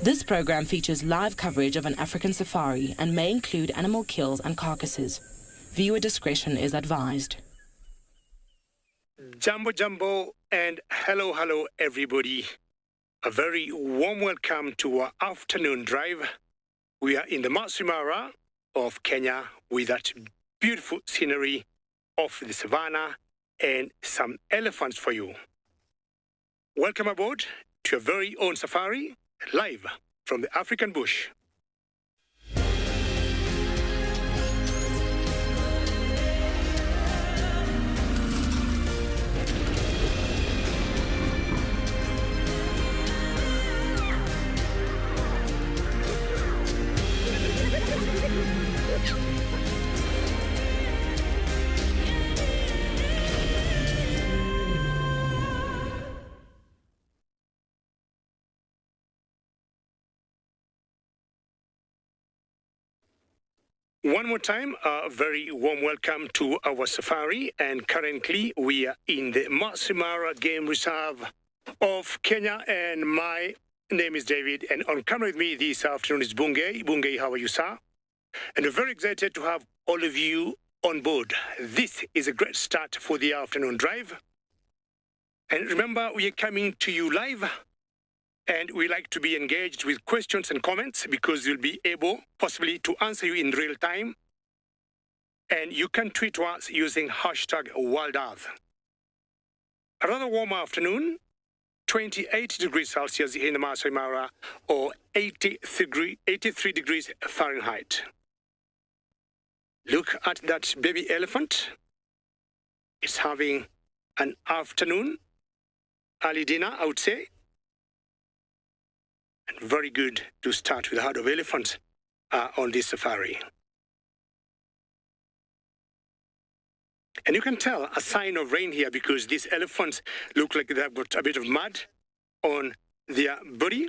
This program features live coverage of an African safari and may include animal kills and carcasses. Viewer discretion is advised. Jumbo Jumbo and hello everybody. A very warm welcome to our afternoon drive. We are in the Masai Mara of Kenya with that beautiful scenery of the savannah and some elephants for you. Welcome aboard to your very own safari, live from the African bush. One more time, a very warm welcome to our safari, and currently we are in the Masai Mara Game Reserve of Kenya, and my name is David, and on camera with me this afternoon is Bungei. Bungei, how are you, sir? And we're very excited to have all of you on board. This is a great start for the afternoon drive. And remember, we are coming to you live, and we like to be engaged with questions and comments because you'll be able possibly to answer you in real time. And you can tweet to us using hashtag WildEarth. A rather warm afternoon, 28 degrees Celsius here in the Masai Mara, or 83 degrees Fahrenheit. Look at that baby elephant. It's having an afternoon, early dinner, I would say. And very good to start with a herd of elephants on this safari. And you can tell a sign of rain here because these elephants look like they've got a bit of mud on their body.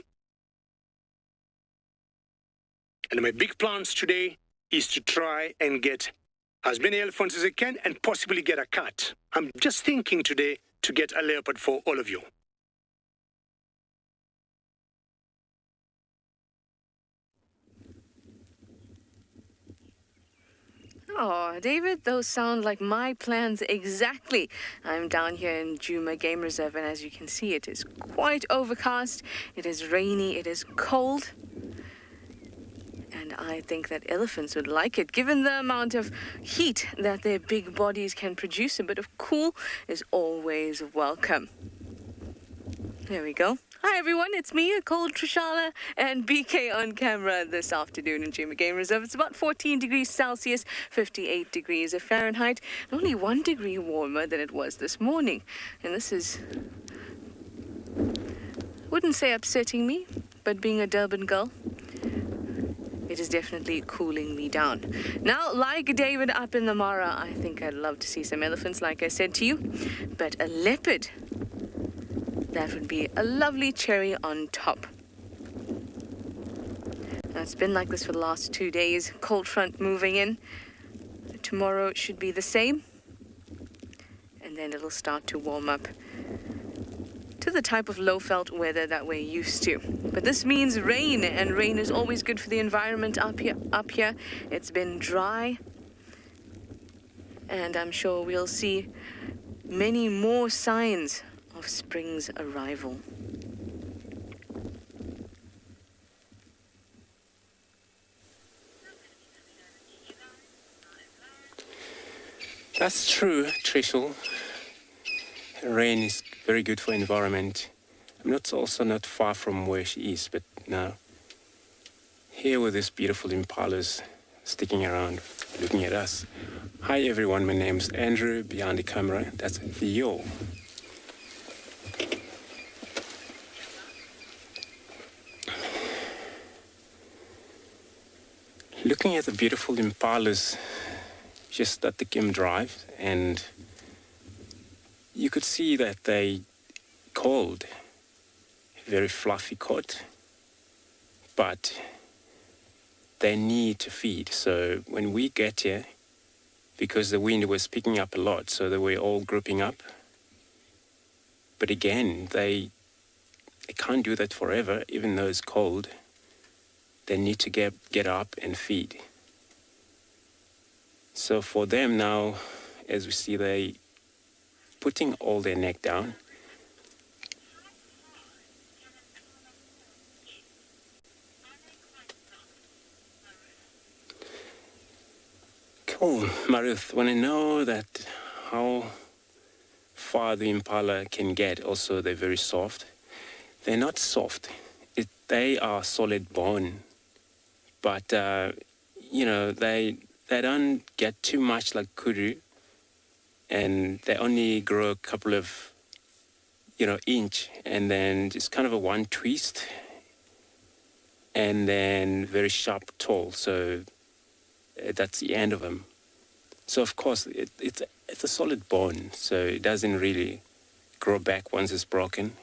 And my big plans today is to try and get as many elephants as I can and possibly get a cat. I'm just thinking today to get a leopard for all of you. Oh, David, those sound like my plans exactly. I'm down here in Djuma Game Reserve, and as you can see, it is quite overcast. It is rainy, it is cold. And I think that elephants would like it, given the amount of heat that their big bodies can produce. A bit of cool is always welcome. There we go. Hi everyone, it's me, cold TRISHALA, and BK on camera this afternoon in Djuma Game Reserve. It's about 14 degrees Celsius, 58 degrees of Fahrenheit, and only 1 degree warmer than it was this morning. And this is, wouldn't say upsetting me, but being a Durban girl, it is definitely cooling me down. Now, like David up in the Mara, I think I'd love to see some elephants, like I said to you, but a leopard, that would be a lovely cherry on top. Now, it's been like this for the last 2 days. Cold front moving in. Tomorrow should be the same. And then it'll start to warm up to the type of low-felt weather that we're used to. But this means rain, and rain is always good for the environment up here. It's been dry. And I'm sure we'll see many more signs of spring's arrival. That's true, Trishal. Rain is very good for environment. I'm also not far from where she is, but now here with these beautiful impalas sticking around, looking at us. Hi everyone, my name's Andrew, behind the camera, that's Theo. Looking at the beautiful impalas just at the Kim Drive, and you could see that they cold, very fluffy coat, but they need to feed. So when we get here, because the wind was picking up a lot, so they were all grouping up. But again, they can't do that forever, even though it's cold. they need to get up and feed. So for them now, as we see, they putting all their neck down. Cool, Marith, when I know that how far the impala can get, also they're very soft. They're not soft. They are solid bone, but you know, they don't get too much like kudu, and they only grow a couple of, you know, inch, and then just kind of a one twist, and then very sharp tall. So that's the end of them. So of course it's a solid bone, so it doesn't really grow back once it's broken.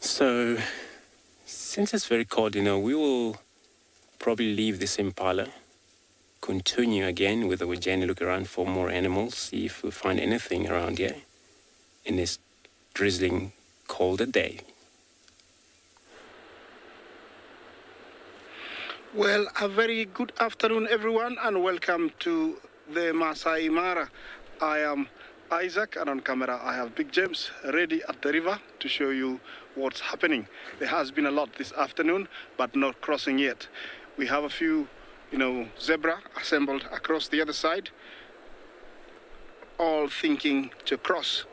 So, since it's very cold, you know, we will probably leave this impala, continue again with our journey, look around for more animals, see if we find anything around here in this drizzling, colder day. Well, a very good afternoon, everyone, and welcome to the Masai Mara. I am Isaac, and on camera I have Big James ready at the river to show you what's happening. There has been a lot this afternoon, but not crossing yet. We have a few, you know, zebra assembled across the other side, all thinking to cross.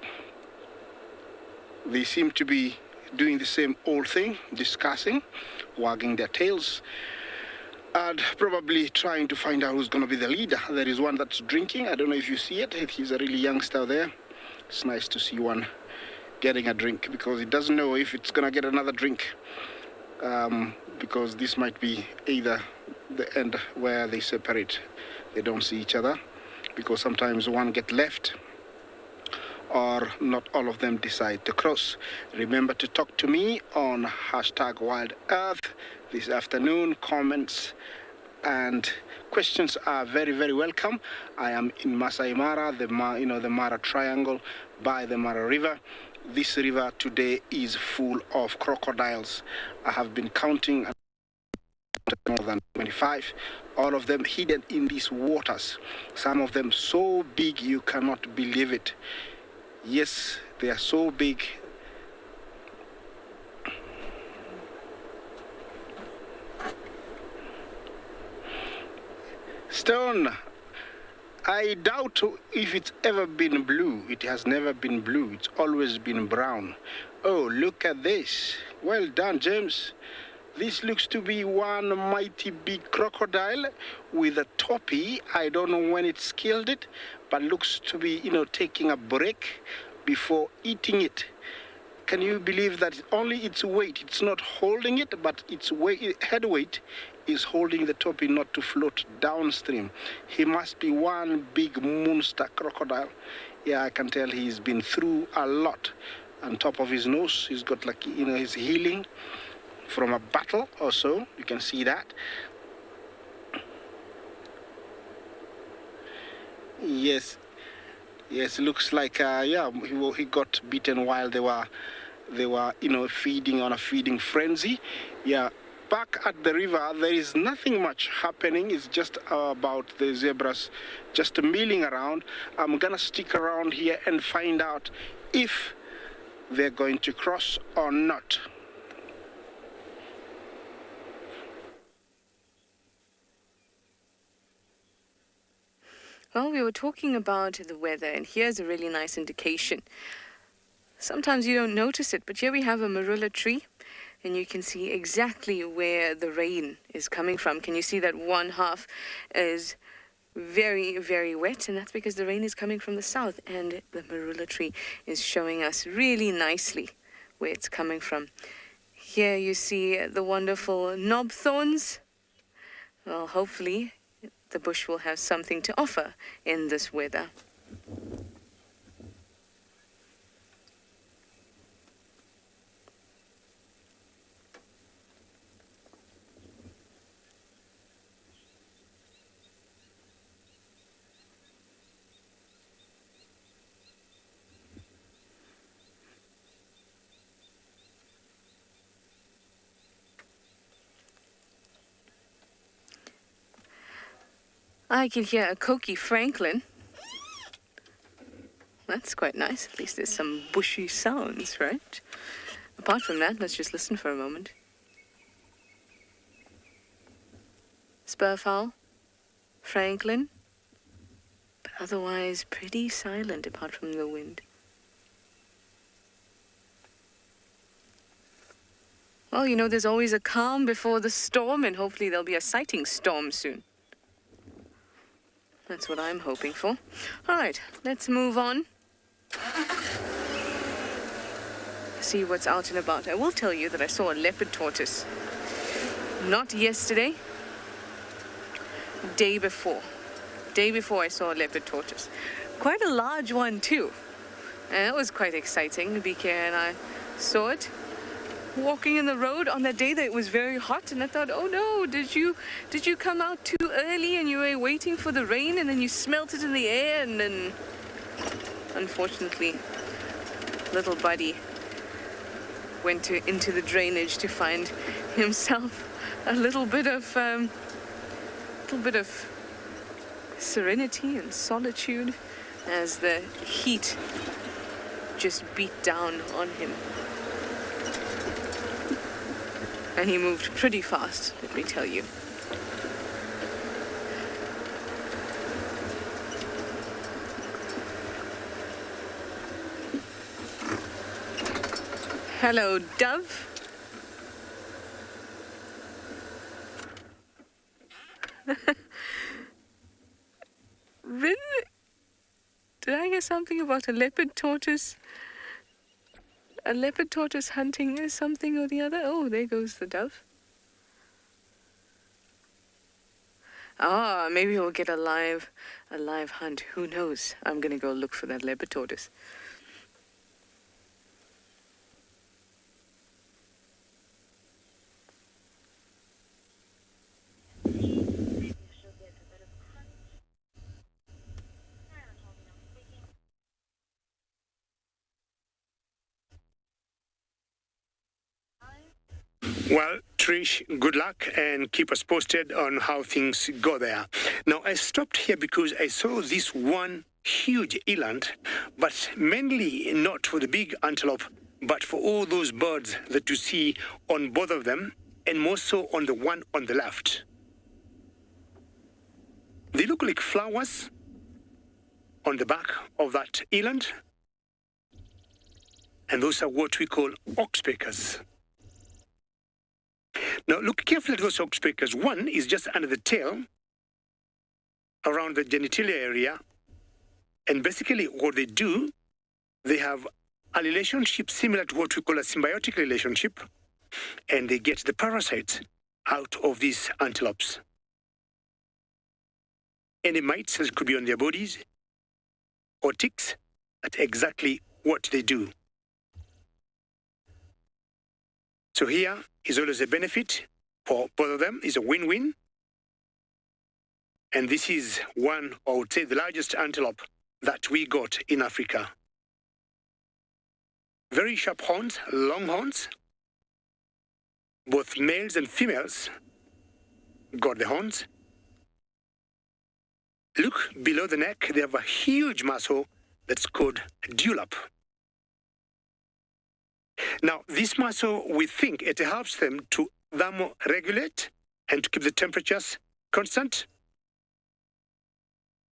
They seem to be doing the same old thing, discussing, wagging their tails, and probably trying to find out who's going to be the leader. There is one that's drinking. I don't know if you see it. He's a really youngster there. It's nice to see one getting a drink, because he doesn't know if it's going to get another drink, because this might be either the end where they separate. They don't see each other, because sometimes one gets left, or not all of them decide to cross. Remember to talk to me on #WildEarth this afternoon. Comments and questions are very, very welcome. I am in Masai Mara, the Mara Triangle by the Mara River. This river today is full of crocodiles. I have been counting more than 25, all of them hidden in these waters. Some of them so big you cannot believe it. Yes, they are so big. Stone, I doubt if it's ever been blue. It has never been blue. It's always been brown. Oh, look at this. Well done, James. This looks to be one mighty big crocodile with a toppy. I don't know when it's killed it, but looks to be, you know, taking a break before eating it. Can you believe that only its weight, it's not holding it, but its weight, head weight is holding the toppy not to float downstream. He must be one big monster crocodile. Yeah, I can tell he's been through a lot. On top of his nose, he's got, like, you know, he's healing from a battle or so. You can see that. Yes, looks like yeah, he got beaten while they were you know, feeding on a feeding frenzy. Yeah, back at the river there is nothing much happening. It's just about the zebras just milling around. I'm gonna stick around here and find out if they're going to cross or not. Well, we were talking about the weather, and here's a really nice indication. Sometimes you don't notice it, but here we have a marula tree, and you can see exactly where the rain is coming from. Can you see that one half is very, very wet? And that's because the rain is coming from the south, and the marula tree is showing us really nicely where it's coming from. Here you see the wonderful knob thorns. Well, hopefully the bush will have something to offer in this weather. I can hear a Koki Franklin. That's quite nice. At least there's some bushy sounds, right? Apart from that, let's just listen for a moment. Spurfowl, Franklin, but otherwise pretty silent apart from the wind. Well, you know, there's always a calm before the storm, and hopefully there'll be a sighting storm soon. That's what I'm hoping for. All right, let's move on. See what's out and about. I will tell you that I saw a leopard tortoise. Not yesterday. Day before. Day before I saw a leopard tortoise. Quite a large one too. And that was quite exciting. BK and I saw it walking in the road on that day that it was very hot, and I thought, oh no, did you come out too early and you were waiting for the rain and then you smelt it in the air, and then unfortunately little buddy went into the drainage to find himself a little bit of serenity and solitude as the heat just beat down on him. And he moved pretty fast, let me tell you. Hello, dove. Rin, did I hear something about a leopard tortoise? A leopard tortoise hunting something or the other? Oh, there goes the dove. Ah, maybe we'll get a live hunt. Who knows? I'm gonna go look for that leopard tortoise. Well, Trish, good luck and keep us posted on how things go there. Now, I stopped here because I saw this one huge eland, but mainly not for the big antelope, but for all those birds that you see on both of them, and more so on the one on the left. They look like flowers on the back of that eland, and those are what we call oxpeckers. Now, look carefully at those oxpeckers. One is just under the tail, around the genitalia area. And basically what they do, they have a relationship similar to what we call a symbiotic relationship, and they get the parasites out of these antelopes. Any mites that could be on their bodies, or ticks, that's exactly what they do. So here is always a benefit for both of them. It's a win-win. And this is one, I would say, the largest antelope that we got in Africa. Very sharp horns, long horns. Both males and females got the horns. Look below the neck, they have a huge muscle that's called dewlap. Now, this muscle, we think it helps them to thermoregulate and to keep the temperatures constant.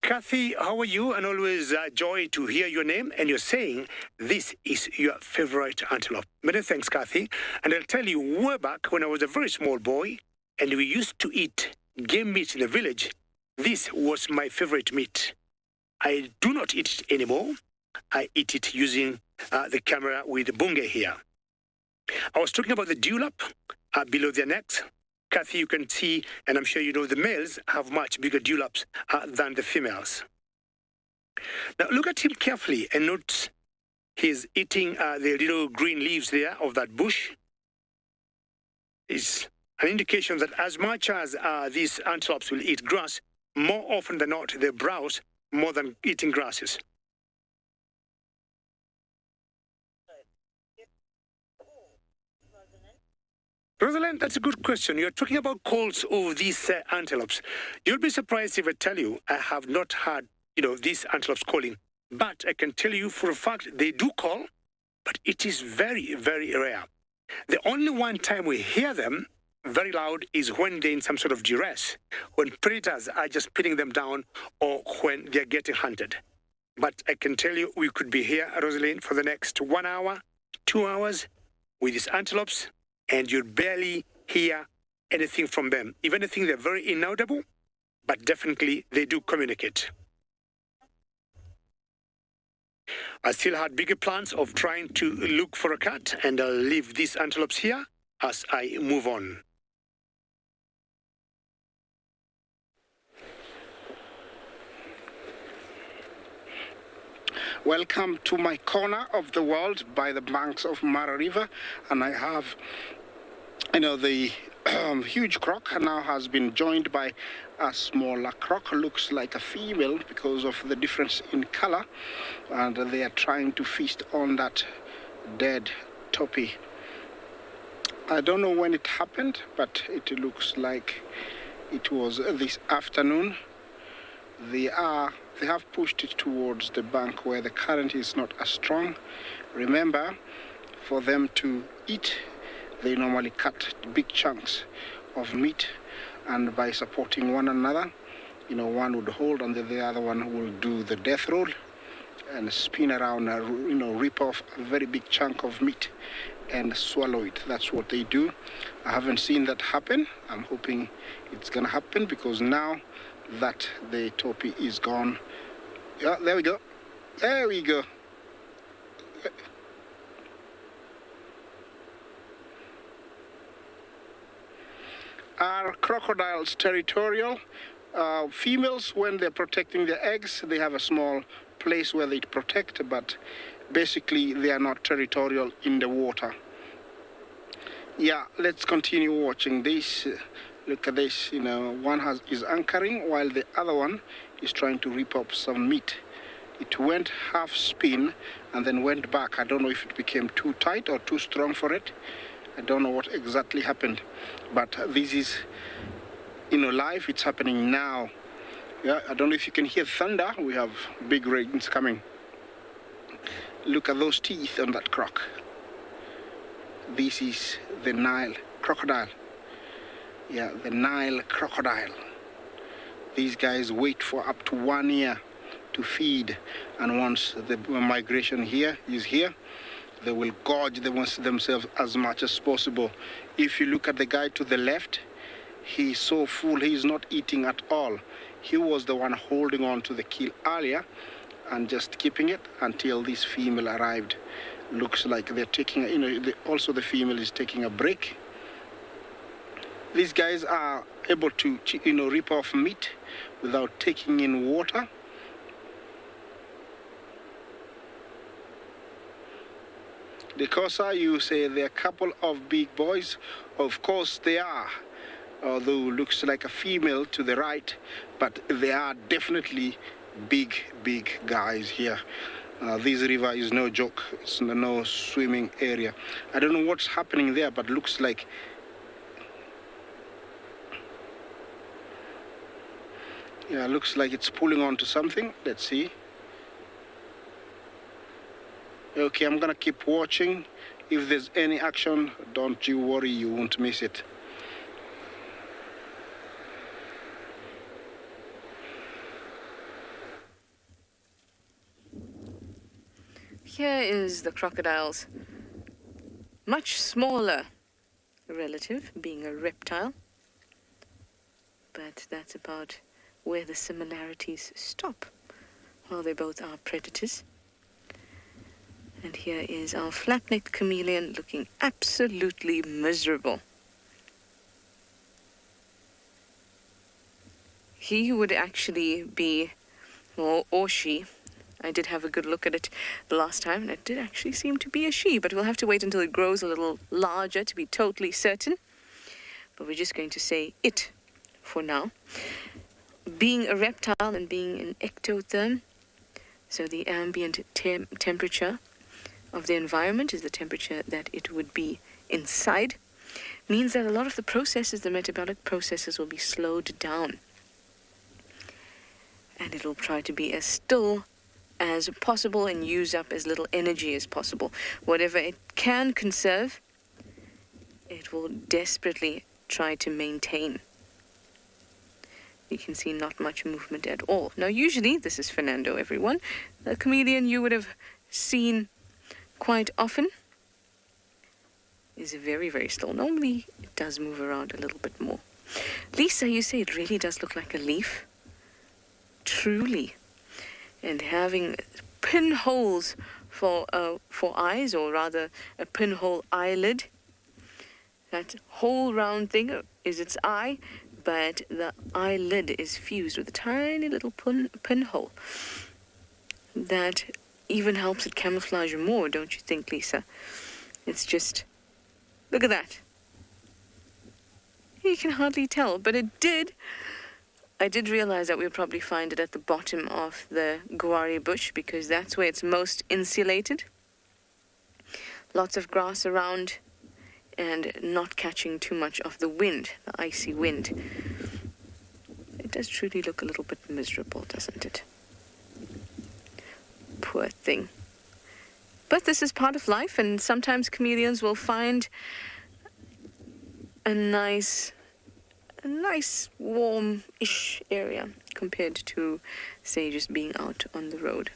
Kathy, how are you? And always a joy to hear your name. And you're saying this is your favorite antelope. Many thanks, Kathy. And I'll tell you, way back when I was a very small boy and we used to eat game meat in the village, this was my favorite meat. I do not eat it anymore. I eat it using the camera with the bunge here. I was talking about the dewlap below their necks. Kathy, you can see, and I'm sure you know, the males have much bigger dewlaps than the females. Now look at him carefully and note he's eating the little green leaves there of that bush. It's an indication that as much as these antelopes will eat grass, more often than not they browse more than eating grasses. Rosalind, that's a good question. You're talking about calls of these antelopes. You'll be surprised if I tell you I have not had, these antelopes calling. But I can tell you for a fact they do call, but it is very, very rare. The only one time we hear them very loud is when they're in some sort of duress, when predators are just pinning them down or when they're getting hunted. But I can tell you we could be here, Rosalind, for the next 1 hour, 2 hours with these antelopes, and you'll barely hear anything from them. If anything, they're very inaudible, but definitely they do communicate. I still had bigger plans of trying to look for a cat, and I'll leave these antelopes here as I move on. Welcome to my corner of the world by the banks of Mara River, and I have, the huge croc now has been joined by a smaller croc. Looks like a female because of the difference in color, and they are trying to feast on that dead toppy. I don't know when it happened, but it looks like it was this afternoon. They have pushed it towards the bank where the current is not as strong. Remember, for them to eat, they normally cut big chunks of meat, and by supporting one another, one would hold and the other one will do the death roll and spin around, rip off a very big chunk of meat and swallow it. That's what they do. I haven't seen that happen. I'm hoping it's gonna happen, because now that the toppy is gone. Yeah, there we go. There we go. Are crocodiles territorial? Females, when they're protecting their eggs, they have a small place where they protect, but basically they are not territorial in the water. Yeah, let's continue watching this. Look at this, one is anchoring while the other one is trying to rip up some meat. It went half spin and then went back. I don't know if it became too tight or too strong for it. I don't know what exactly happened, but this is, live. It's happening now. Yeah, I don't know if you can hear thunder. We have big rains coming. Look at those teeth on that croc. This is the Nile crocodile. Yeah, the Nile crocodile. These guys wait for up to 1 year to feed, and once the migration is here, they will gorge themselves as much as possible. If you look at the guy to the left, he's so full, he's not eating at all. He was the one holding on to the kill earlier and just keeping it until this female arrived. Looks like they're taking, also the female is taking a break. These guys are able to, rip off meat without taking in water. The KHOZA, you say they're a couple of big boys. Of course they are, although looks like a female to the right, but they are definitely big guys here. This river is no joke. It's no swimming area. I don't know what's happening there, but looks like looks like it's pulling on to something. Let's see. Okay, I'm gonna keep watching. If there's any action, don't you worry, you won't miss it. Here is the crocodile's much smaller relative, being a reptile. But that's about where the similarities stop. Well, they both are predators. And here is our flat-necked chameleon looking absolutely miserable. He would actually be, or she, I did have a good look at it the last time, and it did actually seem to be a she, but we'll have to wait until it grows a little larger to be totally certain. But we're just going to say it for now. Being a reptile and being an ectotherm, so the ambient temperature of the environment is the temperature that it would be inside. means that a lot of the processes, the metabolic processes, will be slowed down. And it'll try to be as still as possible and use up as little energy as possible. Whatever it can conserve, it will desperately try to maintain. You can see not much movement at all. Now, usually, this is Fernando, everyone, a chameleon you would have seen quite often, is very, very still. Normally, it does move around a little bit more. Lisa, you say it really does look like a leaf? Truly. And having pinholes for eyes, or rather a pinhole eyelid. That whole round thing is its eye, but the eyelid is fused with a tiny little pinhole. That even helps it camouflage more, don't you think, Lisa? It's just, look at that. You can hardly tell, but I did realize that we'll probably find it at the bottom of the guari bush, because that's where it's most insulated. Lots of grass around and not catching too much of the wind, the icy wind. It does truly look a little bit miserable, doesn't it? Poor thing. But this is part of life, and sometimes chameleons will find a nice warm-ish area compared to, say, just being out on the road.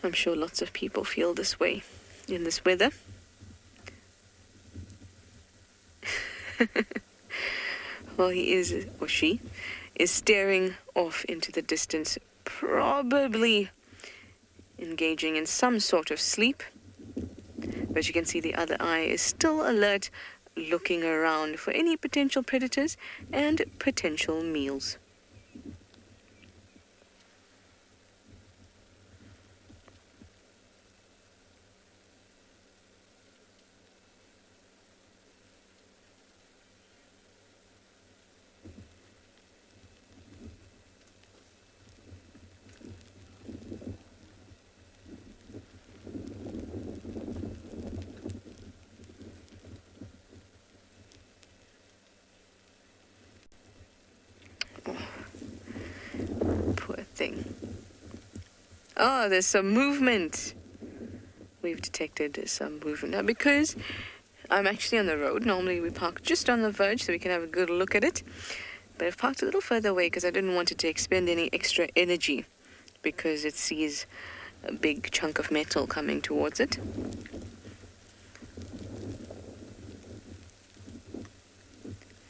I'm sure lots of people feel this way in this weather. Well, he is, or she, is staring off into the distance, probably engaging in some sort of sleep. But you can see the other eye is still alert, looking around for any potential predators and potential meals. Oh, there's some movement. We've detected some movement. Now, because I'm actually on the road, normally we park just on the verge so we can have a good look at it. But I've parked a little further away because I didn't want it to expend any extra energy, because it sees a big chunk of metal coming towards it.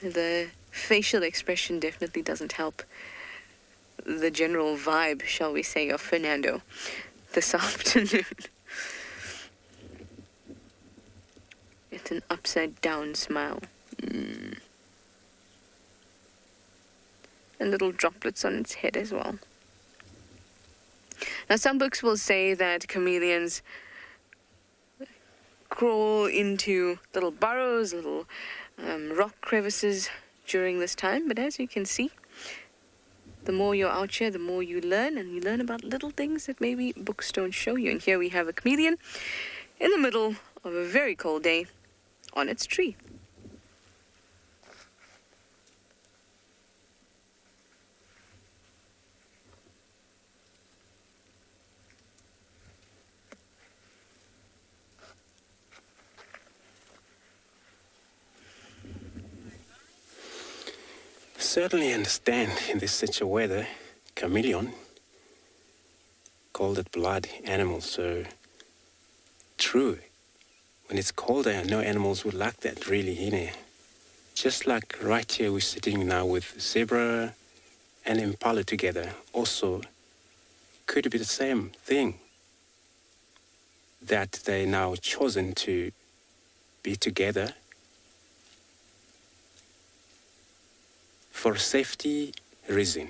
The facial expression definitely doesn't help the general vibe, shall we say, of Fernando this afternoon. It's an upside down smile. And little droplets on its head as well. Now, some books will say that chameleons crawl into little burrows, little rock crevices during this time, but as you can see, the more you're out here, the more you learn, and you learn about little things that maybe books don't show you. And here we have a chameleon in the middle of a very cold day on its tree. Certainly understand in this such a weather, chameleon, called it blood animal, so true. When it's colder, no animals would like that really, you know. Just like right here we're sitting now with zebra and impala together, also could be the same thing, that they now chosen to be together for safety reason.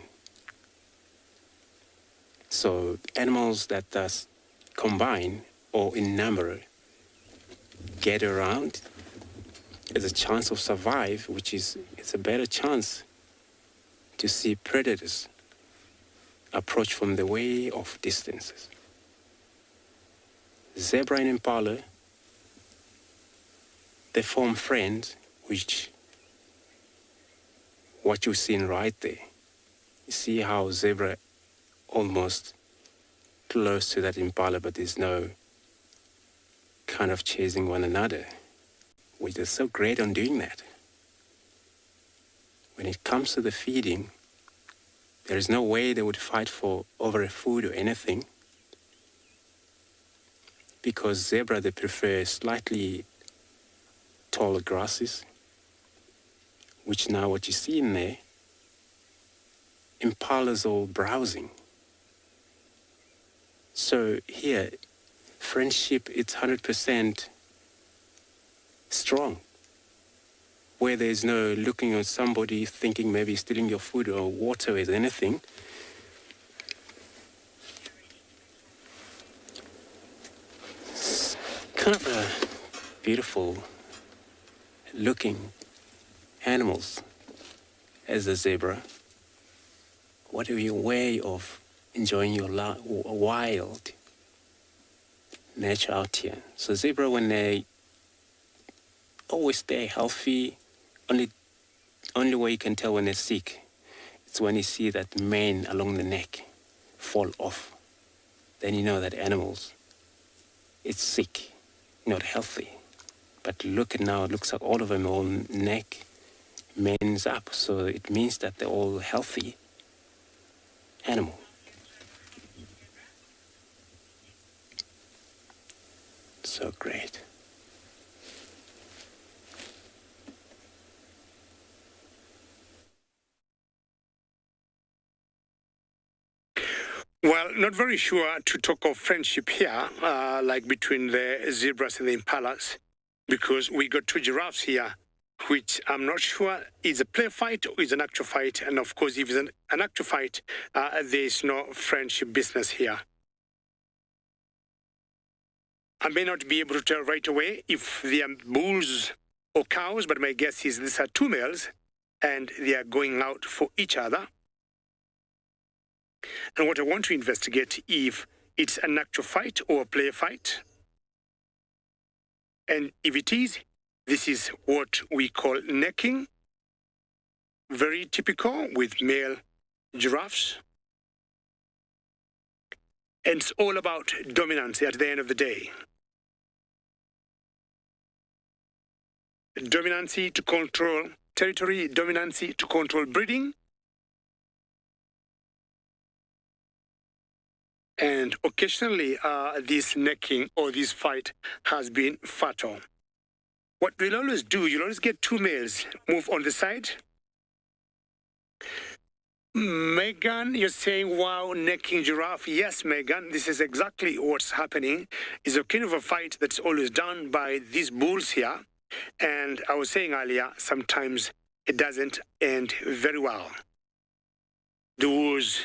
So animals that thus combine or in number get around as a chance of survive, it's a better chance to see predators approach from the way of distances. Zebra and impala, they form friends, which what you've seen right there. You see how zebra almost close to that impala, but there's no kind of chasing one another, which is so great on doing that. When it comes to the feeding, there is no way they would fight for over a food or anything, because zebra, they prefer slightly taller grasses, which now what you see in there, impalas all browsing. So here, friendship, it's 100% strong, where there's no looking at somebody thinking maybe stealing your food or water or anything. It's kind of a beautiful looking animals as a zebra. What are your way of enjoying your wild nature out here? So zebra, when they always stay healthy, only way you can tell when they're sick, it's when you see that mane along the neck fall off. Then you know that animals, it's sick, not healthy. But look at now, it looks like all of them all neck, mane's up. So it means that they're all healthy animal. So great. Well, not very sure to talk of friendship here, like between the zebras and the impalas, because we got two giraffes here, which I'm not sure is a play fight or is an actual fight. And of course, if it's an actual fight, there's no friendship business here. I may not be able to tell right away if they are bulls or cows, but my guess is these are two males and they are going out for each other. And what I want to investigate if it's an actual fight or a play fight. And if it is, this is what we call necking, very typical with male giraffes. And it's all about dominance at the end of the day. Dominancy to control territory, dominancy to control breeding. And occasionally, this necking or this fight has been fatal. What we'll always do, you'll always get two males move on the side. Megan, you're saying, wow, necking giraffe. Yes, Megan, this is exactly what's happening. It's a kind of a fight that's always done by these bulls here. And I was saying earlier, sometimes it doesn't end very well. There was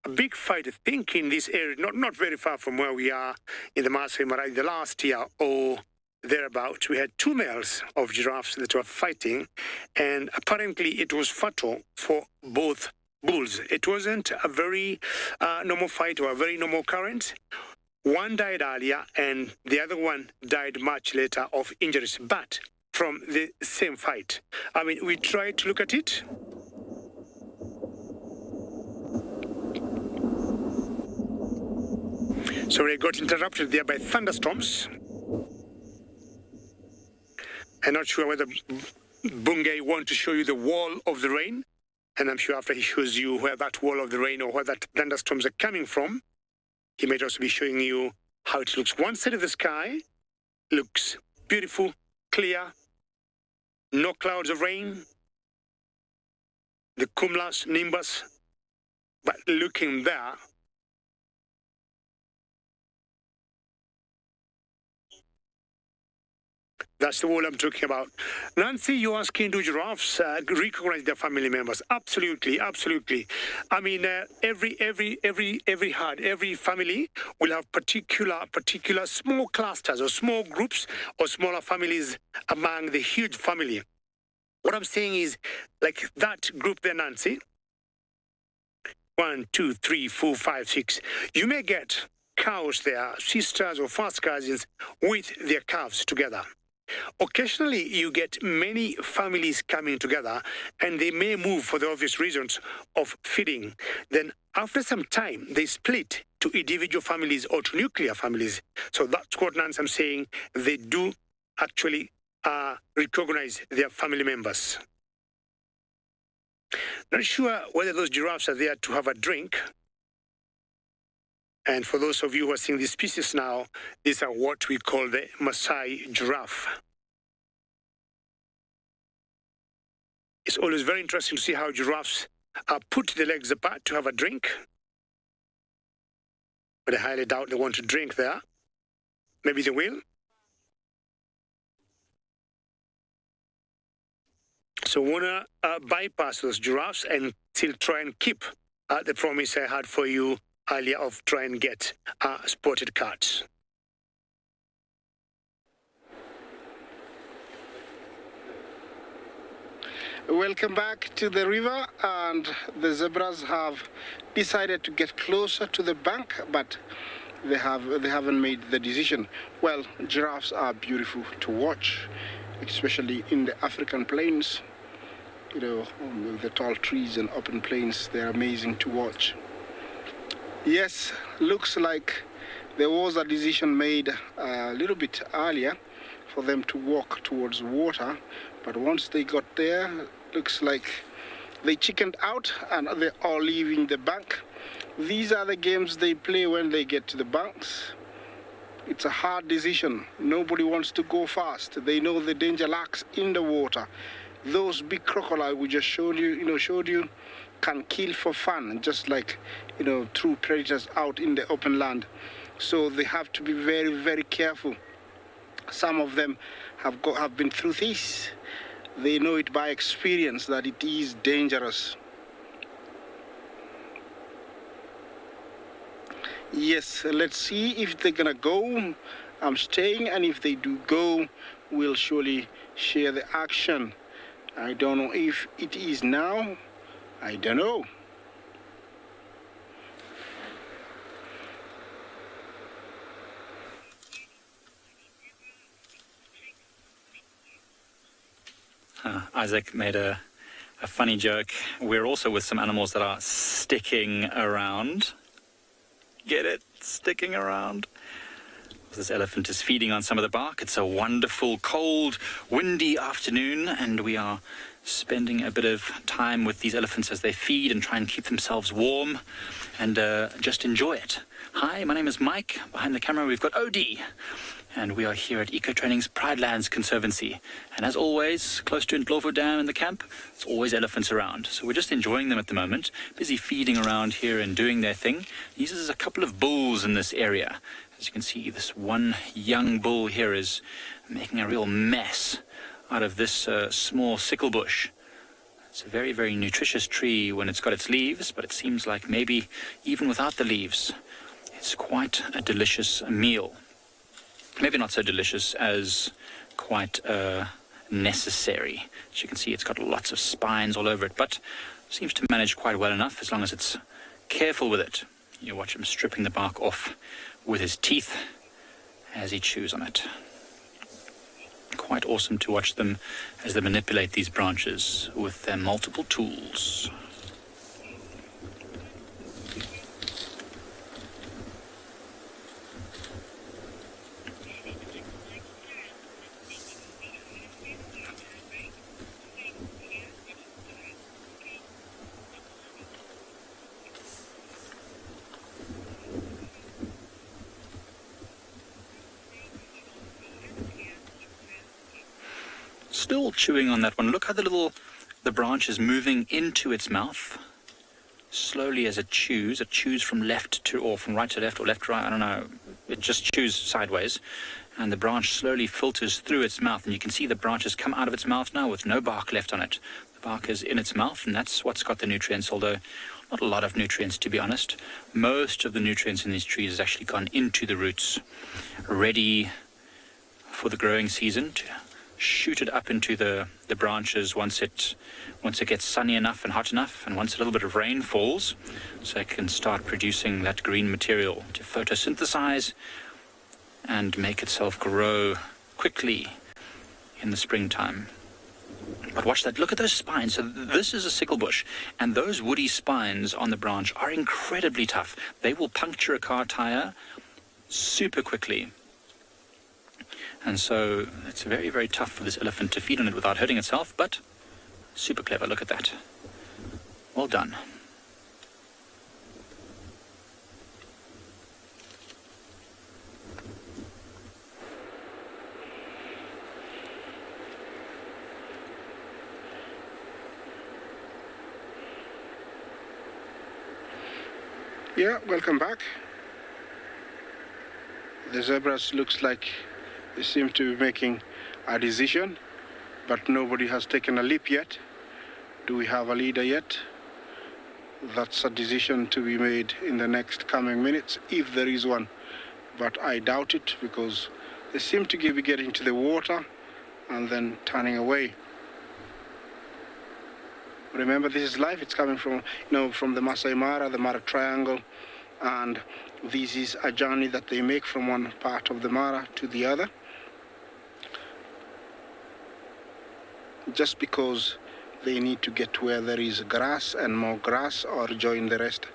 a big fight, I think, in this area, not very far from where we are in the Masai Mara, the last year or thereabouts. We had two males of giraffes that were fighting, and apparently it was fatal for both bulls. It wasn't a very normal fight or a very normal current. One died earlier, and the other one died much later of injuries, but from the same fight. I mean, we tried to look at it. So we got interrupted there by thunderstorms. I'm not sure whether Bungay want to show you the wall of the rain. And I'm sure after he shows you where that wall of the rain or where that thunderstorms are coming from, he might also be showing you how it looks. One side of the sky looks beautiful, clear, no clouds of rain, the cumulus, nimbus. But looking there, That's the wall I'm talking about. Nancy, you're asking, do giraffes recognize their family members? Absolutely, absolutely. I mean, every herd, every family will have particular small clusters or small groups or smaller families among the huge family. What I'm saying is, like that group there, Nancy, 1, 2, 3, 4, 5, 6. You may get cows there, sisters or first cousins with their calves together. Occasionally, you get many families coming together, and they may move for the obvious reasons of feeding. Then, after some time, they split to individual families or to nuclear families. So that's what Nancy, I'm saying. They do actually recognize their family members. Not sure whether those giraffes are there to have a drink. And for those of you who are seeing these species now, these are what we call the Maasai giraffe. It's always very interesting to see how giraffes put the legs apart to have a drink. But I highly doubt they want to drink there. Maybe they will. So we want to bypass those giraffes and still try and keep the promise I had for you earlier of try and get spotted cats. Welcome back to the river, and the zebras have decided to get closer to the bank, but they haven't made the decision. Well, giraffes are beautiful to watch, especially in the African plains. You know, the tall trees and open plains, they're amazing to watch. Yes, looks like there was a decision made a little bit earlier for them to walk towards water, but once they got there, looks like they chickened out and they're all leaving the bank. These are the games they play when they get to the banks. It's a hard decision. Nobody wants to go fast. They know the danger lurks in the water. Those big crocodiles we just showed you, can kill for fun, just like, true predators out in the open land. So they have to be very, very careful. Some of them have been through this. They know it by experience that it is dangerous. Yes, let's see if they're gonna go. I'm staying, and if they do go, we'll surely share the action. I don't know if it is now. I don't know. Isaac made a funny joke. We're also with some animals that are sticking around. Get it? Sticking around. This elephant is feeding on some of the bark. It's a wonderful, cold, windy afternoon, and we are spending a bit of time with these elephants as they feed and try and keep themselves warm and just enjoy it. Hi, my name is Mike. Behind the camera, we've got Odie. And we are here at Eco Training's Pridelands Conservancy. And as always, close to Ndlovu Dam in the camp, there's always elephants around. So we're just enjoying them at the moment, busy feeding around here and doing their thing. There's a couple of bulls in this area. As you can see, this one young bull here is making a real mess out of this small sickle bush. It's a very, very nutritious tree when it's got its leaves, but it seems like maybe even without the leaves, it's quite a delicious meal. Maybe not so delicious as quite necessary. As you can see, it's got lots of spines all over it, but seems to manage quite well enough as long as it's careful with it. You watch him stripping the bark off with his teeth as he chews on it. Quite awesome to watch them as they manipulate these branches with their multiple tools. Still chewing on that one. Look how the branch is moving into its mouth. Slowly as it chews from left to, or from right to left or left to right, I don't know. it just chews sideways, and the branch slowly filters through its mouth, and you can see the branches come out of its mouth now with no bark left on it. The bark is in its mouth, and that's what's got the nutrients, although not a lot of nutrients, to be honest. Most of the nutrients in these trees has actually gone into the roots, ready for the growing season to shoot it up into the branches once it gets sunny enough and hot enough, and once a little bit of rain falls, so it can start producing that green material to photosynthesize and make itself grow quickly in the springtime. But watch that, look at those spines. So this is a sickle bush, and those woody spines on the branch are incredibly tough. They will puncture a car tire super quickly. And so it's very, very tough for this elephant to feed on it without hurting itself, but super clever, look at that. Well done. Yeah, welcome back. The zebras looks like they seem to be making a decision, but nobody has taken a leap yet. Do we have a leader yet? That's a decision to be made in the next coming minutes, if there is one. But I doubt it, because they seem to be getting to the water and then turning away. Remember, this is life. It's coming from, from the Masai Mara, the Mara Triangle, and this is a journey that they make from one part of the Mara to the other. Just because they need to get where there is grass and more grass, or join the rest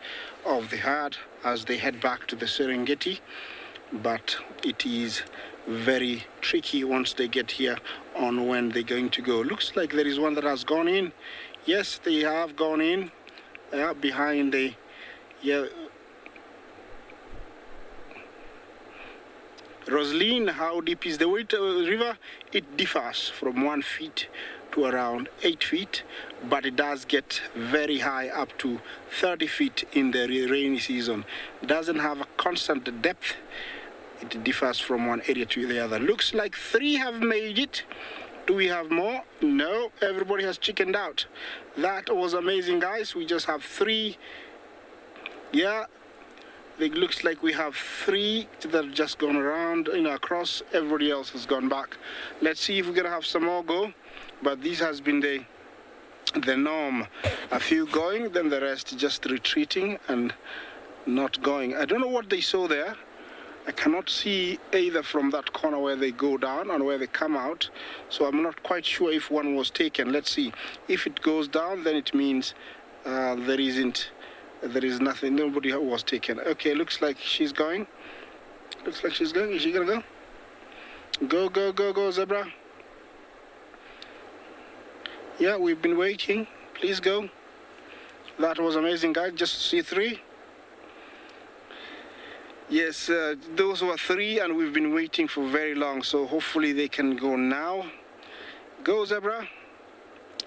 of the herd as they head back to the Serengeti. But it is very tricky once they get here on when they're going to go. Looks like there is one that has gone in. Yes, they have gone in behind the... Rosaline, how deep is the river? It differs from 1 feet to around 8 feet, but it does get very high, up to 30 feet in the rainy season. It doesn't have a constant depth. It differs from one area to the other. Looks like 3 have made it. Do we have more? No, everybody has chickened out. That was amazing, guys. We just have 3. Yeah, it looks like we have 3 that have just gone around, across. Everybody else has gone back. Let's see if we're gonna have some more go. But this has been the norm. A few going, then the rest just retreating and not going. I don't know what they saw there. I cannot see either from that corner where they go down and where they come out, so I'm not quite sure if one was taken. Let's see. If it goes down, then it means there is nothing, nobody was taken. Okay, looks like she's going. Looks like she's going. Is she gonna go? Go, go, go, go, zebra. Yeah, we've been waiting. Please go. That was amazing, guys. Just see 3. Yes, those were 3, and we've been waiting for very long, so hopefully they can go now. Go, zebra.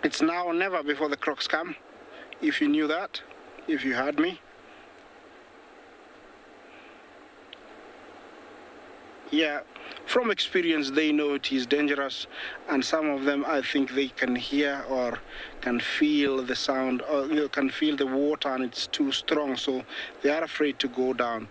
It's now or never before the crocs come, if you knew that, if you heard me. Yeah, from experience, they know it is dangerous, and some of them, I think they can hear or can feel the sound, or can feel the water, and it's too strong, so they are afraid to go down.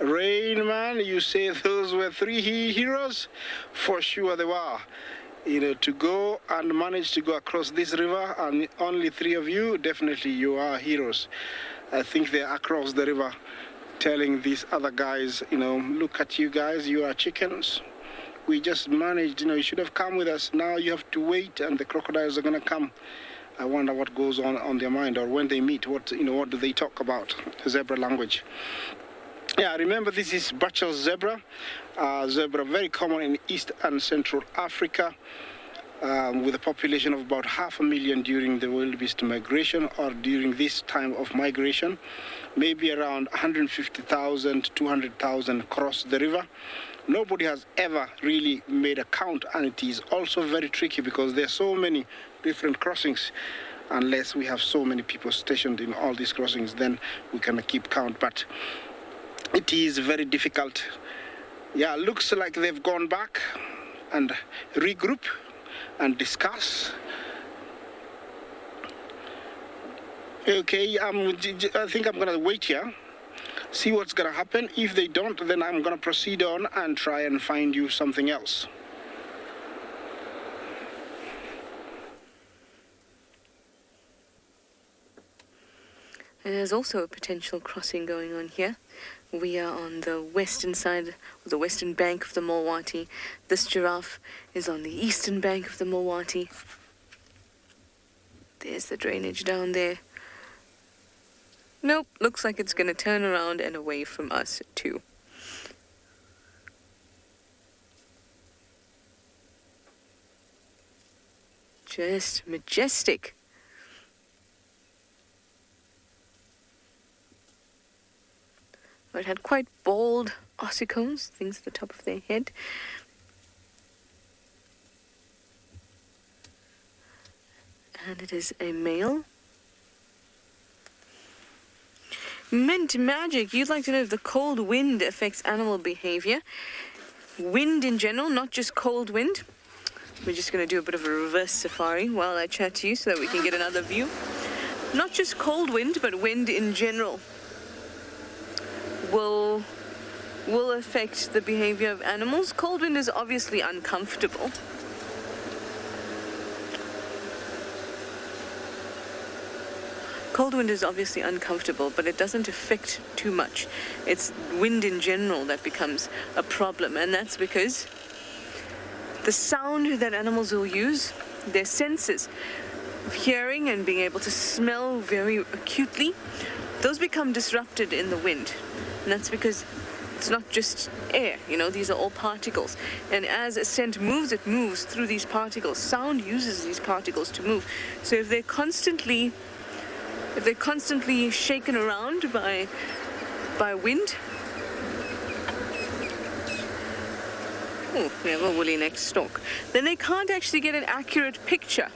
Rain Man, you say those were 3 heroes? For sure they were. To go and manage to go across this river, and only 3 of you, definitely you are heroes. I think they're across the river telling these other guys, look at you guys, you are chickens. We just managed, you should have come with us. Now you have to wait, and the crocodiles are going to come. I wonder what goes on their mind, or when they meet, what do they talk about? Zebra language. Yeah, remember, this is Bachel's zebra. Zebra very common in East and Central Africa, with a population of about 500,000 during the wildebeest migration, or during this time of migration. Maybe around 150,000, 200,000 cross the river. Nobody has ever really made a count, and it is also very tricky because there are so many different crossings. unless we have so many people stationed in all these crossings, then we can keep count. But it is very difficult. Yeah, looks like they've gone back and regroup and discuss. Okay, I think I'm gonna wait here, see what's gonna happen. If they don't, then I'm gonna proceed on and try and find you something else. There's also a potential crossing going on here. We are on the western side, the western bank of the Mulwati. This giraffe is on the eastern bank of the Mulwati. There's the drainage down there. Nope, looks like it's going to turn around and away from us too. Just majestic. It had quite bald ossicles, things at the top of their head. And it is a male. Mint magic, you'd like to know if the cold wind affects animal behavior. Wind in general, not just cold wind. We're just going to do a bit of a reverse safari while I chat to you so that we can get another view. Not just cold wind, but wind in general will affect the behavior of animals. Cold wind is obviously uncomfortable. Cold wind is obviously uncomfortable, but it doesn't affect too much. It's wind in general that becomes a problem, and that's because the sound that animals will use, their senses of hearing and being able to smell very acutely, those become disrupted in the wind. And that's because it's not just air, you know, these are all particles. And as a scent moves, it moves through these particles. Sound uses these particles to move. So if they're constantly shaken around by wind. Oh, we have a woolly neck stalk. Then they can't actually get an accurate picture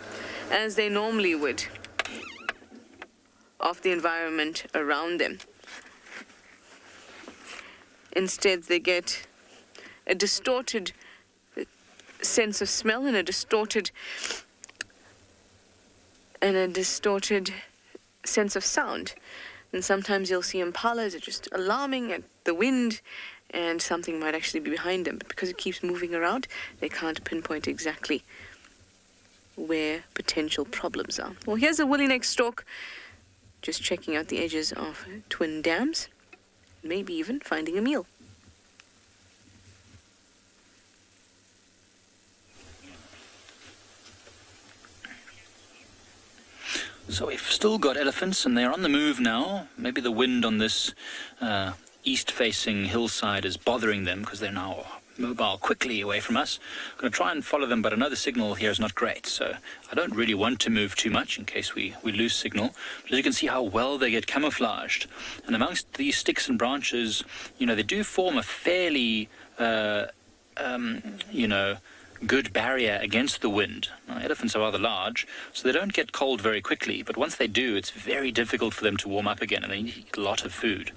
as they normally would of the environment around them. Instead, they get a distorted sense of smell and a distorted sense of sound. And sometimes you'll see impalas are just alarming at the wind and something might actually be behind them. But because it keeps moving around, they can't pinpoint exactly where potential problems are. Well, here's a woolly neck stalk just checking out the edges of twin dams, maybe even finding a meal. So we've still got elephants, and they're on the move now. Maybe the wind on this east-facing hillside is bothering them because they're now mobile quickly away from us. I'm going to try and follow them, but I know the signal here is not great, so I don't really want to move too much in case we lose signal. But as you can see how well they get camouflaged. And amongst these sticks and branches, you know, they do form a fairly, good barrier against the wind. Now, elephants are rather large, so they don't get cold very quickly, but once they do, it's very difficult for them to warm up again, and they need a lot of food.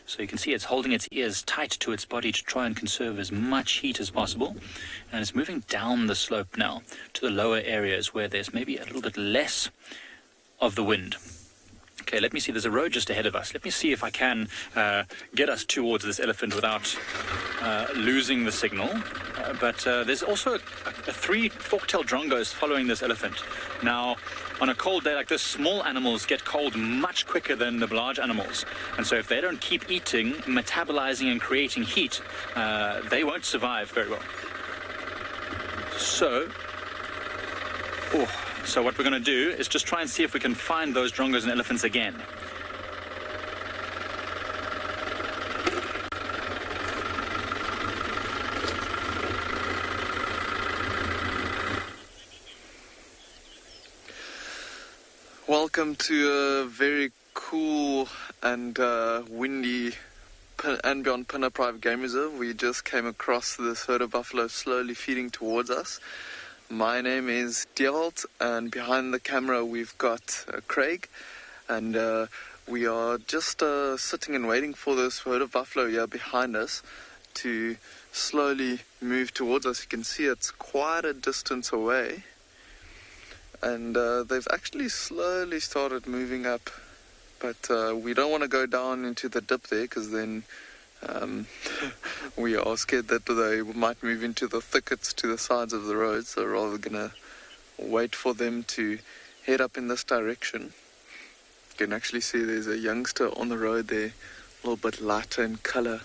So you can see it's holding its ears tight to its body to try and conserve as much heat as possible, and it's moving down the slope now to the lower areas where there's maybe a little bit less of the wind. Okay, let me see, there's a road just ahead of us. Let me see if I can get us towards this elephant without losing the signal. But there's also three fork-tailed drongos following this elephant. Now, on a cold day like this, small animals get cold much quicker than the large animals. And so if they don't keep eating, metabolizing and creating heat, they won't survive very well. So what we're going to do is just try and see if we can find those drongos and elephants again. Welcome to a very cool and windy andBeyond Phinda Private Game Reserve. We just came across this herd of buffalo slowly feeding towards us. My name is DEWALD, and behind the camera we've got Craig, and we are just sitting and waiting for this herd of buffalo here behind us to slowly move towards us. You can see it's quite a distance away, and they've actually slowly started moving up, but we don't want to go down into the dip there, because then we are scared that they might move into the thickets to the sides of the road, so rather gonna wait for them to head up in this direction. You can actually see there's a youngster on the road there, a little bit lighter in color.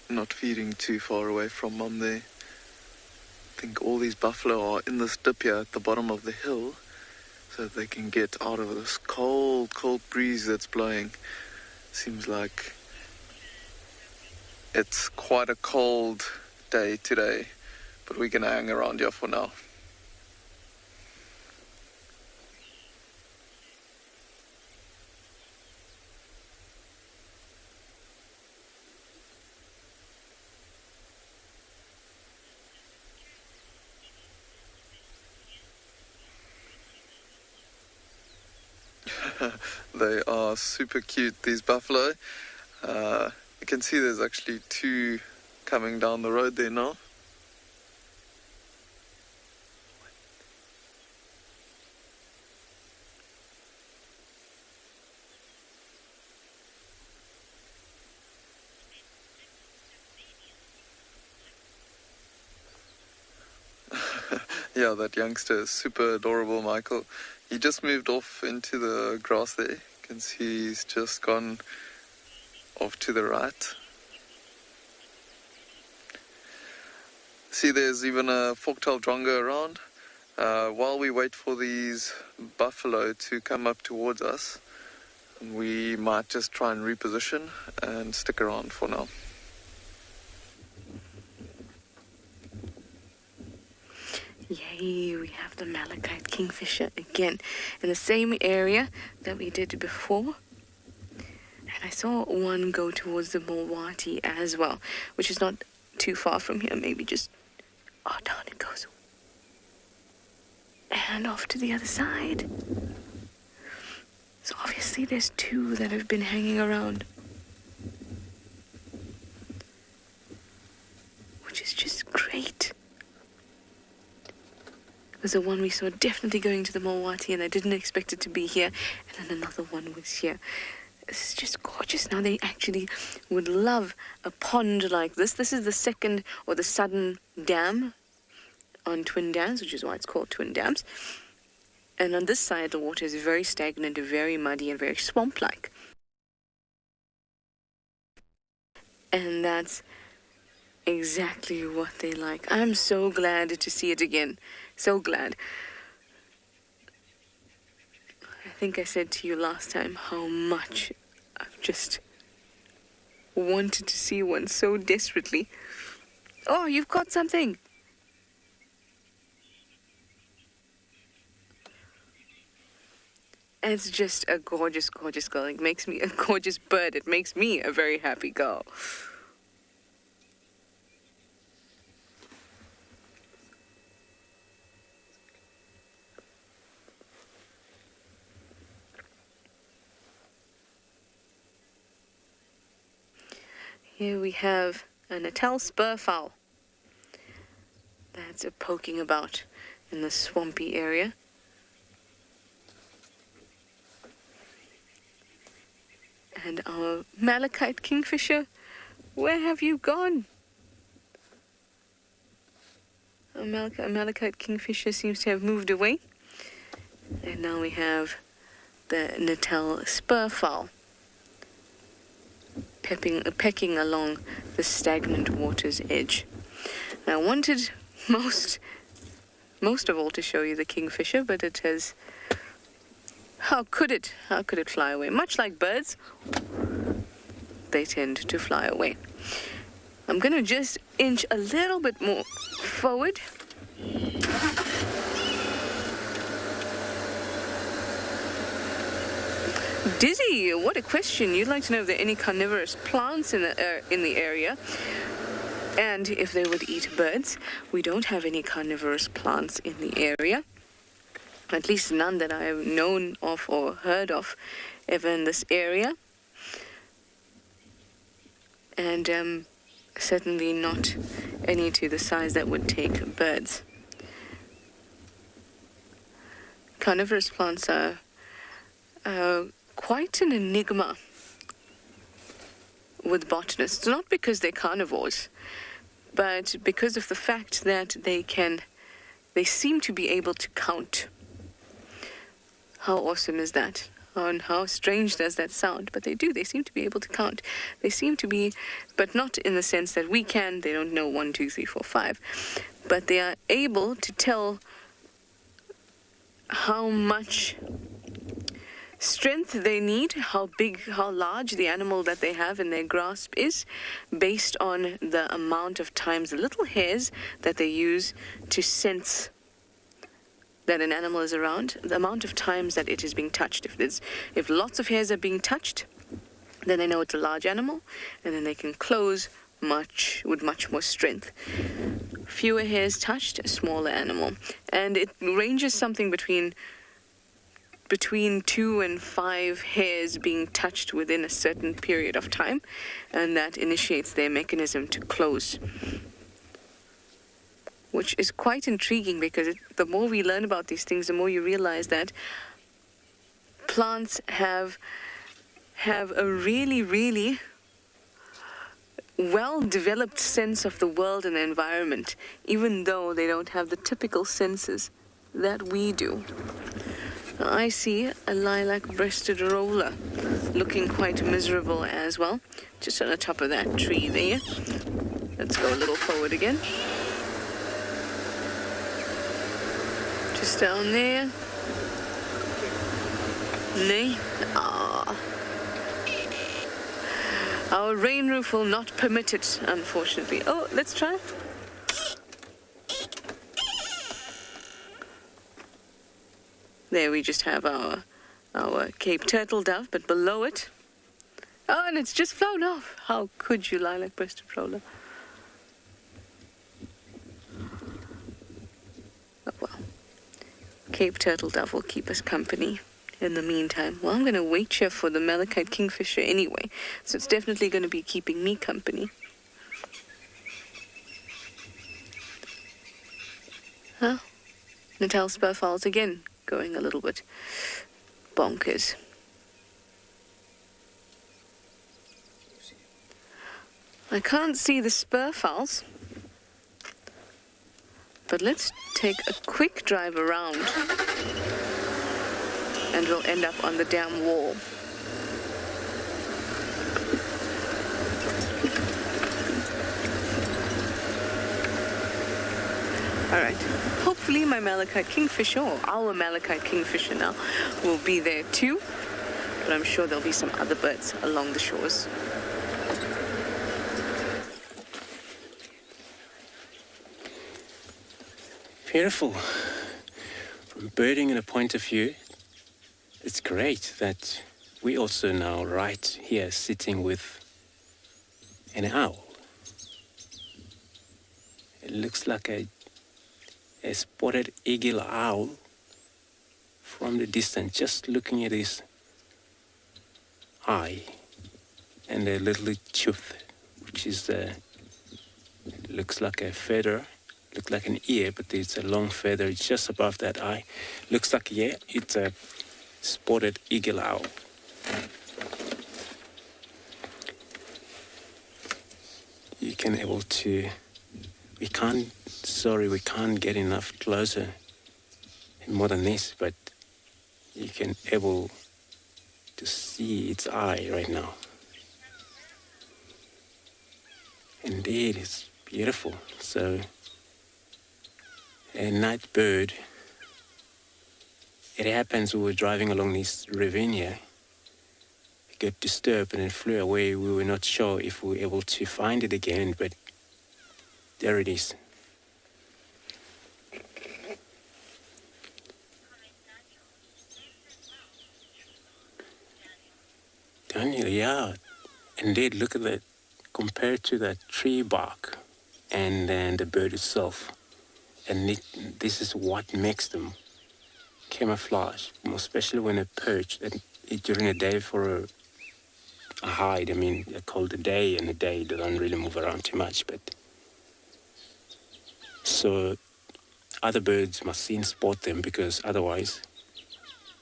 Not feeding too far away from mum there. I think all these buffalo are in this dip here at the bottom of the hill, so that they can get out of this cold, cold breeze that's blowing. Seems like it's quite a cold day today, but we're gonna hang around here for now. They are super cute, these buffalo. You can see there's actually two coming down the road there now. Yeah, that youngster is super adorable, Michael. He just moved off into the grass there. You can see he's just gone off to the right. See, there's even a fork-tailed drongo around. While we wait for these buffalo to come up towards us, we might just try and reposition and stick around for now. Yay, we have the malachite kingfisher again in the same area that we did before. And I saw one go towards the Mulwati as well, which is not too far from here, maybe just, oh, down it goes. And off to the other side. So obviously there's two that have been hanging around, which is just great. Because the one we saw definitely going to the Mulwati, and I didn't expect it to be here, and then another one was here. This is just gorgeous. Now they actually would love a pond like this. This is the second or the southern dam on Twin Dams, which is why it's called Twin Dams. And on this side, the water is very stagnant, very muddy, and very swamp-like. And that's exactly what they like. I'm so glad to see it again. So glad. I think I said to you last time how much I've just wanted to see one so desperately. Oh, you've caught something. It's just a gorgeous, gorgeous girl. It makes me a gorgeous bird. It makes me a very happy girl. Here we have a Natal spurfowl that's poking about in the swampy area. And our malachite kingfisher, where have you gone? Our malachite kingfisher seems to have moved away. And now we have the Natal spurfowl pecking along the stagnant water's edge. Now, I wanted most of all to show you the kingfisher, but it has... How could it fly away? Much like birds, they tend to fly away. I'm going to just inch a little bit more forward. Dizzy, what a question. You'd like to know if there are any carnivorous plants in the area. And if they would eat birds, we don't have any carnivorous plants in the area. At least none that I have known of or heard of ever in this area. And certainly not any to the size that would take birds. Carnivorous plants are quite an enigma with botanists, not because they're carnivores, but because of the fact that they seem to be able to count. How awesome is that? And how strange does that sound? But they seem to be able to count. They seem to be, but not in the sense that we can. They don't know 1, 2, 3, 4, 5. But they are able to tell how much strength they need, how big, how large the animal that they have in their grasp is, based on the amount of times, the little hairs that they use to sense that an animal is around, the amount of times that it is being touched. If lots of hairs are being touched, then they know it's a large animal, and then they can close with much more strength. Fewer hairs touched, a smaller animal. And it ranges something between 2 and 5 hairs being touched within a certain period of time, and that initiates their mechanism to close. Which is quite intriguing, because the more we learn about these things, the more you realize that plants have a really, really well-developed sense of the world and the environment, even though they don't have the typical senses that we do. Now, I see a lilac-breasted roller looking quite miserable as well, just on the top of that tree there. Let's go a little forward again. Just down there. Nay. Our rain roof will not permit it, unfortunately. Oh, let's try. There we just have our Cape turtle dove, but below it. Oh, and it's just flown off. How could you, lilac-breasted roller? Oh, well. Cape turtle dove will keep us company in the meantime. Well, I'm going to wait here for the malachite kingfisher anyway, so it's definitely going to be keeping me company. Huh? Natal spurfowls again going a little bit bonkers. I can't see the spurfowls, but let's take a quick drive around and we'll end up on the dam wall. All right, hopefully my malachite kingfisher, or our malachite kingfisher now, will be there too, but I'm sure there'll be some other birds along the shores. Beautiful. From birding in a point of view, it's great that we also now right here sitting with an owl. It looks like a spotted eagle owl from the distance, just looking at his eye and a little tooth, which is looks like a feather. Looks like an ear, but it's a long feather just above that eye. Looks like, yeah, it's a spotted eagle owl. You can able to, we can't get enough closer more than this, but you can able to see its eye right now. Indeed, it's beautiful. So, a night bird. It happens we were driving along this ravine here. It got disturbed and it flew away. We were not sure if we were able to find it again, but there it is. Daniel, yeah. Indeed, look at that. Compared to that tree bark, and then the bird itself. And this is what makes them camouflage, more especially when they perch during the day for a hide. I mean, a colder day, and the day they don't really move around too much. But so other birds must see and spot them, because otherwise,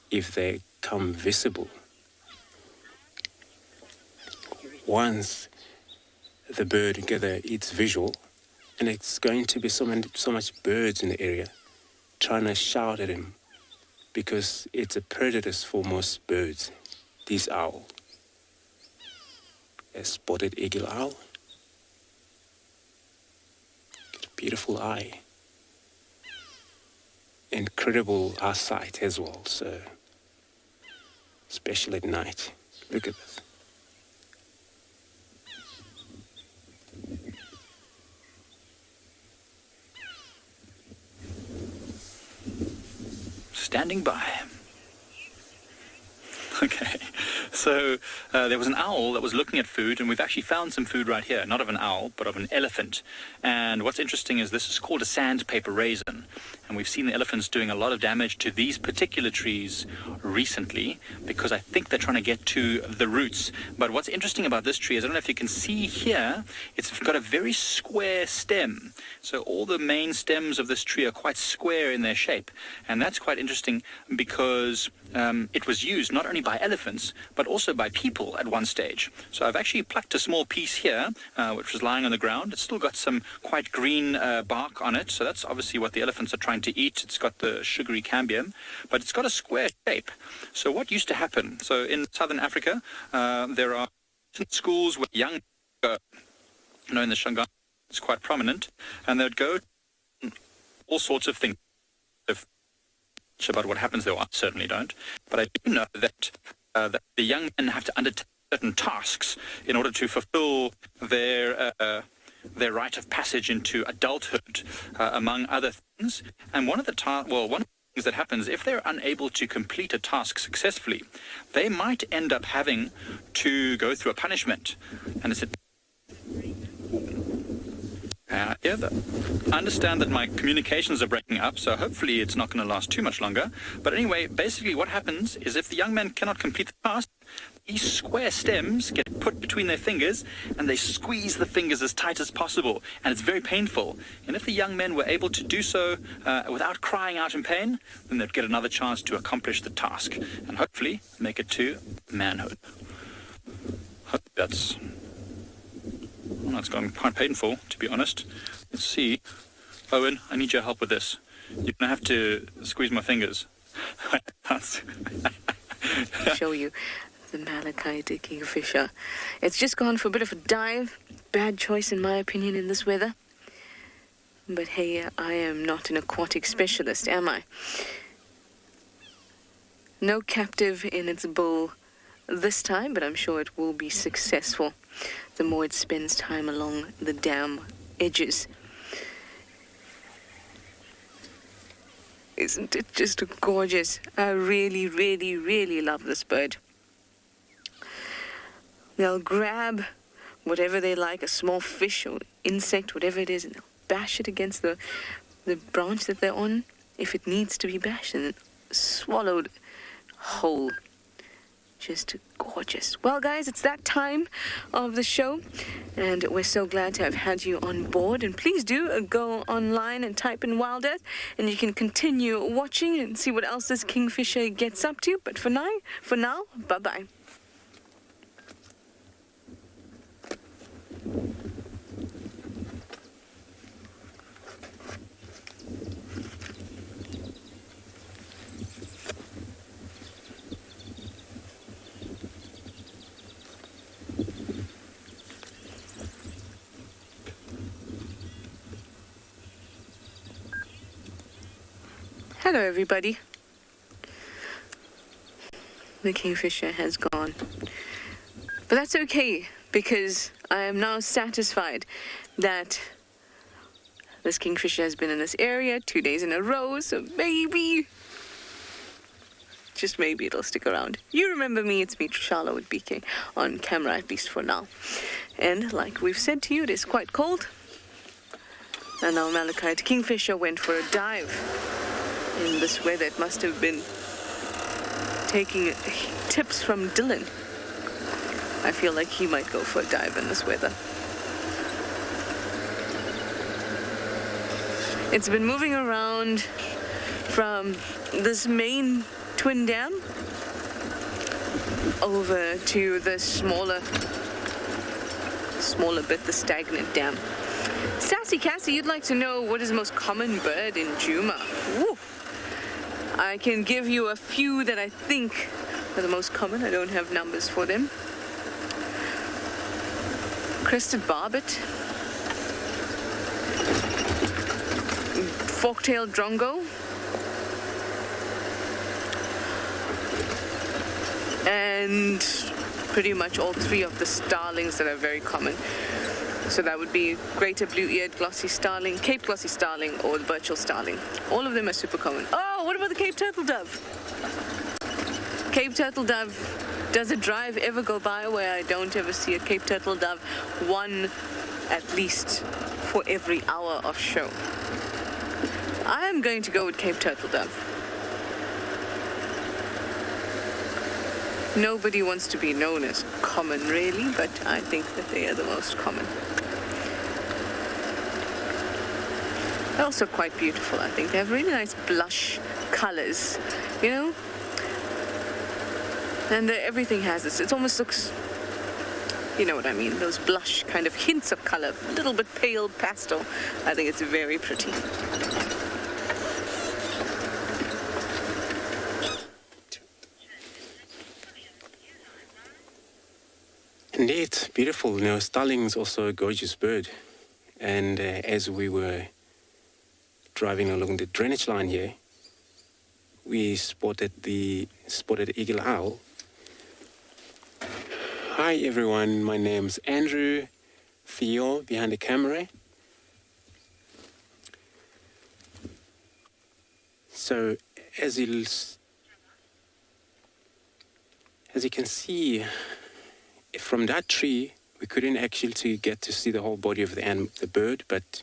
if they come visible, once the bird it's visual, and it's going to be so much birds in the area trying to shout at him, because it's a predator for most birds. This owl, a spotted eagle owl, beautiful eye, incredible eyesight as well. So, especially at night. Look at this. Standing by. Okay, so there was an owl that was looking at food, and we've actually found some food right here, not of an owl, but of an elephant. And what's interesting is this is called a sandpaper raisin, and we've seen the elephants doing a lot of damage to these particular trees recently, because I think they're trying to get to the roots. But what's interesting about this tree is, I don't know if you can see here, it's got a very square stem. So all the main stems of this tree are quite square in their shape, and that's quite interesting because it was used not only by elephants, but also by people at one stage. So I've actually plucked a small piece here, which was lying on the ground. It's still got some quite green bark on it, so that's obviously what the elephants are trying to eat. It's got the sugary cambium, but it's got a square shape. So what used to happen, so in southern Africa, there are schools where young, in the Shanghai, it's quite prominent, and they'd go all sorts of things. About what happens there, I certainly don't, but I do know that that the young men have to undertake certain tasks in order to fulfill their rite of passage into adulthood, among other things. And one of the things that happens, if they're unable to complete a task successfully, they might end up having to go through a punishment. And it's I understand that my communications are breaking up, so hopefully it's not going to last too much longer. But anyway, basically what happens is, if the young men cannot complete the task, these square stems get put between their fingers, and they squeeze the fingers as tight as possible, and it's very painful. And if the young men were able to do so without crying out in pain, then they'd get another chance to accomplish the task, and hopefully make it to manhood. That's gone quite painful, to be honest. Let's see. Owen, I need your help with this. You're going to have to squeeze my fingers. I'll show you the malachite kingfisher. It's just gone for a bit of a dive. Bad choice, in my opinion, in this weather. But hey, I am not an aquatic specialist, am I? No captive in its bowl this time, but I'm sure it will be successful the more it spends time along the dam edges. Isn't it just gorgeous? I really, really, really love this bird. They'll grab whatever they like, a small fish or insect, whatever it is, and they'll bash it against the branch that they're on, if it needs to be bashed, and then swallowed whole. Just gorgeous. Well, guys, it's that time of the show, and we're so glad to have had you on board. And please do go online and type in WildEarth, and you can continue watching and see what else this kingfisher gets up to. But for now, bye-bye. Hello, everybody. The kingfisher has gone. But that's okay, because I am now satisfied that this kingfisher has been in this area 2 days in a row, so maybe, just maybe, it'll stick around. You remember me, it's me, TRISHALA, with BK on camera, at least for now. And like we've said to you, it is quite cold. And now Malachite Kingfisher went for a dive. In this weather, it must have been taking tips from Dylan. I feel like he might go for a dive in this weather. It's been moving around from this main twin dam over to the smaller bit, the stagnant dam. Sassy Cassie, you'd like to know what is the most common bird in Djuma? Woo. I can give you a few that I think are the most common. I don't have numbers for them. Crested barbet, fork-tailed drongo, and pretty much all three of the starlings that are very common. So that would be greater blue-eared glossy starling, Cape glossy starling, or the Birchall starling. All of them are super common. Oh, what about the Cape turtle dove? Cape turtle dove, does a drive ever go by where I don't ever see a Cape turtle dove? One at least for every hour of show. I am going to go with Cape turtle dove. Nobody wants to be known as common, really, but I think that they are the most common. They're also quite beautiful, I think. They have really nice blush colors, you know? And everything has this. It almost looks, you know what I mean, those blush kind of hints of color, a little bit pale pastel. I think it's very pretty. Indeed, beautiful. You know, starling is also a gorgeous bird. And as we were driving along the drainage line here, we spotted the eagle owl. Hi everyone, my name's Andrew Theo behind the camera. So as you can see, from that tree, we couldn't actually get to see the whole body of the bird, but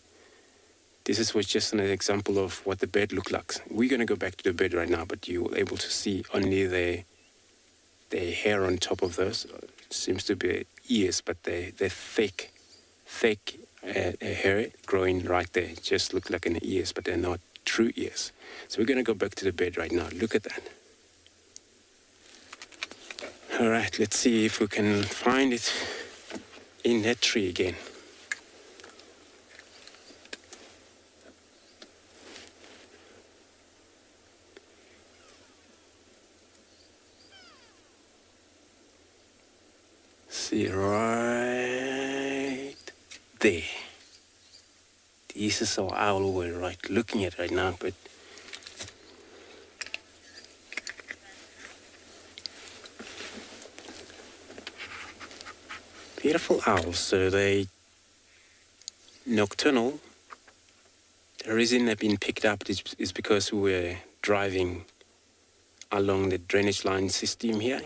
this was just an example of what the bird looked like. We're going to go back to the bird right now, but you were able to see only the hair on top of those. Seems to be ears, but they're thick hair growing right there. Just look like an ears, but they're not true ears. So we're going to go back to the bird right now. Look at that. All right, let's see if we can find it in that tree again. See right there. This is our owl we're right looking at right now, but beautiful owls. So they nocturnal. The reason they've been picked up is because we were driving along the drainage line system here,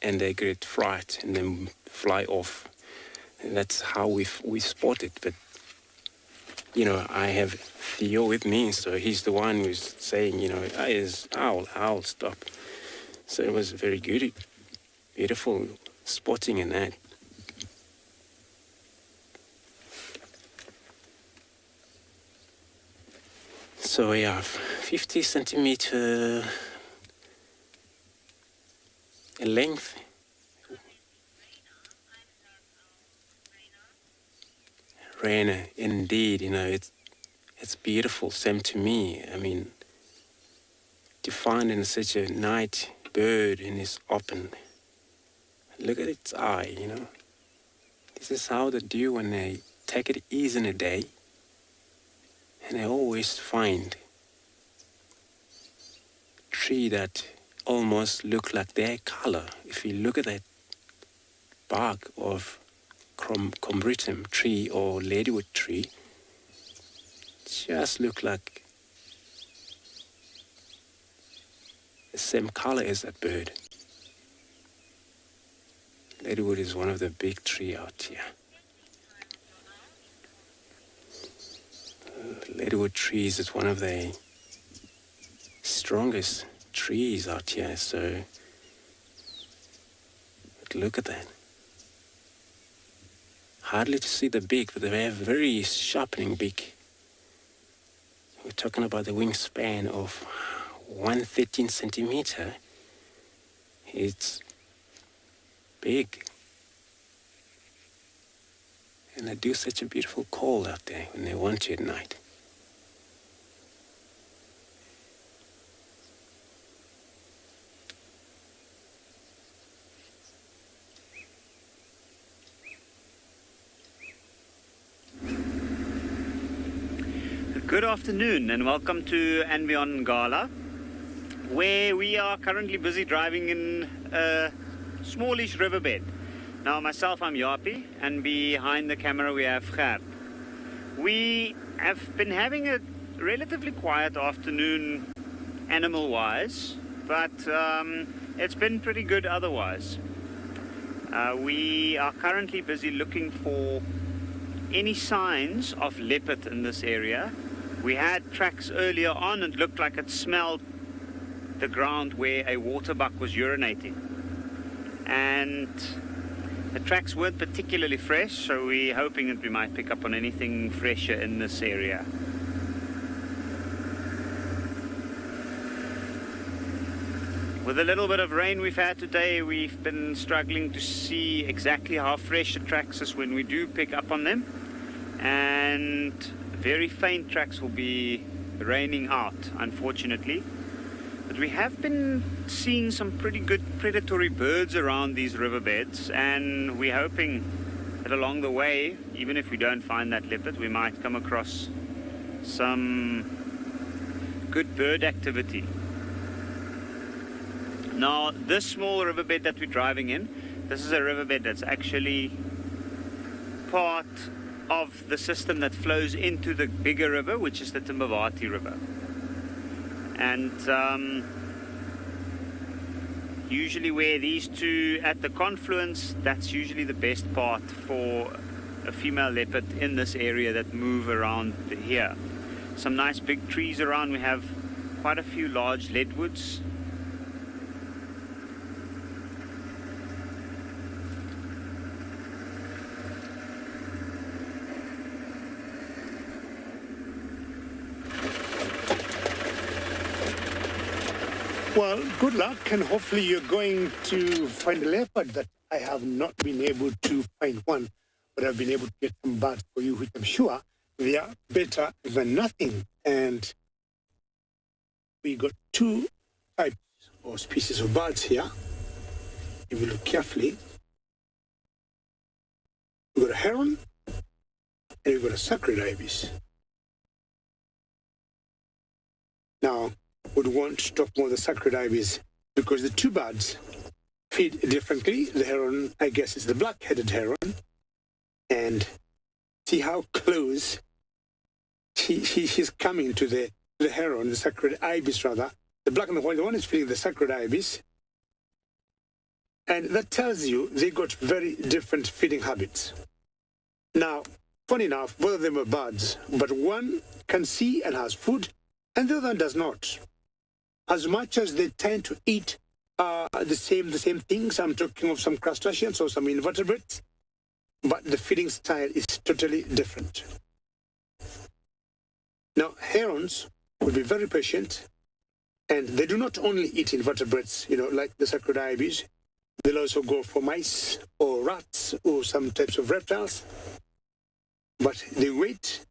and they get fright and then fly off. And that's how we spot it. But you know, I have Theo with me, so he's the one who's saying, you know, is owl, stop. So it was very good, beautiful spotting in that. So we have 50 centimeter length. Rainer, indeed, you know, it's beautiful, same to me. I mean, to find in such a night bird in its open, look at its eye, you know. This is how they do when they take it easy in a day, and they always find tree that almost look like their color. If you look at that bark of Combretum tree or ladywood tree, just look like the same color as that bird. Ladywood is one of the big trees out here. leadwood trees is one of the strongest trees out here, so but look at that. Hardly to see the beak, but they have very sharpening beak. We're talking about the wingspan of 113 centimeter. It's big. And they do such a beautiful call out there when they want you at night. Good afternoon and welcome to andBeyond Ngala, where we are currently busy driving in a smallish riverbed. Now myself, I'm Yapi, and behind the camera we have Gert. We have been having a relatively quiet afternoon animal-wise, but it's been pretty good otherwise. We are currently busy looking for any signs of leopard in this area. We had tracks earlier on and looked like it smelled the ground where a waterbuck was urinating. And the tracks weren't particularly fresh, so we're hoping that we might pick up on anything fresher in this area. With a little bit of rain we've had today, we've been struggling to see exactly how fresh the tracks is when we do pick up on them. And very faint tracks will be raining out, unfortunately. But we have been seeing some pretty good predatory birds around these riverbeds, and we're hoping that along the way, even if we don't find that leopard, we might come across some good bird activity. Now, this small riverbed that we're driving in, this is a riverbed that's actually part of the system that flows into the bigger river, which is the Timbavati River. And usually where these two at the confluence, that's usually the best part for a female leopard in this area that move around here. Some nice big trees around. We have quite a few large leadwoods. Well, good luck, and hopefully you're going to find a leopard. That I have not been able to find one, but I've been able to get some birds for you, which I'm sure they are better than nothing. And we got two types or species of birds here. If you look carefully, we've got a heron and we've got a sacred ibis. Now, would want to talk more the sacred ibis because the two birds feed differently. The heron, I guess, is the black-headed heron, and see how close she's coming to the heron, the sacred ibis rather. The black and the white, the one is feeding the sacred ibis, and that tells you they got very different feeding habits. Now, funny enough, both of them are birds, but one can see and has food, and the other one does not. As much as they tend to eat the same things, I'm talking of some crustaceans or some invertebrates, but the feeding style is totally different. Now, herons will be very patient, and they do not only eat invertebrates, like the sacred ibis. They'll also go for mice or rats or some types of reptiles, but they wait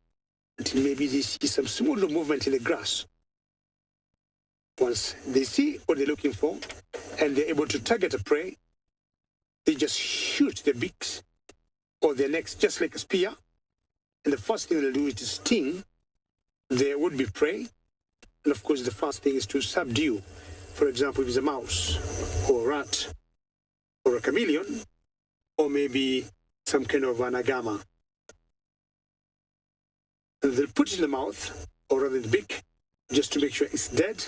until maybe they see some small movement in the grass. Once they see what they're looking for and they're able to target a prey, they just shoot their beaks or their necks just like a spear. And the first thing they'll do is to sting their would-be prey. And of course, the first thing is to subdue. For example, if it's a mouse or a rat or a chameleon or maybe some kind of an agama. And they'll put it in the mouth or rather in the beak just to make sure it's dead.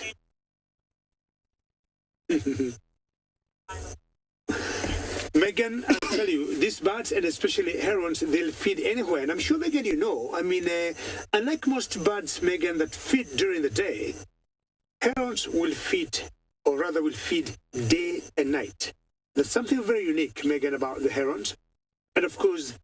Make Megan, I'll tell you, these birds, and especially herons, they'll feed anywhere. And I'm sure, Megan, you know, I mean, unlike most birds, Megan, that feed during the day, herons will feed, or rather will feed day and night. There's something very unique, Megan, about the herons. And of course,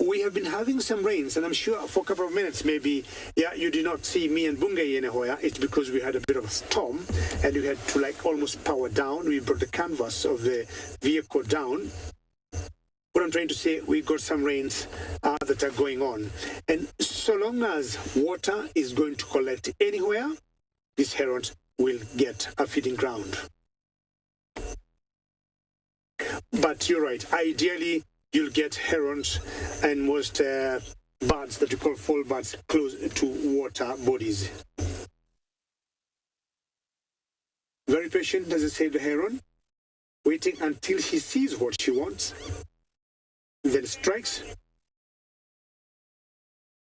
we have been having some rains, and I'm sure for a couple of minutes, maybe, you did not see me and Bungay anywhere. It's because we had a bit of a storm, and we had to like almost power down. We brought the canvas of the vehicle down. What I'm trying to say, we got some rains that are going on. And so long as water is going to collect anywhere, these herons will get a feeding ground. But you're right, ideally, you'll get herons and most birds that you call fall birds close to water bodies. Very patient, does it say the heron? Waiting until he sees what she wants, then strikes.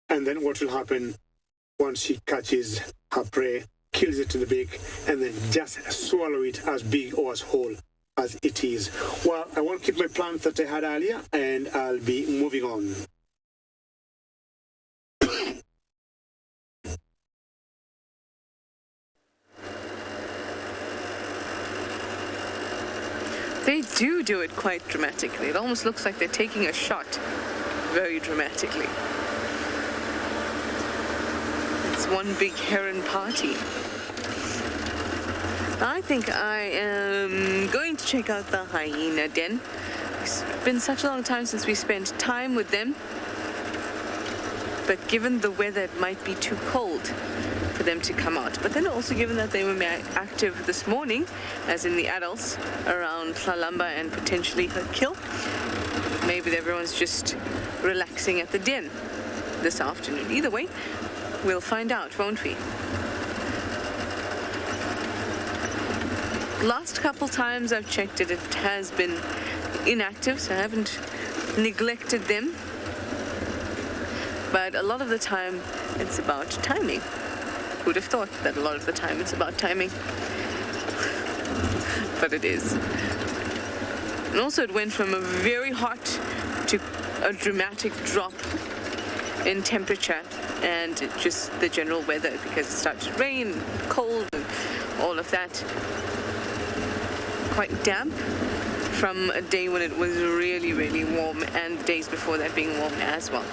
And then what will happen once she catches her prey, kills it in the beak, and then just swallow it as big or as whole as it is. Well, I won't keep my plans that I had earlier, and I'll be moving on. They do it quite dramatically. It almost looks like they're taking a shot very dramatically. It's one big heron party. I think I am going to check out the hyena den. It's been such a long time since we spent time with them. But given the weather, it might be too cold for them to come out. But then also given that they were active this morning, as in the adults, around Lalamba and potentially Herkill, maybe everyone's just relaxing at the den this afternoon. Either way, we'll find out, won't we? Last couple times I've checked it, it has been inactive, so I haven't neglected them. But a lot of the time, it's about timing. Who'd have thought that a lot of the time it's about timing? But it is. And also it went from a very hot to a dramatic drop in temperature and just the general weather, because it started to rain, cold, and all of that. Quite damp from a day when it was really, really warm, and days before that being warm as well.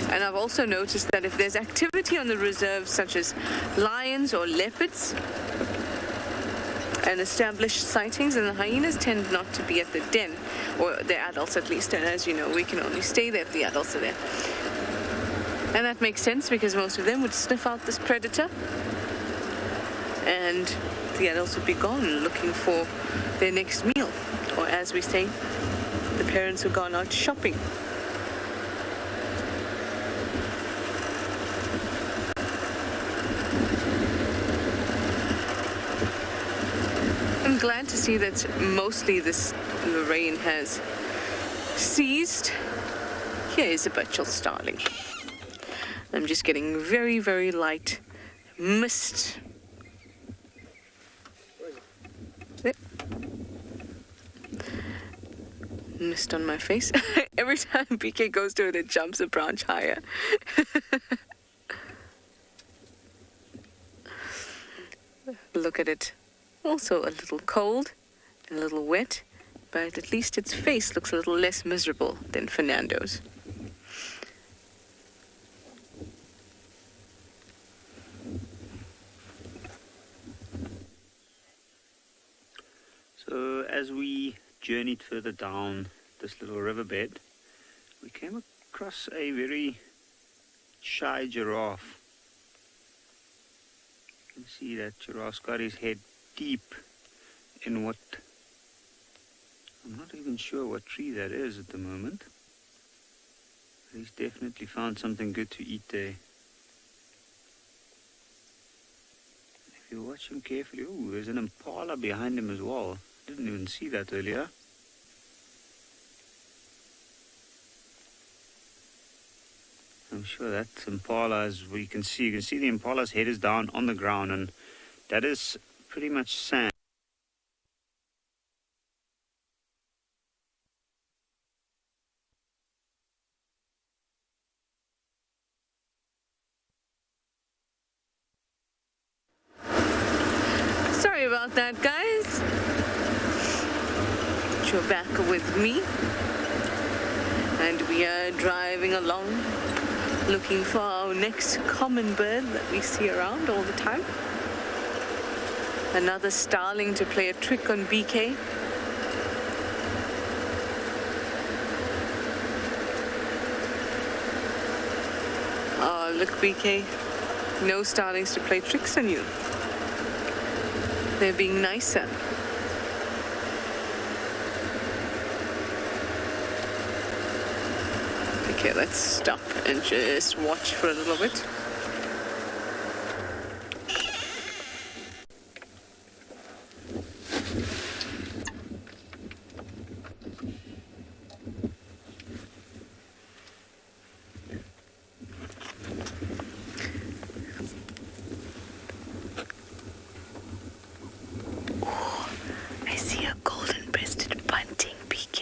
And I've also noticed that if there's activity on the reserve, such as lions or leopards, and established sightings, and the hyenas tend not to be at the den, or the adults at least, and as you know, we can only stay there if the adults are there. And that makes sense, because most of them would sniff out this predator, and the adults would be gone looking for their next meal, or as we say, the parents have gone out shopping. I'm glad to see that mostly the rain has ceased. Here is a Birchall starling. I'm just getting very, very light mist. Mist on my face. Every time BK goes to it, it jumps a branch higher. Look at it. Also a little cold, a little wet, but at least its face looks a little less miserable than Fernando's. So as we journeyed further down this little riverbed, we came across a very shy giraffe. You can see that giraffe's got his head deep in what, I'm not even sure what tree that is at the moment. But he's definitely found something good to eat there. If you watch him carefully, oh, there's an impala behind him as well. Didn't even see that earlier. I'm sure that impala, as you can see the impala's head is down on the ground, and that is pretty much sand. that, guys. You're back with me. And we are driving along, looking for our next common bird that we see around all the time. Another starling to play a trick on BK. Oh, look, BK. No starlings to play tricks on you. They're being nicer. Okay, let's stop and just watch for a little bit. I see a golden-breasted bunting, BK.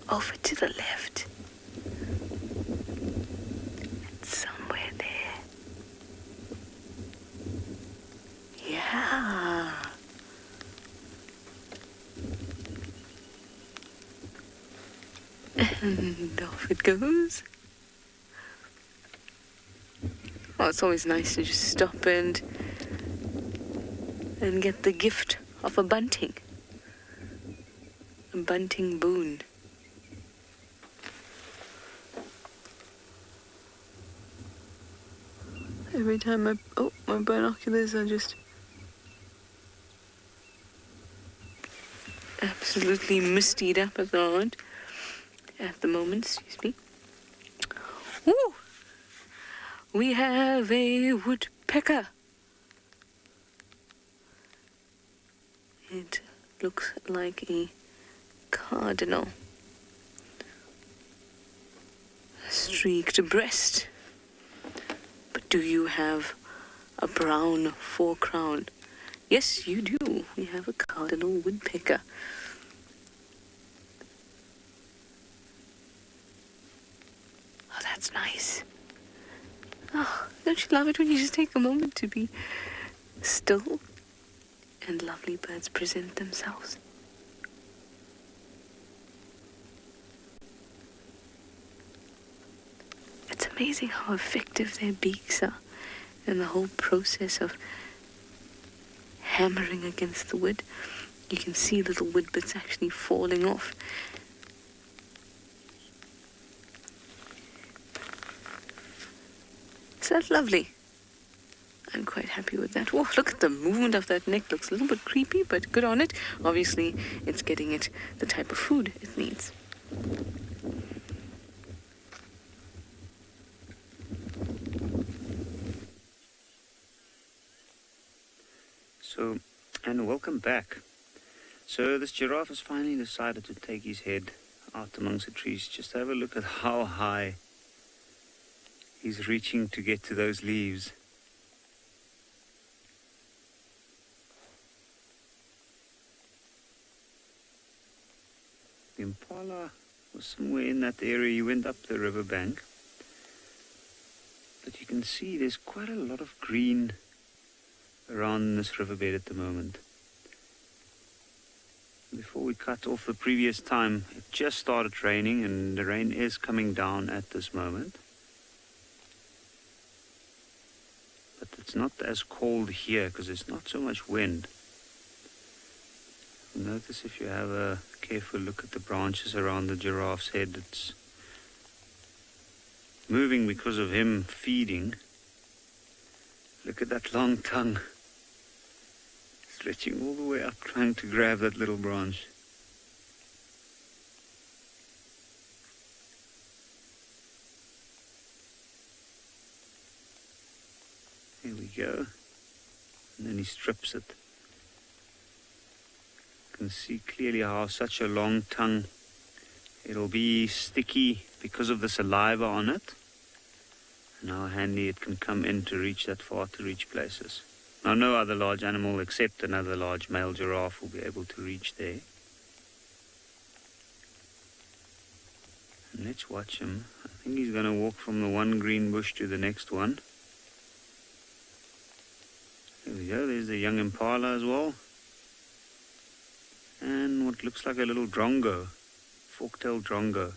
Over to the left. Somewhere there. Yeah. And off it goes. Oh, it's always nice to just stop and get the gift of a bunting. A bunting boon. Every time my binoculars are just absolutely mistied up at the moment. Excuse me. Woo! We have a woodpecker. It looks like a cardinal. A streaked breast. But do you have a brown forecrown? Yes, you do. We have a cardinal woodpecker. Oh, that's nice. Oh, don't you love it when you just take a moment to be still and lovely birds present themselves? It's amazing how effective their beaks are and the whole process of hammering against the wood. You can see little wood bits actually falling off. Is that lovely? I'm quite happy with that. Whoa, look at the movement of that neck. Looks a little bit creepy, but good on it. Obviously, it's getting it the type of food it needs. So, and welcome back. So this giraffe has finally decided to take his head out amongst the trees. Just have a look at how high he's reaching to get to those leaves. The impala was somewhere in that area. He went up the riverbank. But you can see there's quite a lot of green around this riverbed at the moment. Before we cut off the previous time, it just started raining and the rain is coming down at this moment. But it's not as cold here because there's not so much wind. Notice if you have a careful look at the branches around the giraffe's head, it's moving because of him feeding. Look at that long tongue. Stretching all the way up, trying to grab that little branch. There we go. And then he strips it. You can see clearly how such a long tongue, it'll be sticky because of the saliva on it. And how handy it can come in to reach that far to reach places. Now, no other large animal except another large male giraffe will be able to reach there. And let's watch him. I think he's going to walk from the one green bush to the next one. There we go. There's the young impala as well. eating what looks like a little drongo, fork-tailed drongo.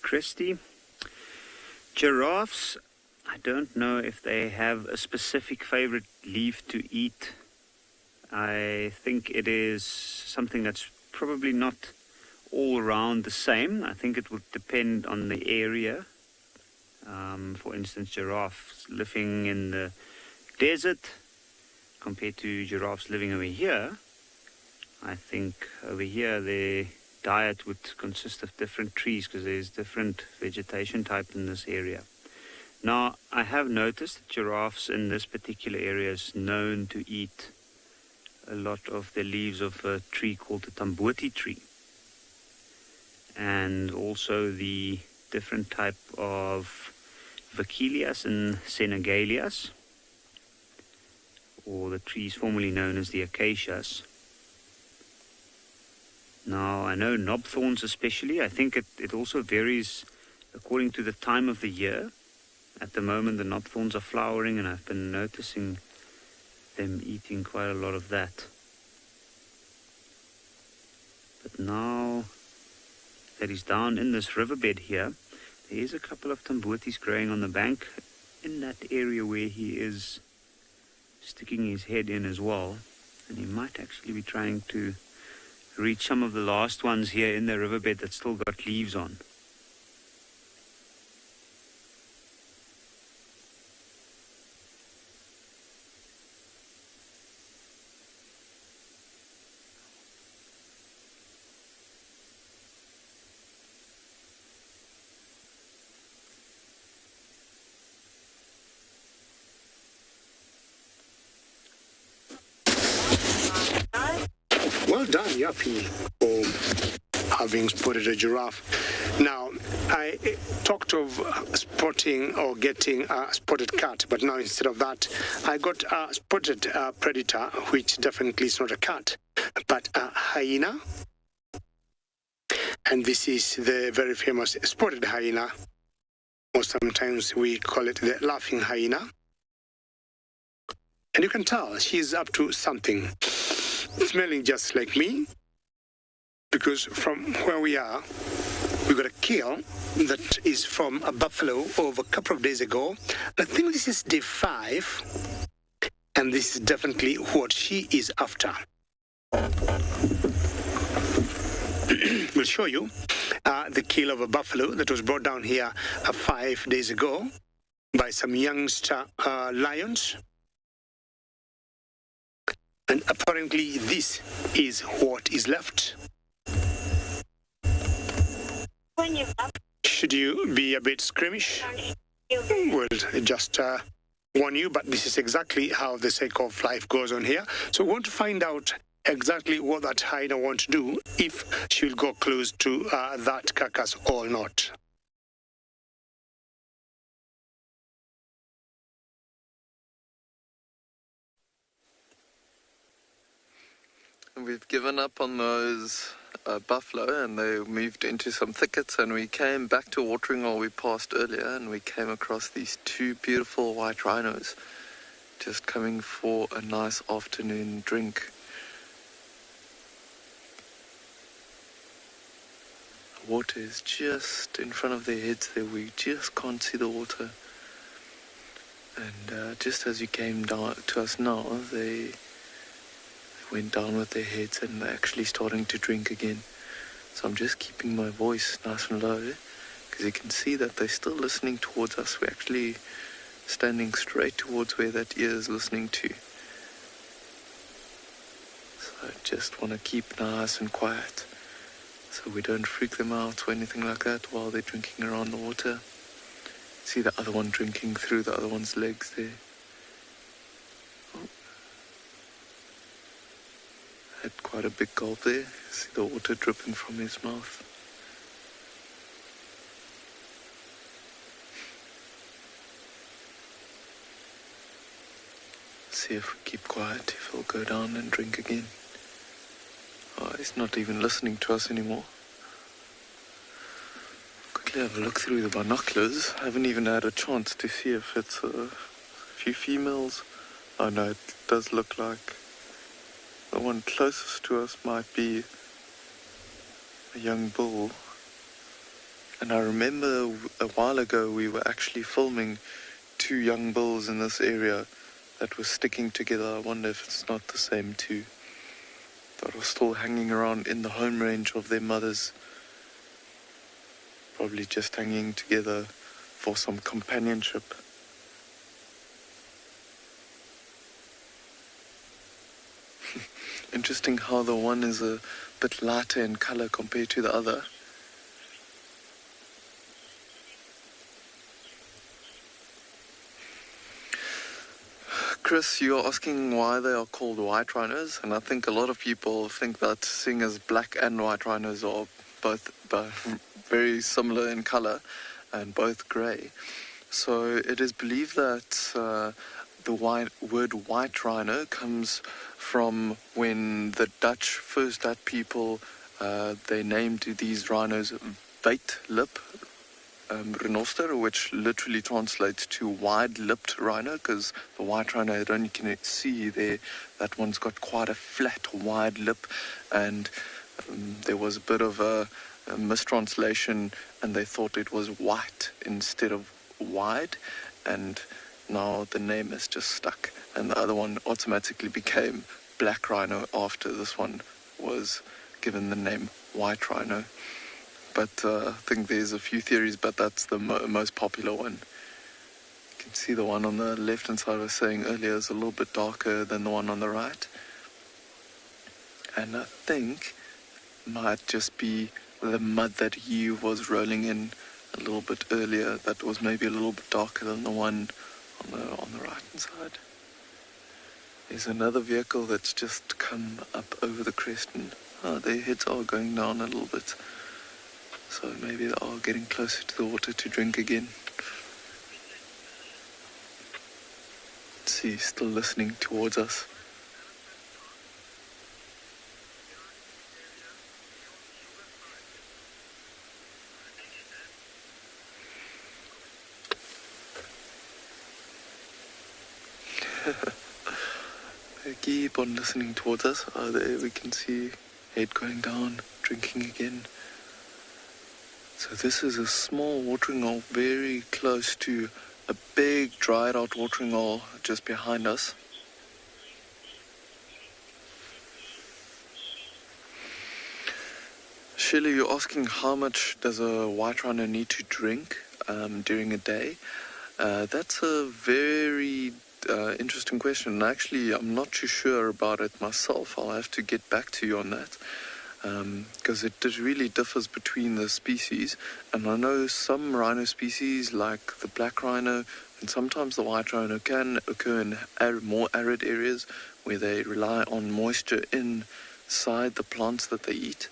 Christy, giraffes, I don't know if they have a specific favorite leaf to eat. I think it is something that's probably not all around the same. I think it would depend on the area. For instance, giraffes living in the desert compared to giraffes living over here. I think over here their diet would consist of different trees because there's different vegetation type in this area. Now, I have noticed that giraffes in this particular area is known to eat a lot of the leaves of a tree called the tamboti tree, and also the different type of Vacelias and Senegalias, or the trees formerly known as the acacias. Now, I know knobthorns especially, I think it also varies according to the time of the year. At the moment, the knobthorns are flowering, and I've been noticing them eating quite a lot of that. But now that he's down in this riverbed here, there is a couple of tambotis growing on the bank in that area where he is sticking his head in as well. And he might actually be trying to reach some of the last ones here in the riverbed that still got leaves on. Well done, Yapi, for having spotted a giraffe. Now, I talked of spotting or getting a spotted cat, but now instead of that, I got a spotted predator, which definitely is not a cat, but a hyena. And this is the very famous spotted hyena, or sometimes we call it the laughing hyena. And you can tell she's up to something. Smelling just like me, because from where we are, we got a kill that is from a buffalo over a couple of days ago. I think this is day 5, and this is definitely what she is after. We'll show you the kill of a buffalo that was brought down here 5 days ago by some youngster lions. And apparently this is what is left. Should you be a bit squeamish? We'll just warn you, but this is exactly how the cycle of life goes on here. So we want to find out exactly what that hyena wants to do, if she'll go close to that carcass or not. We've given up on those buffalo, and they moved into some thickets, and we came back to watering hole we passed earlier, and we came across these 2 beautiful white rhinos just coming for a nice afternoon drink. The water is just in front of their heads there. We just can't see the water, and just as you came down to us now, they went down with their heads, and they're actually starting to drink again. So I'm just keeping my voice nice and low, because you can see that they're still listening towards us. We're actually standing straight towards where that ear is listening to. So I just want to keep nice and quiet, so we don't freak them out or anything like that while they're drinking around the water. See the other one drinking through the other one's legs there. Had quite a big gulp there. See the water dripping from his mouth. See if we keep quiet, if he'll go down and drink again. Oh, he's not even listening to us anymore. Quickly have a look through the binoculars. I haven't even had a chance to see if it's a few females. Oh no, it does look like the one closest to us might be a young bull. And I remember a while ago we were actually filming 2 young bulls in this area that were sticking together. I wonder if it's not the same 2 that were still hanging around in the home range of their mothers. Probably just hanging together for some companionship. Interesting how the one is a bit lighter in color compared to the other. Chris, you're asking why they are called white rhinos, and I think a lot of people think that seeing as black and white rhinos are both very similar in color and both grey. So it is believed that the word white rhino comes from when the first Dutch people, they named these rhinos wit-lip rhinoster, which literally translates to wide-lipped rhino, because the white rhino, I don't know, you can see there, that one's got quite a flat, wide lip, and there was a bit of a mistranslation, and they thought it was white instead of wide, and now the name is just stuck, and the other one automatically became black rhino after this one was given the name white rhino. But I think there's a few theories, but that's the most popular one. You can see the one on the left-hand side I was saying earlier is a little bit darker than the one on the right. And I think it might just be the mud that he was rolling in a little bit earlier that was maybe a little bit darker than the one on the right-hand side. There's another vehicle that's just come up over the crest, and their heads are going down a little bit. So maybe they are getting closer to the water to drink again. Let's see, still listening towards us. They keep on listening towards us. Oh, there we can see head going down, drinking again. So this is a small watering hole very close to a big dried out watering hole just behind us. Shirley, you're asking how much does a white rhino need to drink during a day? That's a very interesting question. Actually, I'm not too sure about it myself. I'll have to get back to you on that. Because it really differs between the species, and I know some rhino species like the black rhino and sometimes the white rhino can occur in more arid areas where they rely on moisture inside the plants that they eat,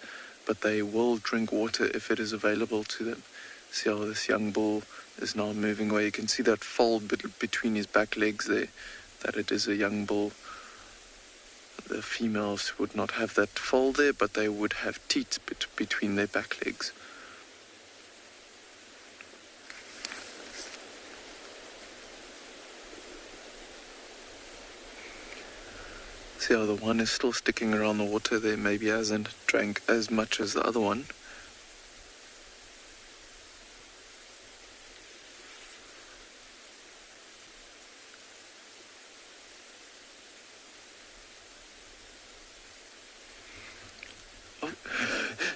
but they will drink water if it is available to them. See how this young bull is now moving away. You can see that fold between his back legs there, that it is a young bull. The females would not have that fold there, but they would have teats between their back legs. See how the one is still sticking around the water there, maybe hasn't drank as much as the other one.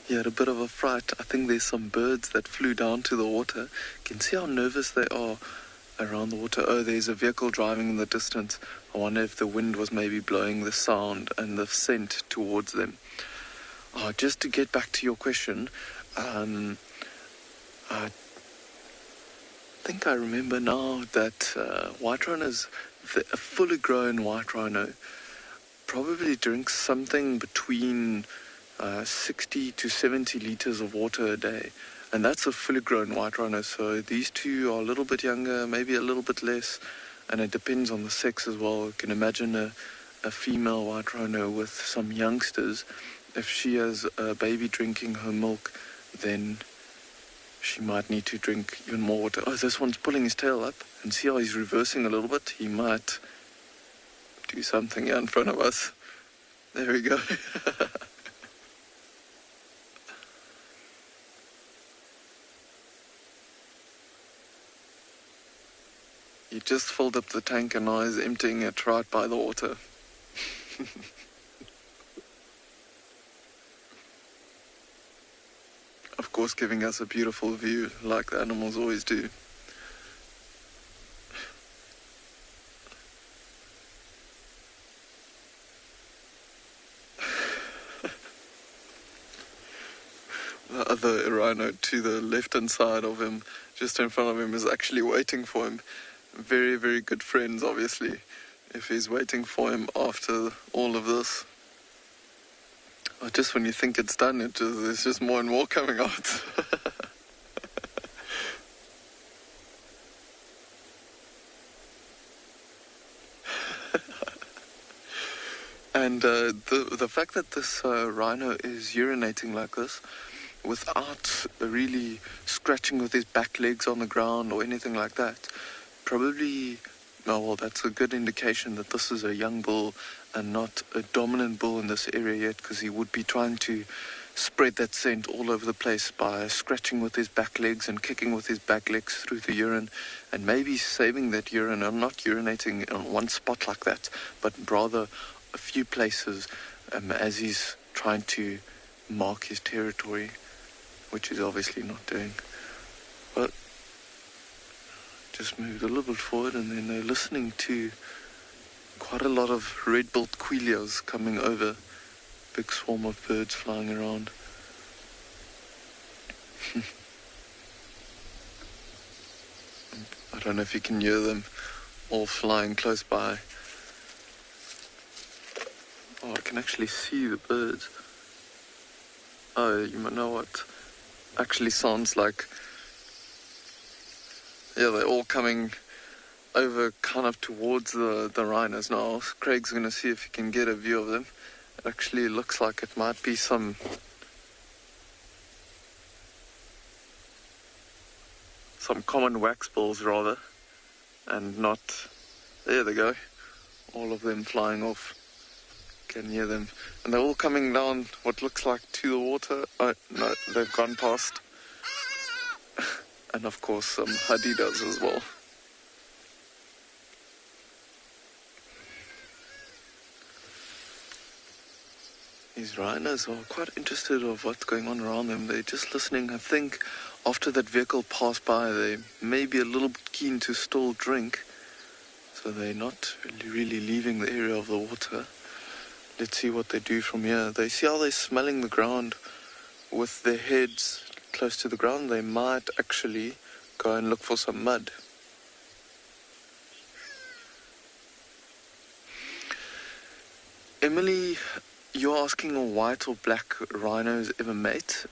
He had a bit of a fright. I think there's some birds that flew down to the water. You can see how nervous they are around the water. Oh, there's a vehicle driving in the distance. I wonder if the wind was maybe blowing the sound and the scent towards them. Just to get back to your question, I think I remember now that white rhinos, a fully grown white rhino, probably drinks something between 60 to 70 liters of water a day, and that's a fully grown white rhino. So these two are a little bit younger, maybe a little bit less, and it depends on the sex as well. You can imagine a female white rhino with some youngsters if she has a baby drinking her milk, then she might need to drink even more water. Oh, this one's pulling his tail up, and see how he's reversing a little bit? He might do something here in front of us. There we go. He just filled up the tank and now is emptying it right by the water. Of course, giving us a beautiful view like the animals always do. The other rhino to the left-hand side of him, just in front of him, is actually waiting for him. Very, very good friends, obviously, if he's waiting for him after all of this. Oh, just when you think it's done, there's just more and more coming out. And the fact that this rhino is urinating like this, without really scratching with his back legs on the ground or anything like that, probably, oh, well, that's a good indication that this is a young bull and not a dominant bull in this area yet, because he would be trying to spread that scent all over the place by scratching with his back legs and kicking with his back legs through the urine, and maybe saving that urine and not urinating on one spot like that, but rather a few places as he's trying to mark his territory, which he's obviously not doing. But just moved a little bit forward, and then they're listening to quite a lot of red-billed quilios coming over. Big swarm of birds flying around. I don't know if you can hear them all flying close by. Oh, I can actually see the birds. Oh, you might know what actually sounds like. Yeah, they're all coming over kind of towards the rhinos now. Craig's going to see if he can get a view of them. It actually looks like it might be some common wax bills rather, and not, there they go, all of them flying off. Can hear them, and they're all coming down what looks like to the water. Oh no, they've gone past. And of course some hadidas as well. These rhinos are quite interested of what's going on around them. They're just listening. I think after that vehicle passed by, they may be a little bit keen to still drink, so they're not really leaving the area of the water. Let's see what they do from here. They see how they're smelling the ground with their heads close to the ground. They might actually go and look for some mud. Emily, you're asking a white or black rhinos ever mate?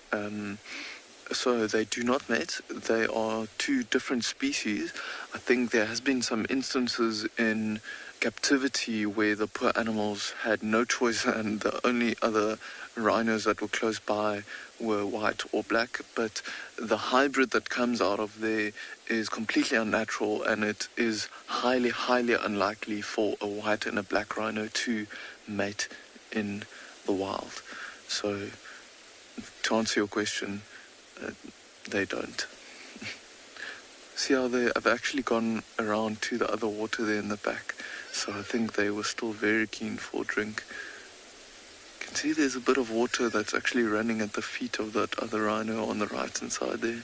So they do not mate. They are two different species. I think there has been some instances in captivity where the poor animals had no choice and the only other rhinos that were close by were white or black, but the hybrid that comes out of there is completely unnatural, and it is highly unlikely for a white and a black rhino to mate in the wild. So to answer your question, they don't. See how they have actually gone around to the other water there in the back. So I think they were still very keen for a drink. You can see there's a bit of water that's actually running at the feet of that other rhino on the right hand side there.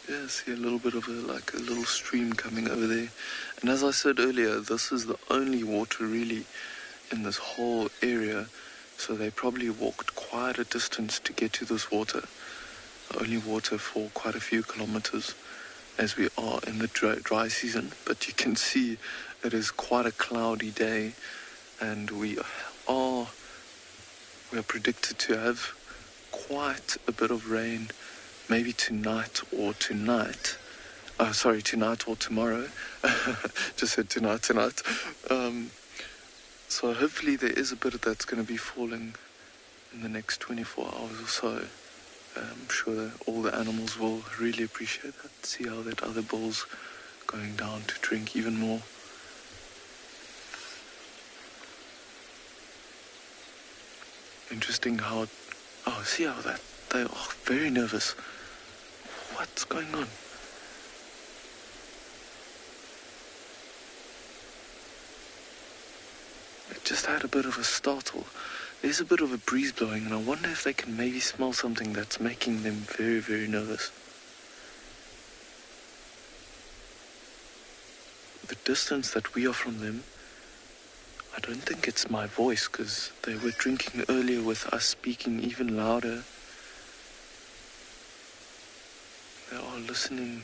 Yeah, see a little bit of like a little stream coming over there. And as I said earlier, this is the only water really in this whole area. So they probably walked quite a distance to get to this water. Only water for quite a few kilometers as we are in the dry season. But you can see it is quite a cloudy day, and we are predicted to have quite a bit of rain, maybe tonight or tomorrow. Just said tonight. So hopefully there is a bit that's going to be falling in the next 24 hours or so. I'm sure all the animals will really appreciate that. See how that other bull's going down to drink even more. Interesting how... Oh, see how that... They are very nervous. What's going on? It just had a bit of a startle. There's a bit of a breeze blowing, and I wonder if they can maybe smell something that's making them very, very nervous. The distance that we are from them, I don't think it's my voice, because they were drinking earlier with us speaking even louder. They are listening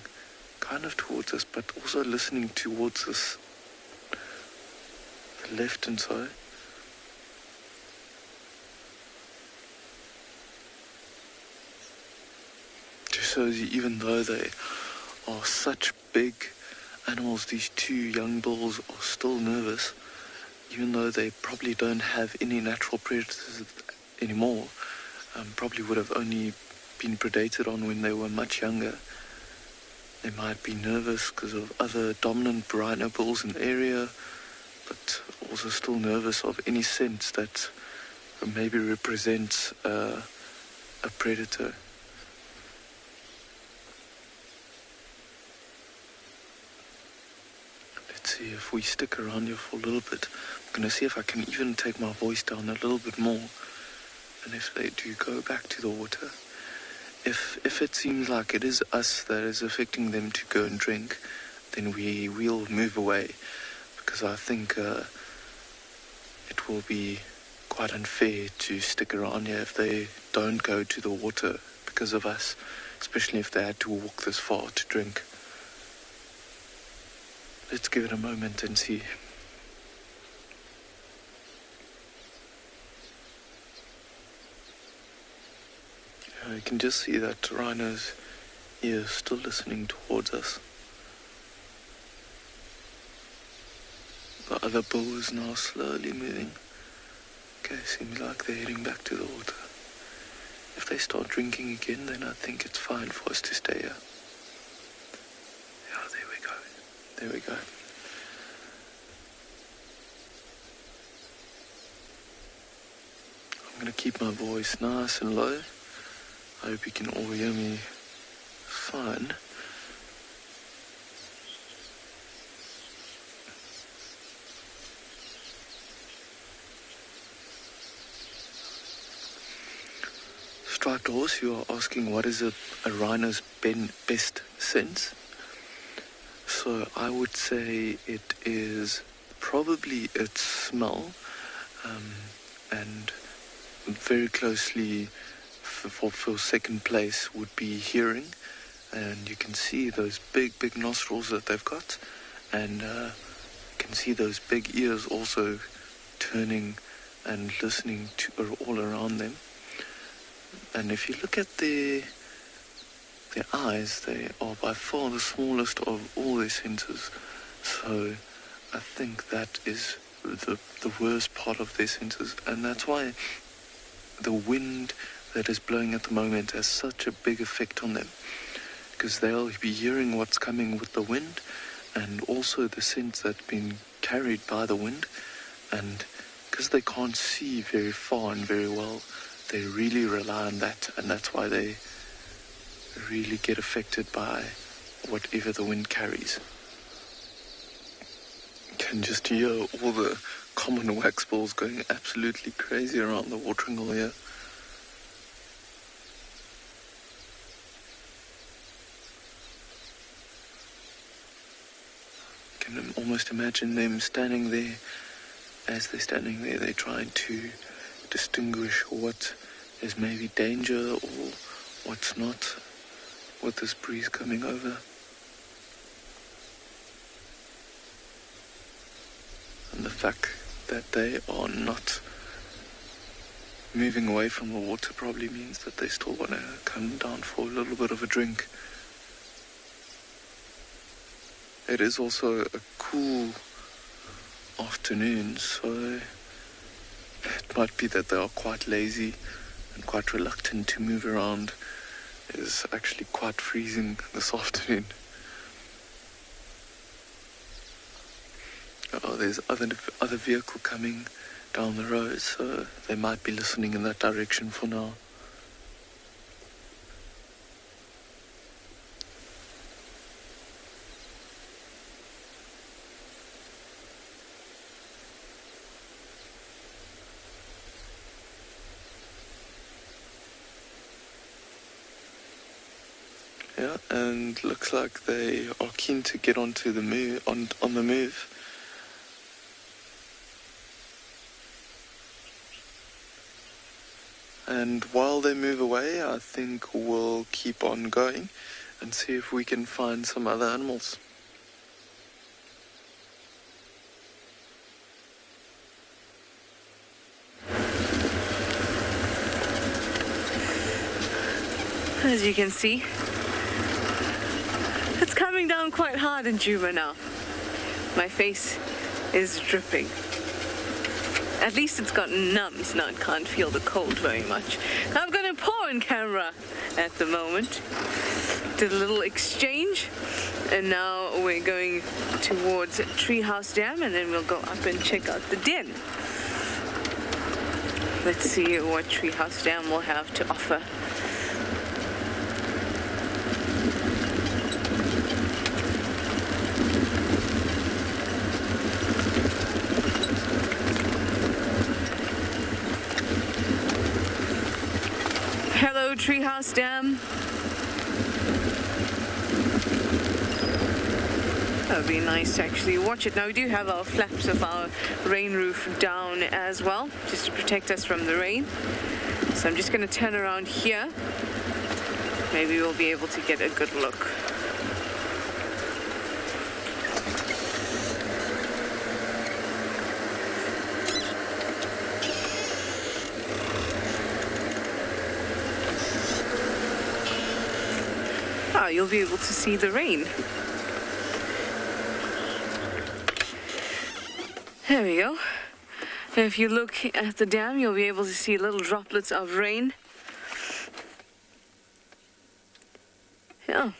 kind of towards us, but also listening towards us, the left and so. Just shows you, even though they are such big animals, these two young bulls are still nervous, even though they probably don't have any natural predators anymore. Probably would have only been predated on when they were much younger. They might be nervous because of other dominant rhino bulls in the area, but also still nervous of any scent that maybe represents a predator. Let's see if we stick around here for a little bit. I'm going to see if I can even take my voice down a little bit more. And if they do go back to the water, if it seems like it is us that is affecting them to go and drink, then we will move away, because I think it will be quite unfair to stick around here if they don't go to the water because of us, especially if they had to walk this far to drink. Let's give it a moment and see. You can just see that rhino's ears still listening towards us. The other bull is now slowly moving. Okay, seems like they're heading back to the water. If they start drinking again, then I think it's fine for us to stay here. Yeah, there we go. There we go. I'm going to keep my voice nice and low. I hope you can all hear me fine. Striped horse, you are asking what is a rhino's best sense? So I would say it is probably its smell, and very closely for second place would be hearing, and you can see those big nostrils that they've got, and you can see those big ears also turning and listening to all around them. And if you look at their eyes, they are by far the smallest of all their senses, so I think that is the worst part of their senses, and that's why the wind that is blowing at the moment has such a big effect on them, because they'll be hearing what's coming with the wind, and also the scents that's been carried by the wind, and because they can't see very far and very well, they really rely on that, and that's why they really get affected by whatever the wind carries. You can just hear all the common wax balls going absolutely crazy around the watering hole here. You can almost imagine them standing there. As they're standing there, they're trying to distinguish what is maybe danger or what's not with this breeze coming over. And the fact that they are not moving away from the water probably means that they still want to come down for a little bit of a drink. It is also a cool afternoon, so it might be that they are quite lazy and quite reluctant to move around. It's actually quite freezing this afternoon. Oh, there's other vehicle coming down the road, so they might be listening in that direction for now. Yeah, and looks like they are keen to get onto the move, on the move. And while they move away, I think we'll keep on going and see if we can find some other animals. As you can see, it's coming down quite hard in Djuma now. My face is dripping. At least it's gotten numb, so now it can't feel the cold very much. I've got a paw on camera at the moment. Did a little exchange, and now we're going towards Treehouse Dam, and then we'll go up and check out the den. Let's see what Treehouse Dam will have to offer. Hello, Treehouse Dam. That would be nice to actually watch it. Now we do have our flaps of our rain roof down as well, just to protect us from the rain. So I'm just going to turn around here. Maybe we'll be able to get a good look. You'll be able to see the rain. There we go. And if you look at the dam, you'll be able to see little droplets of rain. Yeah,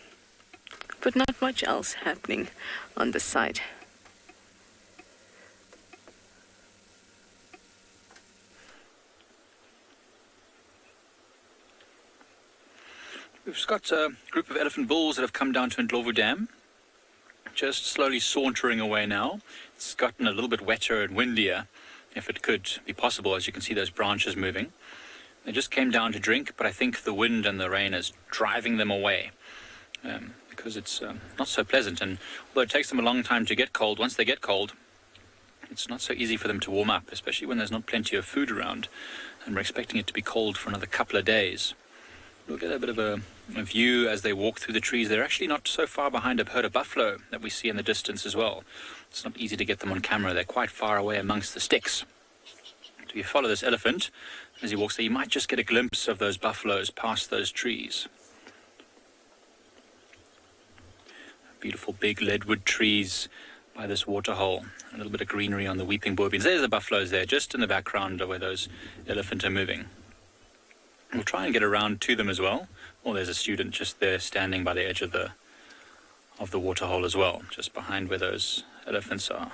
but not much else happening on this side. We've got a group of elephant bulls that have come down to Ndlovu Dam, just slowly sauntering away now. It's gotten a little bit wetter and windier, if it could be possible, as you can see those branches moving. They just came down to drink, but I think the wind and the rain is driving them away, because it's not so pleasant. And although it takes them a long time to get cold, once they get cold, it's not so easy for them to warm up, especially when there's not plenty of food around, and we're expecting it to be cold for another couple of days. We'll get a bit of a view as they walk through the trees. They're actually not so far behind a herd of buffalo that we see in the distance as well. It's not easy to get them on camera. They're quite far away amongst the sticks. So if you follow this elephant as he walks there, you might just get a glimpse of those buffaloes past those trees. Beautiful big leadwood trees by this waterhole. A little bit of greenery on the weeping boybeans. There's the buffaloes there, just in the background of where those elephants are moving. We'll try and get around to them as well. Or there's a student just there standing by the edge of the waterhole as well, just behind where those elephants are.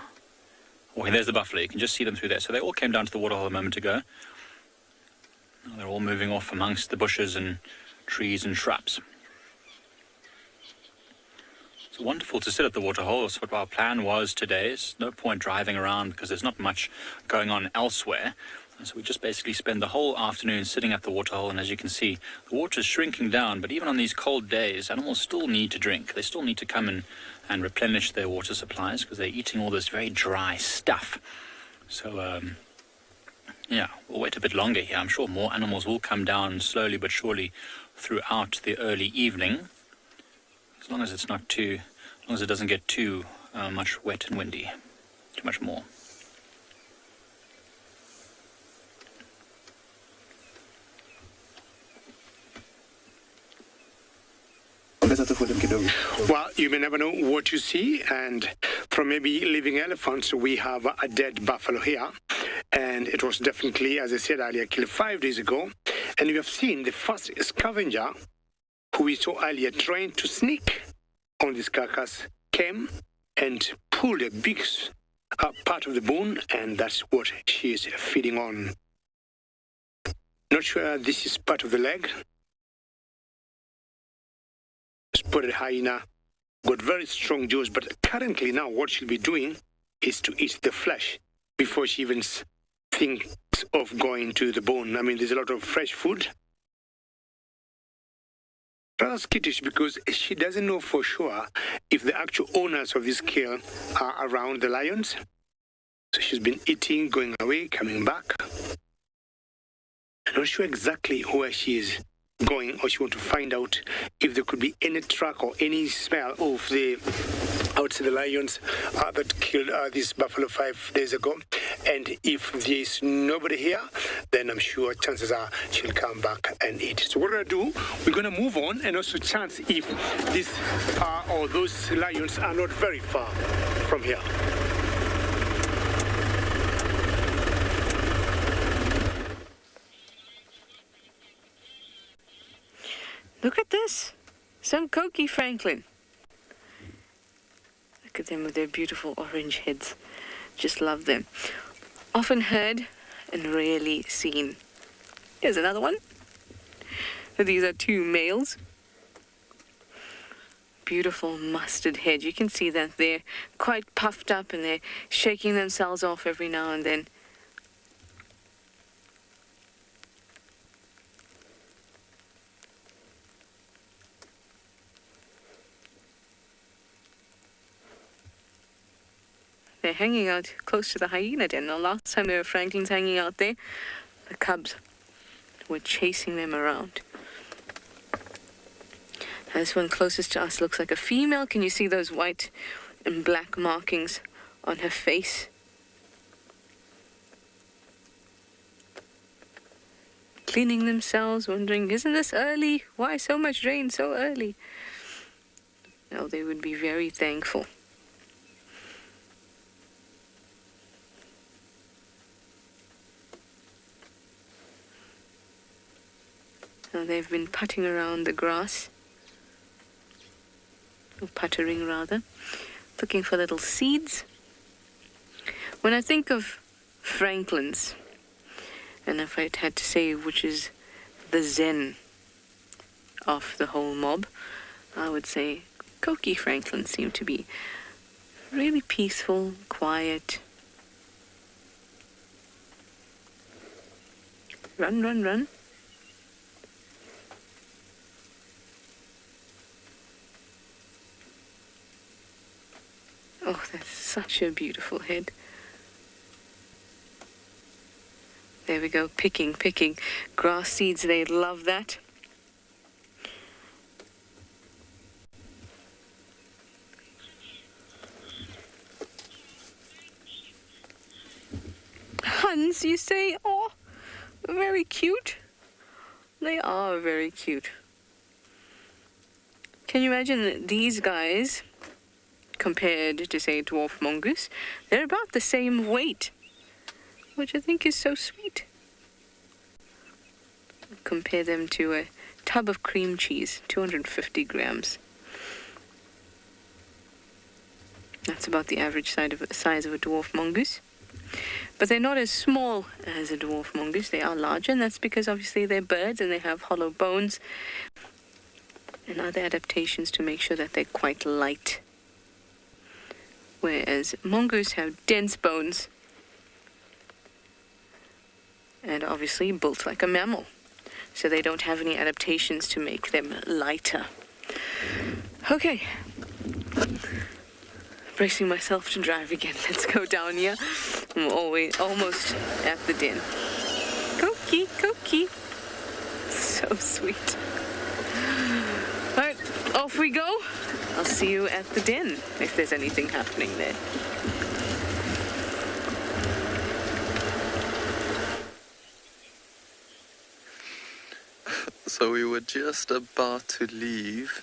Oh, there's the buffalo. You can just see them through there. So they all came down to the waterhole a moment ago. Now they're all moving off amongst the bushes and trees and shrubs. It's wonderful to sit at the waterhole. That's what our plan was today. There's no point driving around because there's not much going on elsewhere. So we just basically spend the whole afternoon sitting at the waterhole, and as you can see, the water is shrinking down, but even on these cold days, animals still need to drink. They still need to come in and replenish their water supplies because they're eating all this very dry stuff. So, yeah, we'll wait a bit longer here. I'm sure more animals will come down slowly but surely throughout the early evening, as long as it's not too, as long as it doesn't get too much wet and windy, too much more. Well, you may never know what you see, and from maybe living elephants, we have a dead buffalo here. And it was definitely, as I said earlier, killed 5 days ago. And we have seen the first scavenger who we saw earlier trying to sneak on this carcass came and pulled a big part of the bone, and that's what she is feeding on. Not sure this is part of the leg. Spotted hyena got very strong jaws, but currently now what she'll be doing is to eat the flesh before she even thinks of going to the bone. I mean, there's a lot of fresh food. Rather skittish because she doesn't know for sure if the actual owners of this kill are around the lions. So she's been eating, going away, coming back. I'm not sure exactly where she is going, or she wants to find out if there could be any track or any smell of the outside the lions that killed this buffalo 5 days ago. And if there's nobody here, then I'm sure chances are she'll come back and eat. So what we're going to do, we're going to move on, and also chance if this or those lions are not very far from here. Look at this. Some Koki Franklin. Look at them with their beautiful orange heads. Just love them. Often heard and rarely seen. Here's another one. These are 2 males. Beautiful mustard head. You can see that they're quite puffed up and they're shaking themselves off every now and then. They're hanging out close to the hyena den. The last time there were franklins hanging out there, the cubs were chasing them around. This one closest to us looks like a female. Can you see those white and black markings on her face? Cleaning themselves, wondering, isn't this early? Why so much rain so early? No, they would be very thankful. Now they've been putting around the grass, or puttering rather, looking for little seeds. When I think of franklins, and if I had to say which is the zen of the whole mob, I would say Koki franklins seem to be really peaceful, quiet. Run, run, run. Oh, that's such a beautiful head. There we go, picking. Grass seeds, they love that. Huns, you say? Oh, very cute. They are very cute. Can you imagine these guys compared to, say, dwarf mongoose? They're about the same weight, which I think is so sweet. Compare them to a tub of cream cheese, 250 grams. That's about the average size of a dwarf mongoose. But they're not as small as a dwarf mongoose. They are larger, and that's because obviously they're birds and they have hollow bones and other adaptations to make sure that they're quite light. Whereas mongoose have dense bones and obviously built like a mammal. So they don't have any adaptations to make them lighter. Okay. Bracing myself to drive again. Let's go down here. I'm almost at the den. Koki. So sweet. All right, off we go. I'll see you at the den if there's anything happening there. So we were just about to leave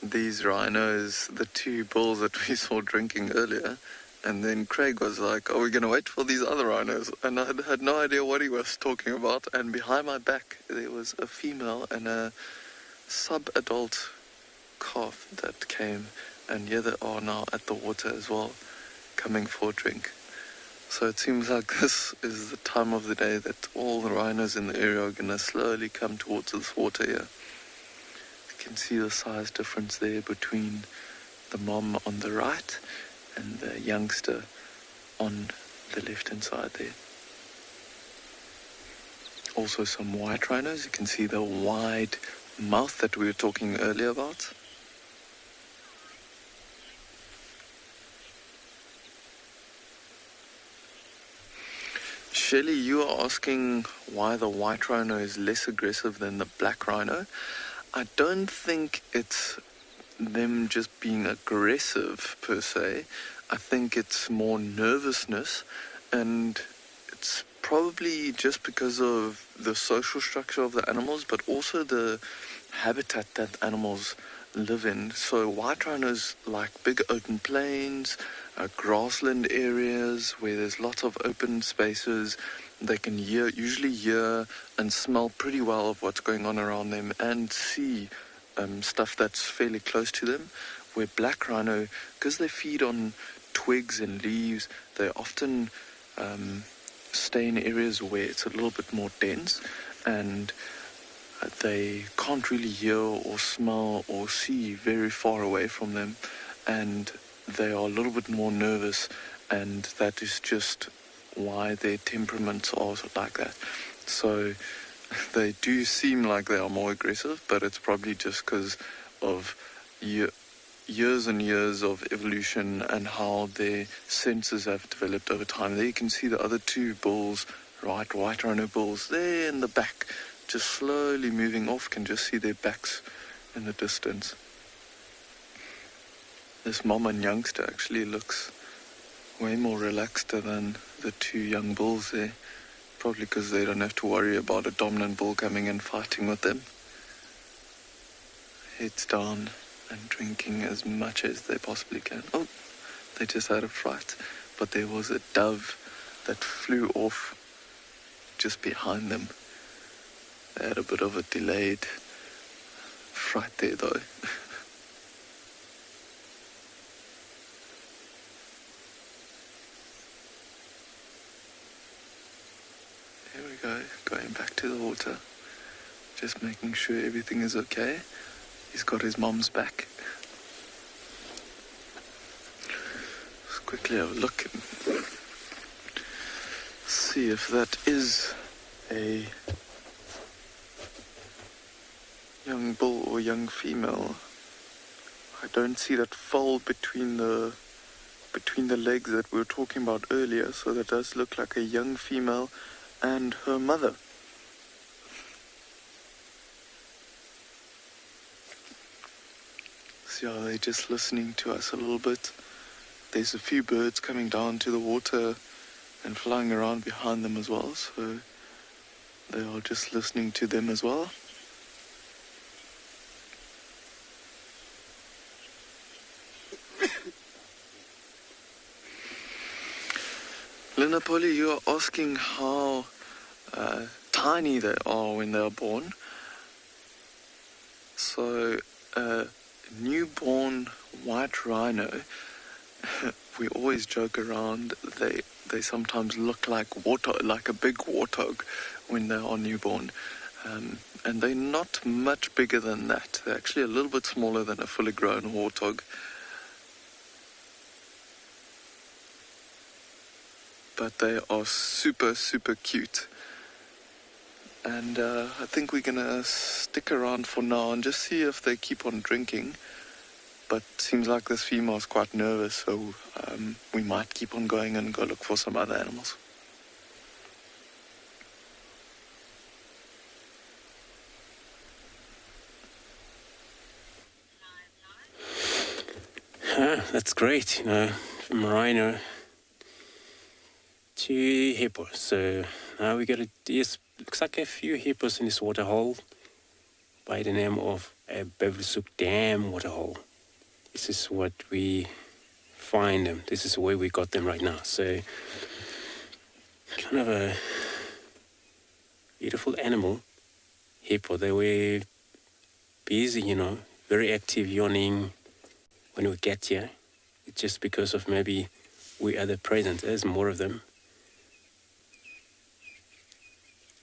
these rhinos, the two bulls that we saw drinking earlier, and then Craig was like, "Are we going to wait for these other rhinos?" And I had no idea what he was talking about, and behind my back there was a female and a sub-adult calf that came, and here they are now at the water as well, coming for a drink. So it seems like this is the time of the day that all the rhinos in the area are going to slowly come towards this water here. You can see the size difference there between the mom on the right and the youngster on the left-hand side there. Also some white rhinos. You can see the wide mouth that we were talking earlier about. Shelley, you are asking why the white rhino is less aggressive than the black rhino. I don't think it's them just being aggressive per se. I think it's more nervousness, and it's probably just because of the social structure of the animals, but also the habitat that animals live in. So white rhinos like big open plains, grassland areas where there's lots of open spaces. They can usually hear and smell pretty well of what's going on around them and see stuff that's fairly close to them. Where black rhino, because they feed on twigs and leaves, they often stay in areas where it's a little bit more dense, and they can't really hear or smell or see very far away from them, and they are a little bit more nervous, and that is just why their temperaments are like that. So they do seem like they are more aggressive, but it's probably just because of years and years of evolution and how their senses have developed over time. There you can see the other two bulls, white rhino bulls, there in the back, just slowly moving off. Can just see their backs in the distance. This mom and youngster actually looks way more relaxed than the two young bulls there. Probably because they don't have to worry about a dominant bull coming and fighting with them. Heads down and drinking as much as they possibly can. Oh, they just had a fright. But there was a dove that flew off just behind them. They had a bit of a delayed fright there though. Here we go, going back to the water. Just making sure everything is okay. He's got his mom's back. Let's quickly have a look and see if that is a young bull or young female. I don't see that fold between the legs that we were talking about earlier, so that does look like a young female and her mother. See how they're just listening to us a little bit. There's a few birds coming down to the water and flying around behind them as well, so they are just listening to them as well. Lina Polly, you are asking how tiny they are when they are born. So, newborn white rhino, we always joke around, they sometimes look like a big warthog when they are newborn. And they're not much bigger than that. They're actually a little bit smaller than a fully grown warthog. But they are super, super cute. And I think we're going to stick around for now and just see if they keep on drinking. But it seems like this female is quite nervous, so we might keep on going and go look for some other animals. That's great, from rhino to hippo. So now we got looks like a few hippos in this water hole by the name of a Beverly Dam waterhole. This is what we find them. This is where we got them right now. So kind of a beautiful animal, hippo. They were busy, you know, very active, yawning when we get here. It's just because of maybe we are the present. There's more of them.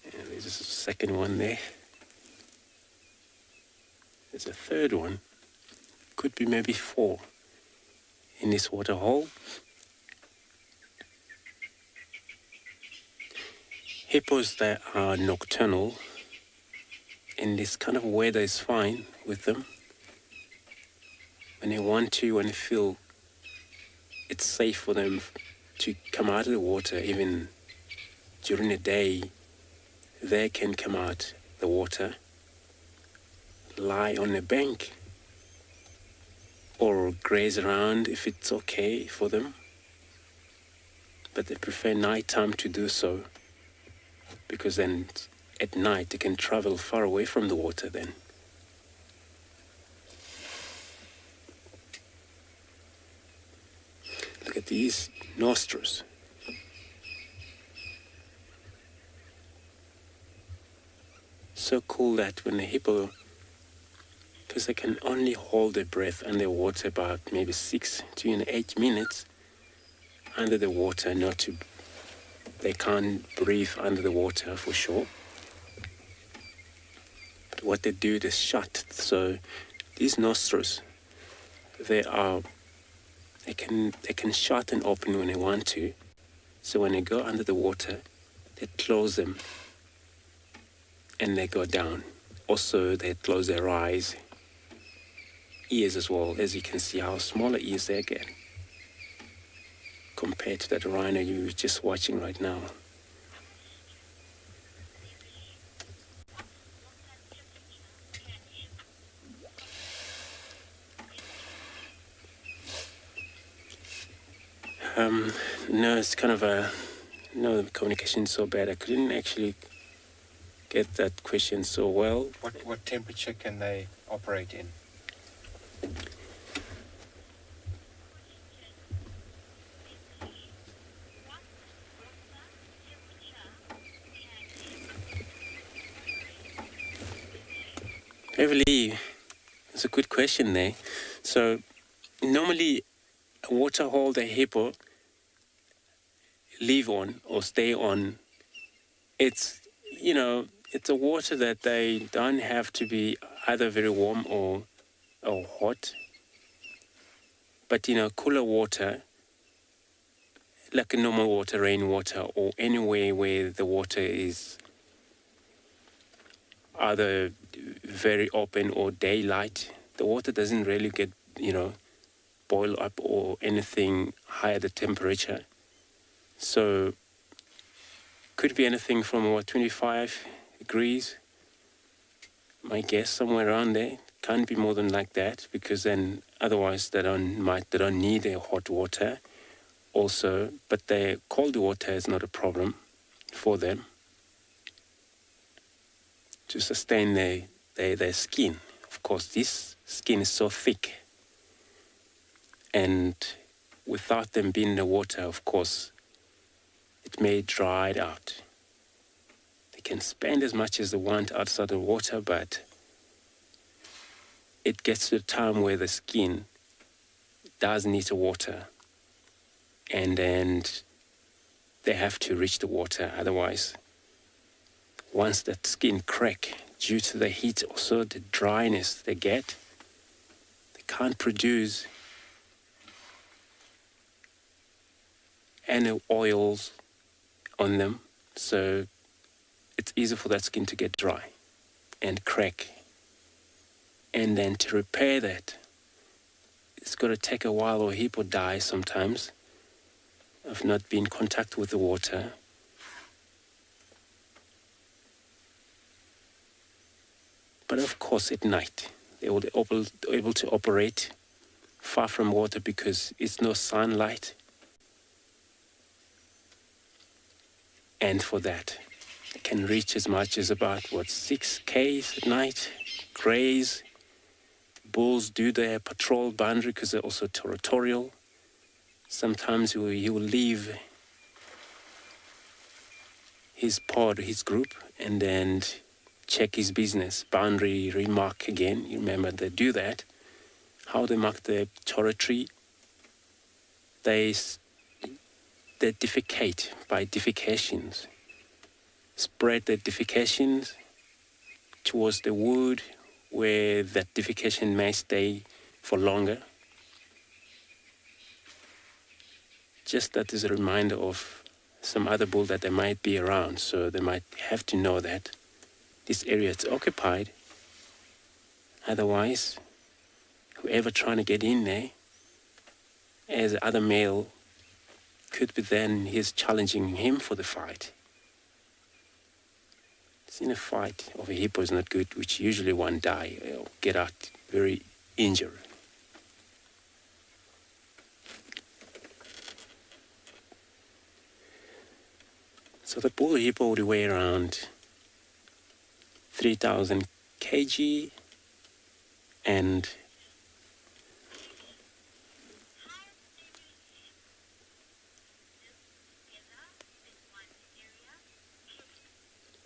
And there's a second one there. There's a third one. Could be maybe 4 in this water hole. Hippos that are nocturnal, and this kind of weather is fine with them. When they want to, when they feel it's safe for them to come out of the water, even during the day, they can come out the water, lie on the bank, or graze around if it's okay for them. But they prefer nighttime to do so, because then at night they can travel far away from the water then. Look at these nostrils. So cool that when the hippo, because they can only hold their breath underwater about maybe 6 to 8 minutes under the water, they can't breathe under the water for sure. But what they do is shut. So these nostrils, they can shut and open when they want to. So when they go under the water, they close them and they go down. Also, they close their eyes, ears as well. As you can see how smaller ears they get compared to that rhino you were just watching right now. No, it's kind of the communication's so bad. I couldn't actually get that question so well. What temperature can they operate in? Beverly, it's a good question there. So normally a water hole the hippo live on or stay on, it's a water that they don't have to be either very warm or hot. But cooler water, like a normal water, rainwater, or anywhere where the water is either very open or daylight, the water doesn't really get, boil up or anything higher the temperature. So could be anything from 25 degrees. My guess somewhere around there. Can't be more than like that, because then otherwise they don't need their hot water also, but the cold water is not a problem for them to sustain their skin. Of course, this skin is so thick, and without them being in the water, of course, it may dry it out. They can spend as much as they want outside the water, but it gets to a time where the skin does need the water, and then they have to reach the water. Otherwise, once that skin crack, due to the heat, also the dryness they get, they can't produce any oils on them, so it's easy for that skin to get dry and crack. And then to repair that, it's got to take a while, or hippo die sometimes of not being in contact with the water. But of course, at night, they will be able to operate far from water because it's no sunlight. And for that, they can reach as much as about, 6 k's at night, graze, bulls do their patrol boundary because they're also territorial. Sometimes he will leave his pod, his group, and then check his business, boundary, remark again. You remember they do that. How they mark their territory, they defecate by defecations. Spread their defecations towards the wood where that defecation may stay for longer. Just that is a reminder of some other bull that they might be around, so they might have to know that this area is occupied. Otherwise, whoever trying to get in there as the other male could be then he's challenging him for the fight. In a fight of a hippo is not good, which usually one die or get out very injured. So the bull hippo would weigh around 3,000 kg and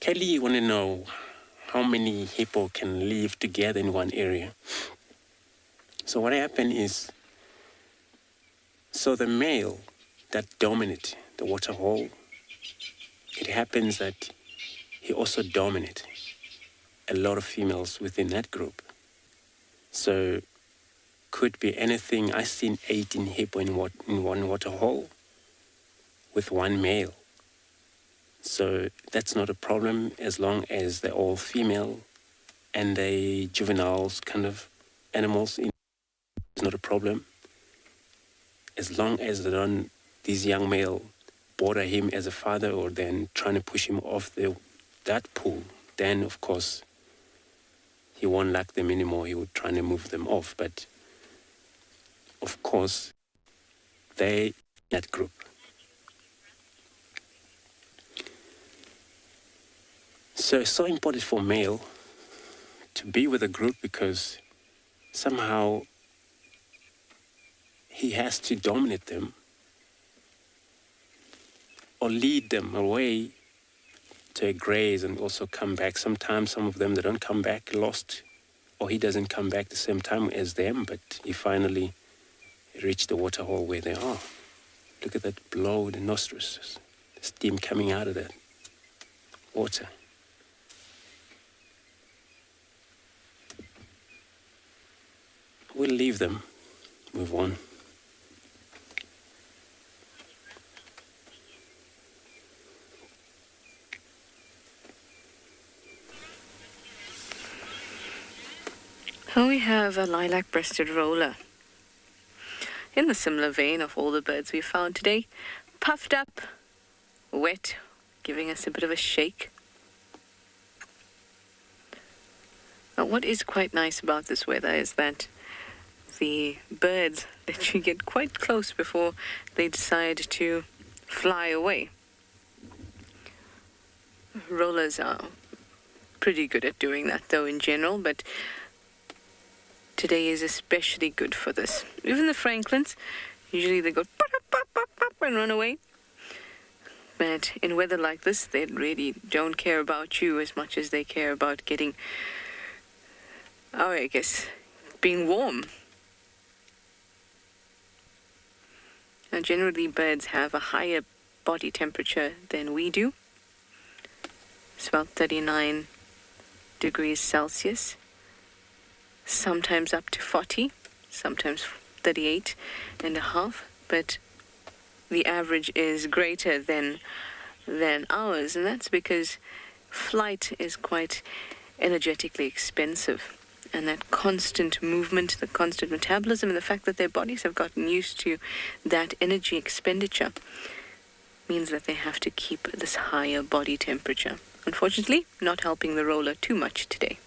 Kelly, you want to know how many hippo can live together in one area. So what happened is, so the male that dominate the water hole, it happens that he also dominate a lot of females within that group. So could be anything. I've seen 18 hippo in one water hole with one male. So that's not a problem as long as they're all female and they juveniles kind of animals. It's not a problem. As long as they don't, these young male bother him as a father or then trying to push him off that pool, then of course he won't like them anymore. He would try to move them off. But of course, they that group. So it's so important for male to be with a group because somehow he has to dominate them or lead them away to a graze and also come back. Sometimes some of them, they don't come back, lost, or he doesn't come back the same time as them, but he finally reached the water hole where they are. Look at that blow, the nostrils, the steam coming out of that water. We'll leave them, move on. Here we have a lilac-breasted roller. In the similar vein of all the birds we found today, puffed up, wet, giving us a bit of a shake. Now, what is quite nice about this weather is that the birds let you get quite close before they decide to fly away. Rollers are pretty good at doing that though in general, but today is especially good for this. Even the francolins, usually they go and run away. But in weather like this, they really don't care about you as much as they care about getting, being warm. Now, generally, birds have a higher body temperature than we do. It's about 39 degrees Celsius, sometimes up to 40, sometimes 38 and a half, but the average is greater than ours, and that's because flight is quite energetically expensive. And that constant movement, the constant metabolism, and the fact that their bodies have gotten used to that energy expenditure means that they have to keep this higher body temperature. Unfortunately, not helping the roller too much today.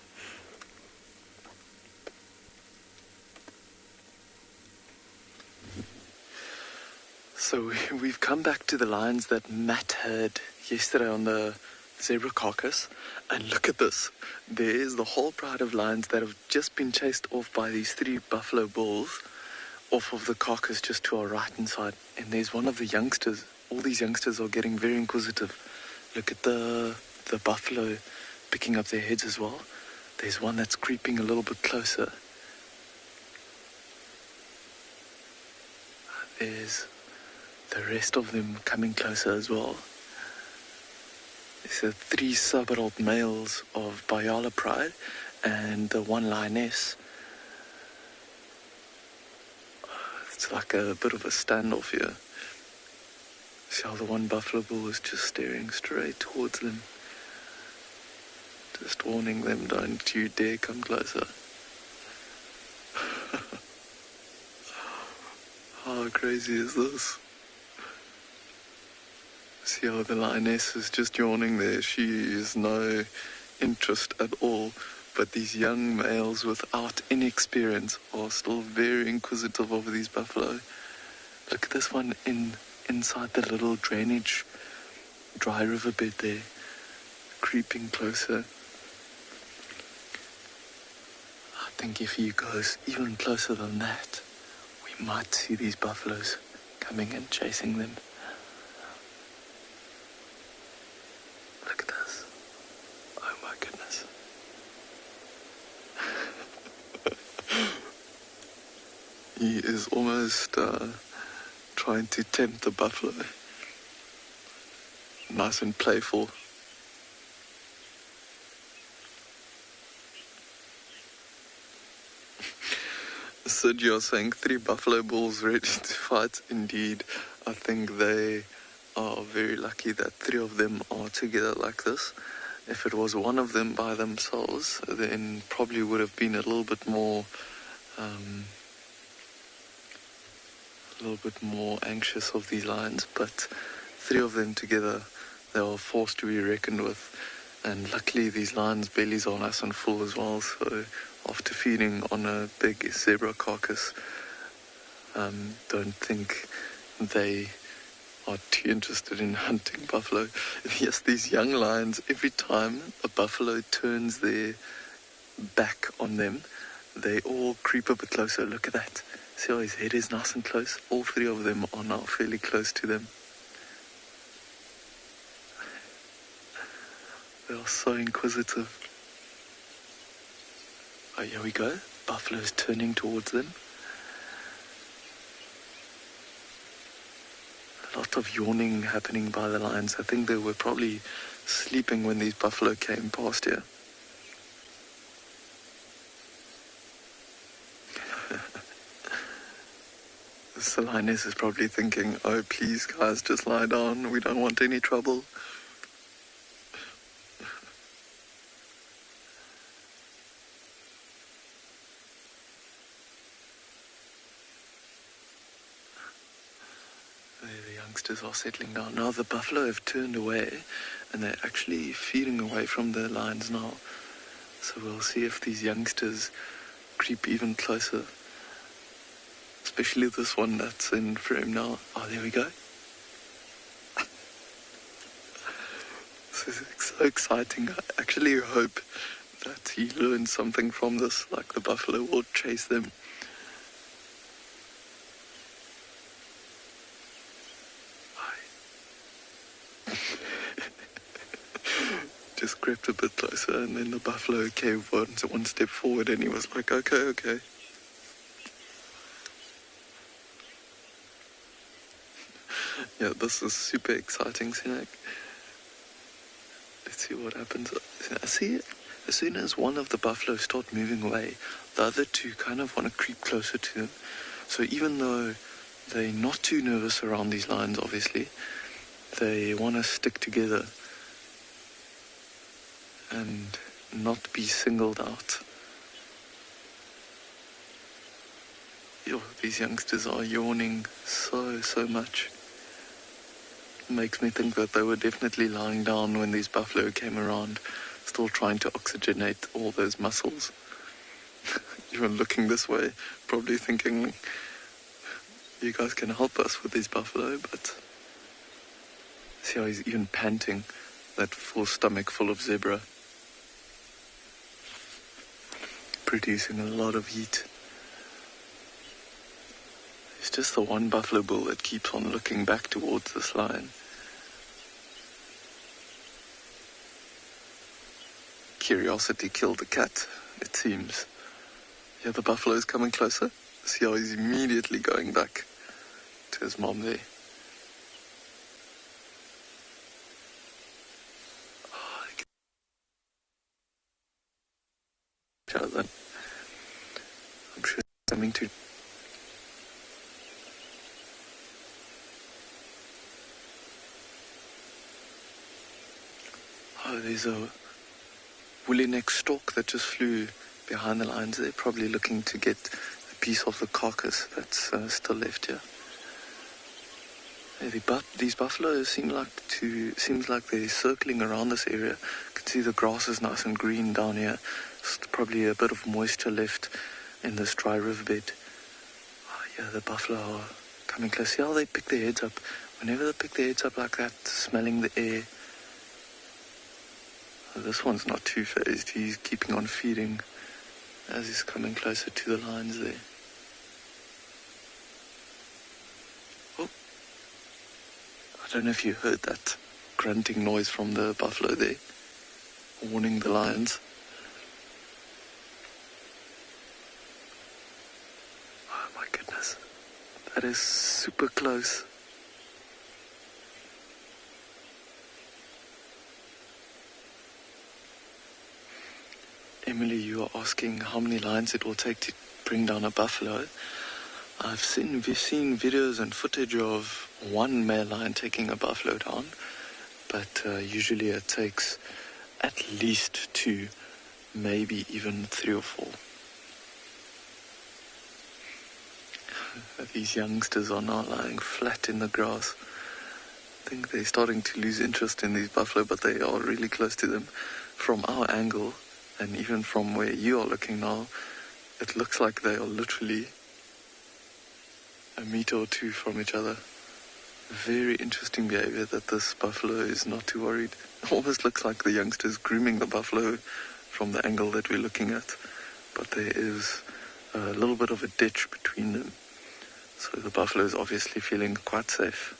So we've come back to the lions that Matt heard yesterday on the zebra carcass, and look at this. There is the whole pride of lions that have just been chased off by these 3 buffalo bulls off of the carcass just to our right hand side. And there's one of the youngsters. All these youngsters are getting very inquisitive. Look at the buffalo picking up their heads as well. There's one that's creeping a little bit closer. There's the rest of them coming closer as well. These are 3 sub-adult males of Ngala Pride and the 1 lioness. It's like a bit of a standoff here. See how the 1 buffalo bull is just staring straight towards them. Just warning them, don't you dare come closer. How crazy is this? See how the lioness is just yawning there. She is no interest at all. But these young males without any experience are still very inquisitive over these buffalo. Look at this one inside the little drainage dry riverbed there, creeping closer. I think if he goes even closer than that, we might see these buffaloes coming and chasing them. Look at this. Oh my goodness. He is almost trying to tempt the buffalo. Nice and playful. Sid, you're saying 3 buffalo bulls ready to fight. Indeed, I think they are very lucky that 3 of them are together like this. If it was one of them by themselves, then probably would have been a little bit more anxious of these lions. But 3 of them together, they are a force to be reckoned with. And luckily these lions' bellies are nice and full as well, so after feeding on a big zebra carcass, don't think they are too interested in hunting buffalo. Yes, these young lions, every time a buffalo turns their back on them, they all creep a bit closer. Look at that. See how his head is nice and close? All 3 of them are now fairly close to them. They are so inquisitive. Oh, here we go. Buffalo's turning towards them. A lot of yawning happening by the lions. I think they were probably sleeping when these buffalo came past here. The lioness is probably thinking, oh please guys, just lie down. We don't want any trouble. The youngsters are settling down. Now the buffalo have turned away and they're actually feeding away from the lions now. So we'll see if these youngsters creep even closer. Especially this one that's in frame now. Oh, there we go. This is so exciting. I actually hope that he learns something from this, like the buffalo will chase them. Just crept a bit closer, and then the buffalo came one step forward, and he was like, okay. Yeah, this is super exciting, Sinek. Let's see what happens. See, as soon as one of the buffalo start moving away, the other 2 kind of want to creep closer to them. So even though they're not too nervous around these lions, obviously, they want to stick together and not be singled out. These youngsters are yawning so much. Makes me think that they were definitely lying down when these buffalo came around, still trying to oxygenate all those muscles. Even looking this way, probably thinking, you guys can help us with these buffalo, but see how he's even panting. that full stomach full of zebra, producing a lot of heat. It's just the one buffalo bull that keeps on looking back towards this lion. Curiosity killed the cat, it seems. Yeah, the buffalo is coming closer. See how he's immediately going back to his mom there. I'm sure it's coming to. Oh, there's a woolly neck stork that just flew behind the lines. They're probably looking to get a piece of the carcass that's still left here. These buffaloes seems like they're circling around this area. You can see the grass is nice and green down here. There's probably a bit of moisture left in this dry riverbed. Oh, yeah, the buffalo are coming close. See how they pick their heads up? Whenever they pick their heads up like that, smelling the air. Oh, this one's not too phased. He's keeping on feeding as he's coming closer to the lines there. I don't know if you heard that grunting noise from the buffalo there, warning the lions. Oh my goodness, that is super close. Emily, you are asking how many lions it will take to bring down a buffalo. We've seen videos and footage of one male lion taking a buffalo down, but usually it takes at least 2, maybe even 3 or 4. These youngsters are now lying flat in the grass. I think they're starting to lose interest in these buffalo, but they are really close to them. From our angle, and even from where you are looking now, it looks like they are literally a meter or 2 from each other. Very interesting behavior that this buffalo is not too worried. It almost looks like the youngsters grooming the buffalo from the angle that we're looking at. But there is a little bit of a ditch between them. So the buffalo is obviously feeling quite safe.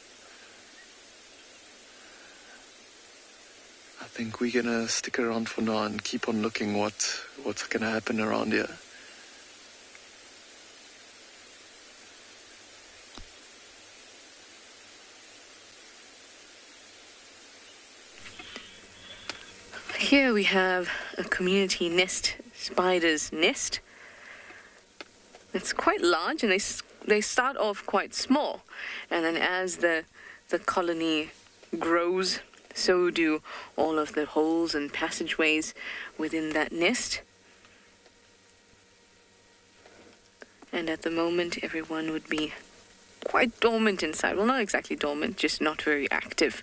I think we're going to stick around for now and keep on looking what's going to happen around here. Here we have a community nest, spider's nest. It's quite large, and they start off quite small, and then as the colony grows, so do all of the holes and passageways within that nest. And at the moment, everyone would be quite dormant inside. Well, not exactly dormant, just not very active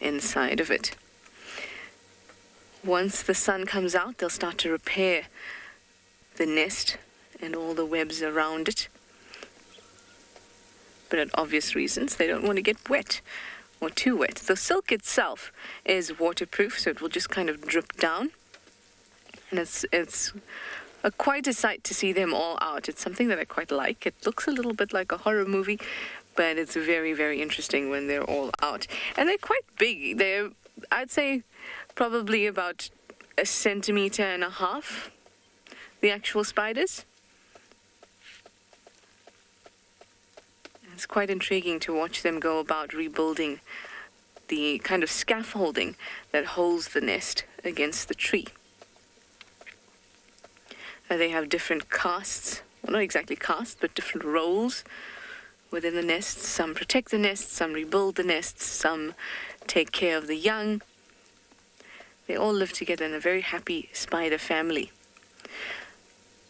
inside of it. Once the sun comes out, they'll start to repair the nest and all the webs around it. But at obvious reasons, they don't want to get wet or too wet. The silk itself is waterproof, so it will just kind of drip down. And it's quite a sight to see them all out. It's something that I quite like. It looks a little bit like a horror movie, but it's very, very interesting when they're all out. And they're quite big. They're, I'd say, probably about 1.5 centimeters, the actual spiders. It's quite intriguing to watch them go about rebuilding the kind of scaffolding that holds the nest against the tree. They have different casts, well, not exactly casts, but different roles within the nest. Some protect the nest, some rebuild the nest, some take care of the young. They all live together in a very happy spider family.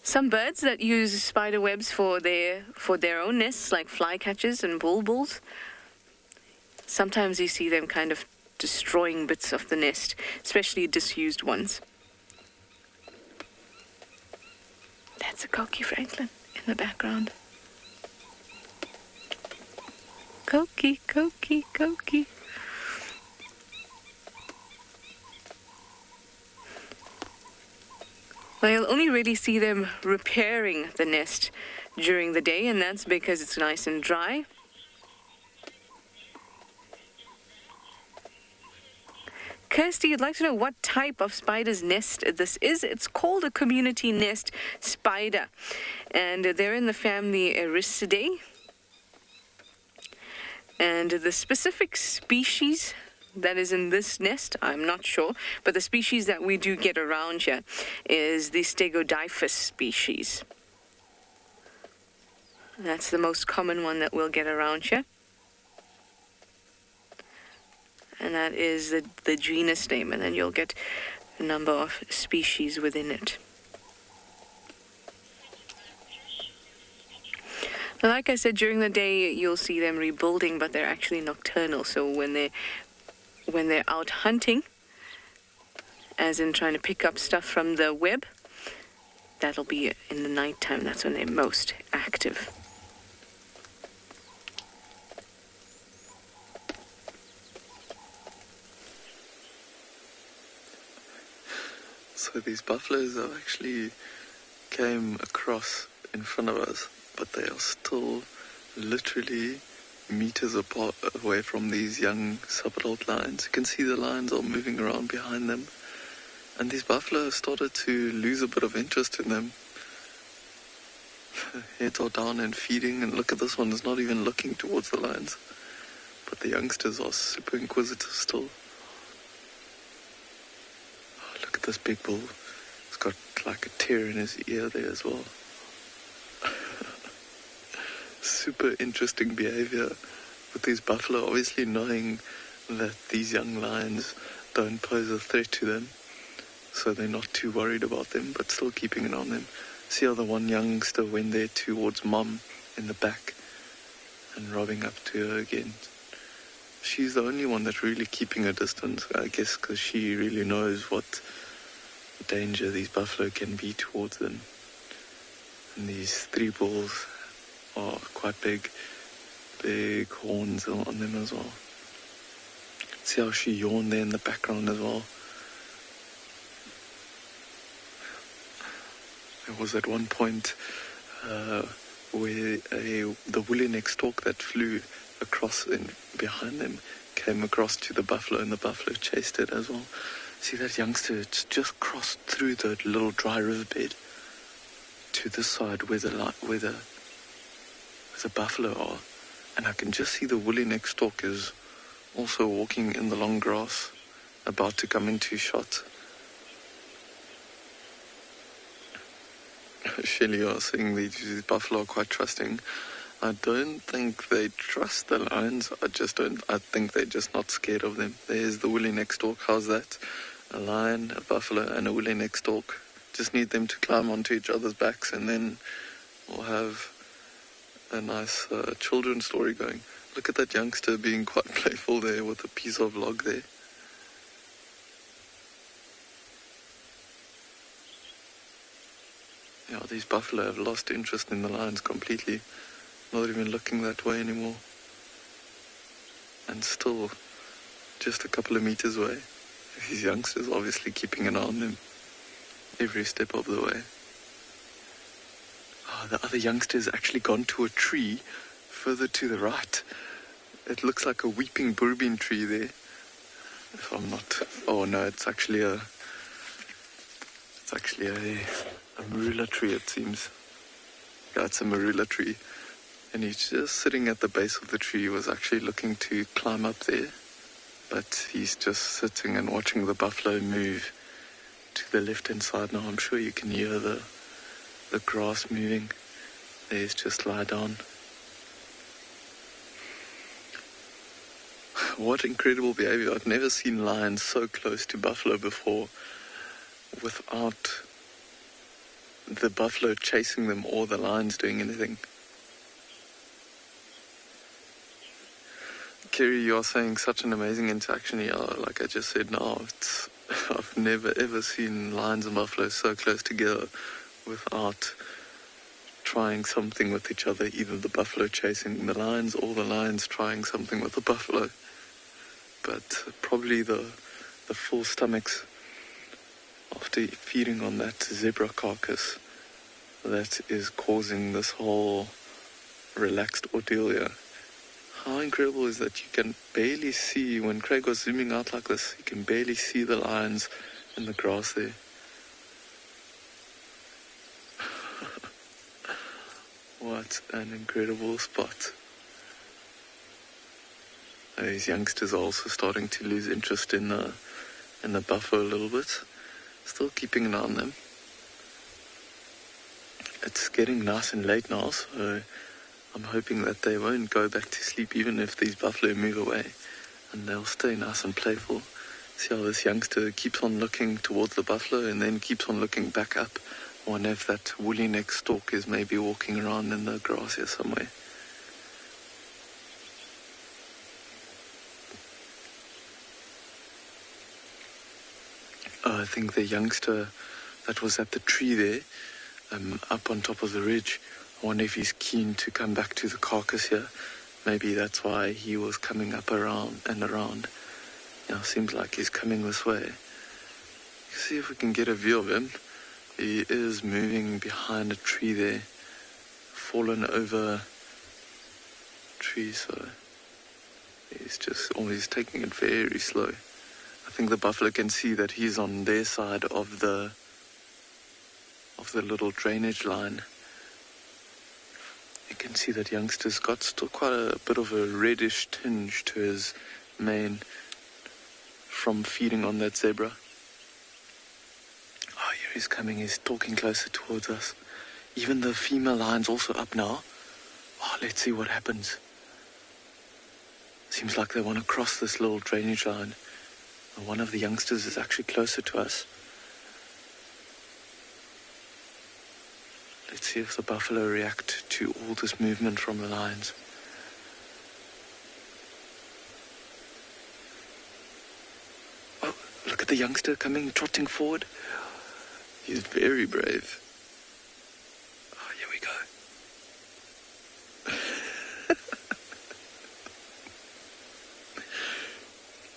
Some birds that use spider webs for their own nests, like flycatchers and bulbuls. Sometimes you see them kind of destroying bits of the nest, especially disused ones. That's a Koki Franklin in the background. Koki, Koki, Koki. Now, you'll only really see them repairing the nest during the day, and that's because it's nice and dry. Kirsty, I'd like to know what type of spider's nest this is. It's called a community nest spider, and they're in the family Ericidae. And the specific species that is in this nest, I'm not sure, but the species that we do get around here is the Stegodiphyus species. That's the most common one that we'll get around here. And that is the genus name, and then you'll get a number of species within it. Now, like I said, during the day you'll see them rebuilding, but they're actually nocturnal. So when they're out hunting, as in trying to pick up stuff from the web, that'll be in the nighttime. That's when they're most active. So these buffaloes have actually came across in front of us, but they are still literally meters apart away from these young sub-adult lions. You can see the lions are moving around behind them, and these buffalo have started to lose a bit of interest in them. Heads are down and feeding, and look at this one, is not even looking towards the lions, but the youngsters are super inquisitive still. Oh, look at this big bull. He's got like a tear in his ear there as well. Super interesting behavior with these buffalo, obviously knowing that these young lions don't pose a threat to them, so they're not too worried about them, but still keeping an eye on them. See how the one youngster went there towards mom in the back and rubbing up to her again. She's the only one that's really keeping a distance, I guess, because she really knows what danger these buffalo can be towards them. And these three bulls are quite big horns on them as well. See how she yawned there in the background as well. There was at one point where the woolly-necked stork that flew across in behind them came across to the buffalo, and the buffalo chased it as well. See that youngster, it's just crossed through the little dry riverbed to this side where the buffalo are, and I can just see the woolly-necked stork is also walking in the long grass, about to come into shot. Shelley are saying these buffalo are quite trusting. I don't think they trust the lions. I think they're just not scared of them. There's the woolly-necked stork. How's that? A lion, a buffalo, and a woolly-necked stork. Just need them to climb onto each other's backs, and then we'll have a nice children's story going. Look at that youngster being quite playful there with a piece of log there. Yeah, these buffalo have lost interest in the lions completely. Not even looking that way anymore. And still just a couple of meters away. These youngsters obviously keeping an eye on them every step of the way. Oh, the other youngster's actually gone to a tree further to the right. It looks like a weeping bourbon tree there. If I'm not... Oh no, it's actually a marula tree, it seems. Yeah, it's a marula tree. And he's just sitting at the base of the tree. He was actually looking to climb up there. But he's just sitting and watching the buffalo move to the left-hand side. Now I'm sure you can hear the grass moving. There's just lie down. What incredible behavior. I've never seen lions so close to buffalo before without the buffalo chasing them or the lions doing anything. Kerry, you're saying such an amazing interaction here. Like I just said now, I've never ever seen lions and buffalo so close together without trying something with each other, either the buffalo chasing the lions or the lions trying something with the buffalo. But probably the full stomachs of after feeding on that zebra carcass that is causing this whole relaxed ordeal here. How incredible is that you can barely see, when Craig was zooming out like this, you can barely see the lions in the grass there. What an incredible spot. These youngsters are also starting to lose interest in the buffalo a little bit. Still keeping an eye on them. It's getting nice and late now, so I'm hoping that they won't go back to sleep even if these buffalo move away, and they'll stay nice and playful. See how this youngster keeps on looking towards the buffalo and then keeps on looking back up. I wonder if that woolly neck stork is maybe walking around in the grass here somewhere. I think the youngster that was at the tree there, up on top of the ridge, I wonder if he's keen to come back to the carcass here. Maybe that's why he was coming up around and around. Yeah, seems like he's coming this way. Let's see if we can get a view of him. He is moving behind a tree there, fallen over tree, so he's just always taking it very slow. I think the buffalo can see that he's on their side of the little drainage line. You can see that youngster's got still quite a bit of a reddish tinge to his mane from feeding on that zebra. Oh, here he's coming. He's talking closer towards us. Even the female lion's also up now. Oh, let's see what happens. Seems like they want to cross this little drainage line. One of the youngsters is actually closer to us. Let's see if the buffalo react to all this movement from the lions. Oh, look at the youngster coming, trotting forward. He's very brave. Oh, here we go.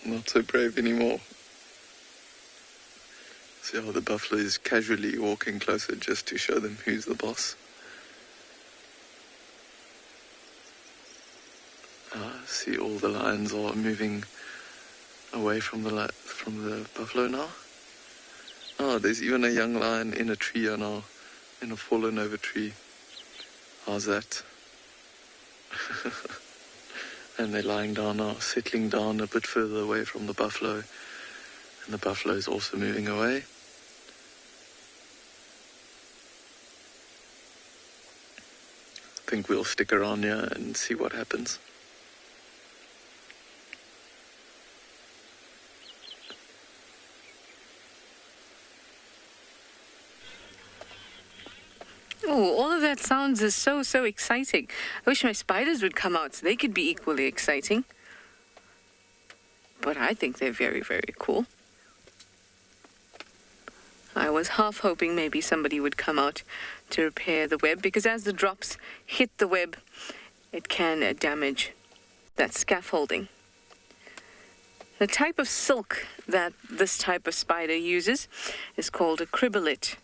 Not so brave anymore. See how the buffalo is casually walking closer just to show them who's the boss. See, all the lions are moving away from the buffalo now. Oh, there's even a young lion in a tree now, in a fallen over tree. How's that? And they're lying down now, settling down a bit further away from the buffalo. And the buffalo is also moving away. I think we'll stick around here and see what happens. Oh, all of that sounds is so exciting. I wish my spiders would come out so they could be equally exciting. But I think they're very, very cool. I was half hoping maybe somebody would come out to repair the web, because as the drops hit the web, it can damage that scaffolding. The type of silk that this type of spider uses is called a cribbolete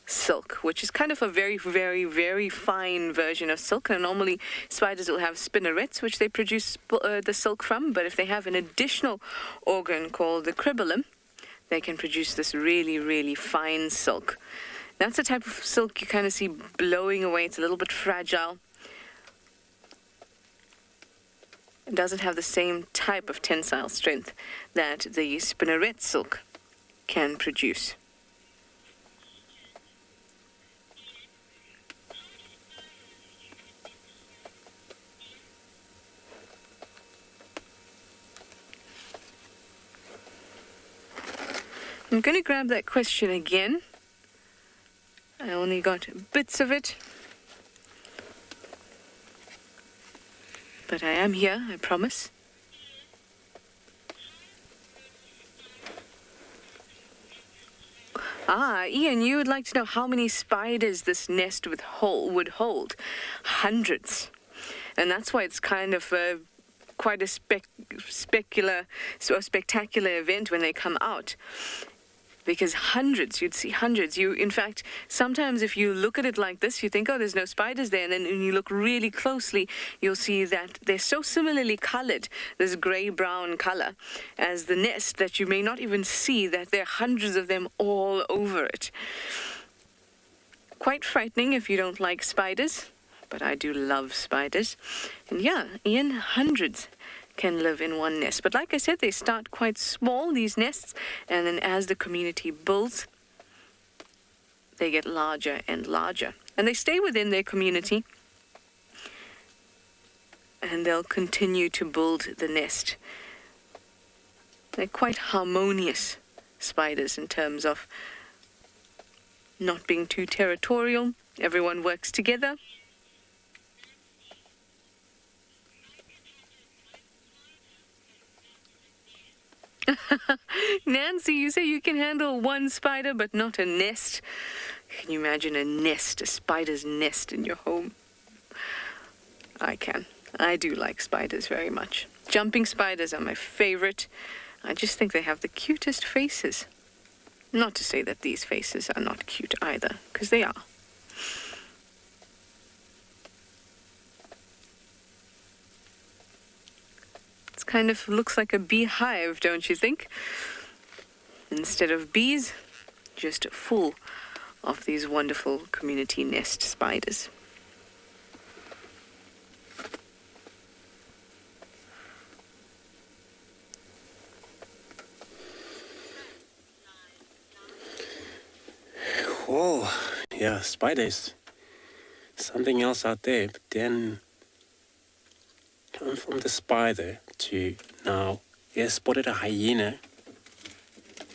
silk, which is kind of a very, very, very fine version of silk. And normally spiders will have spinnerets, which they produce the silk from, but if they have an additional organ called the cribbolum, they can produce this really, really fine silk. That's the type of silk you kind of see blowing away. It's a little bit fragile. It doesn't have the same type of tensile strength that the spinneret silk can produce. I'm going to grab that question again. I only got bits of it. But I am here, I promise. Ian, you would like to know how many spiders this nest would hold. Hundreds. And that's why it's kind of quite a spectacular event when they come out. because you'd see hundreds. In fact, sometimes if you look at it like this, you think, oh, there's no spiders there. And then when you look really closely, you'll see that they're so similarly colored, this gray-brown color, as the nest, that you may not even see that there are hundreds of them all over it. Quite frightening if you don't like spiders, but I do love spiders. And yeah, Ian, hundreds can live in one nest. But like I said, they start quite small, these nests, and then as the community builds, they get larger and larger. And they stay within their community, and they'll continue to build the nest. They're quite harmonious spiders in terms of not being too territorial. Everyone works together. Nancy, you say you can handle one spider but not a nest. Can you imagine a spider's nest in your home? I can. I do like spiders very much. Jumping spiders are my favorite. I just think they have the cutest faces. Not to say that these faces are not cute either, because they are. Kind of looks like a beehive, don't you think? Instead of bees, just full of these wonderful community nest spiders. Whoa, yeah, spiders. Something else out there, but then come from the spider to now, yeah, spotted a hyena.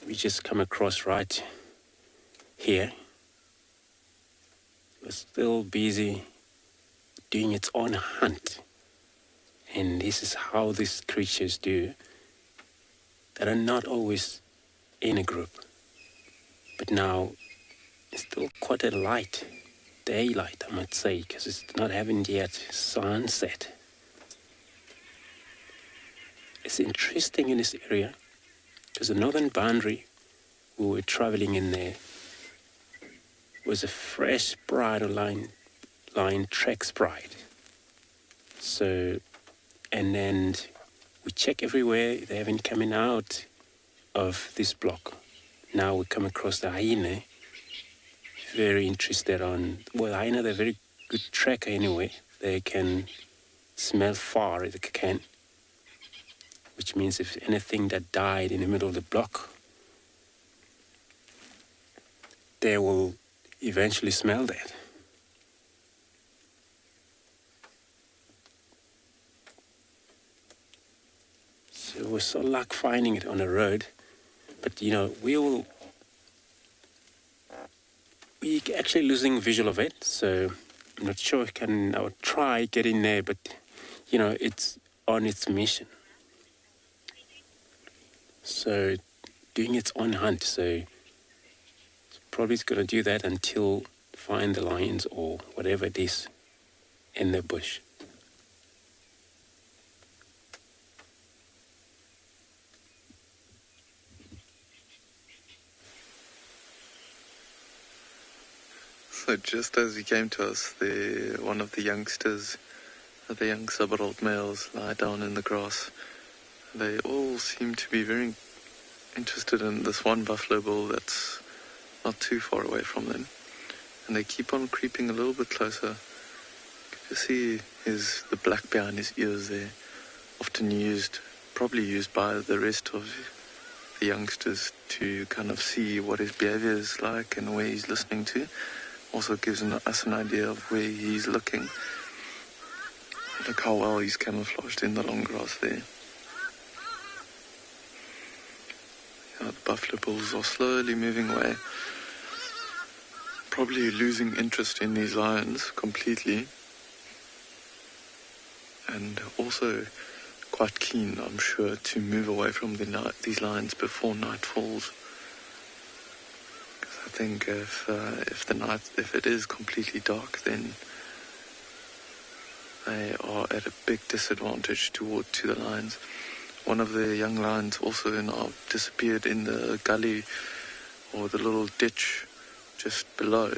We just come across right here. It was still busy doing its own hunt. And this is how these creatures do, that are not always in a group. But now, it's still quite a light, daylight, I might say, because it's not having yet sunset. It's interesting in this area because the northern boundary we were traveling in there was a fresh bridle line track sprite. So, and then we check everywhere, they haven't coming out of this block. Now we come across the hyena, very interested on, well, hyena, they're a very good tracker anyway. They can smell far as they can, which means if anything that died in the middle of the block, they will eventually smell that. So we're so lucky finding it on the road, but you know, we're actually losing visual of it, so I'm not sure I would try getting there, but you know, it's on its mission. So, doing its own hunt. So, probably it's going to do that until find the lions or whatever it is in the bush. So, just as he came to us, one of the youngsters, the young sub-adult males, lie down in the grass. They all seem to be very interested in this one buffalo bull that's not too far away from them. And they keep on creeping a little bit closer. You see the black behind his ears there, often probably used by the rest of the youngsters to kind of see what his behavior is like and where he's listening to. Also gives us an idea of where he's looking. Look how well he's camouflaged in the long grass there. The buffalo bulls are slowly moving away, probably losing interest in these lions completely, and also quite keen, I'm sure, to move away from these lions before night falls. Because I think if it is completely dark, then they are at a big disadvantage to the lions. One of the young lions also now disappeared in the gully or the little ditch just below.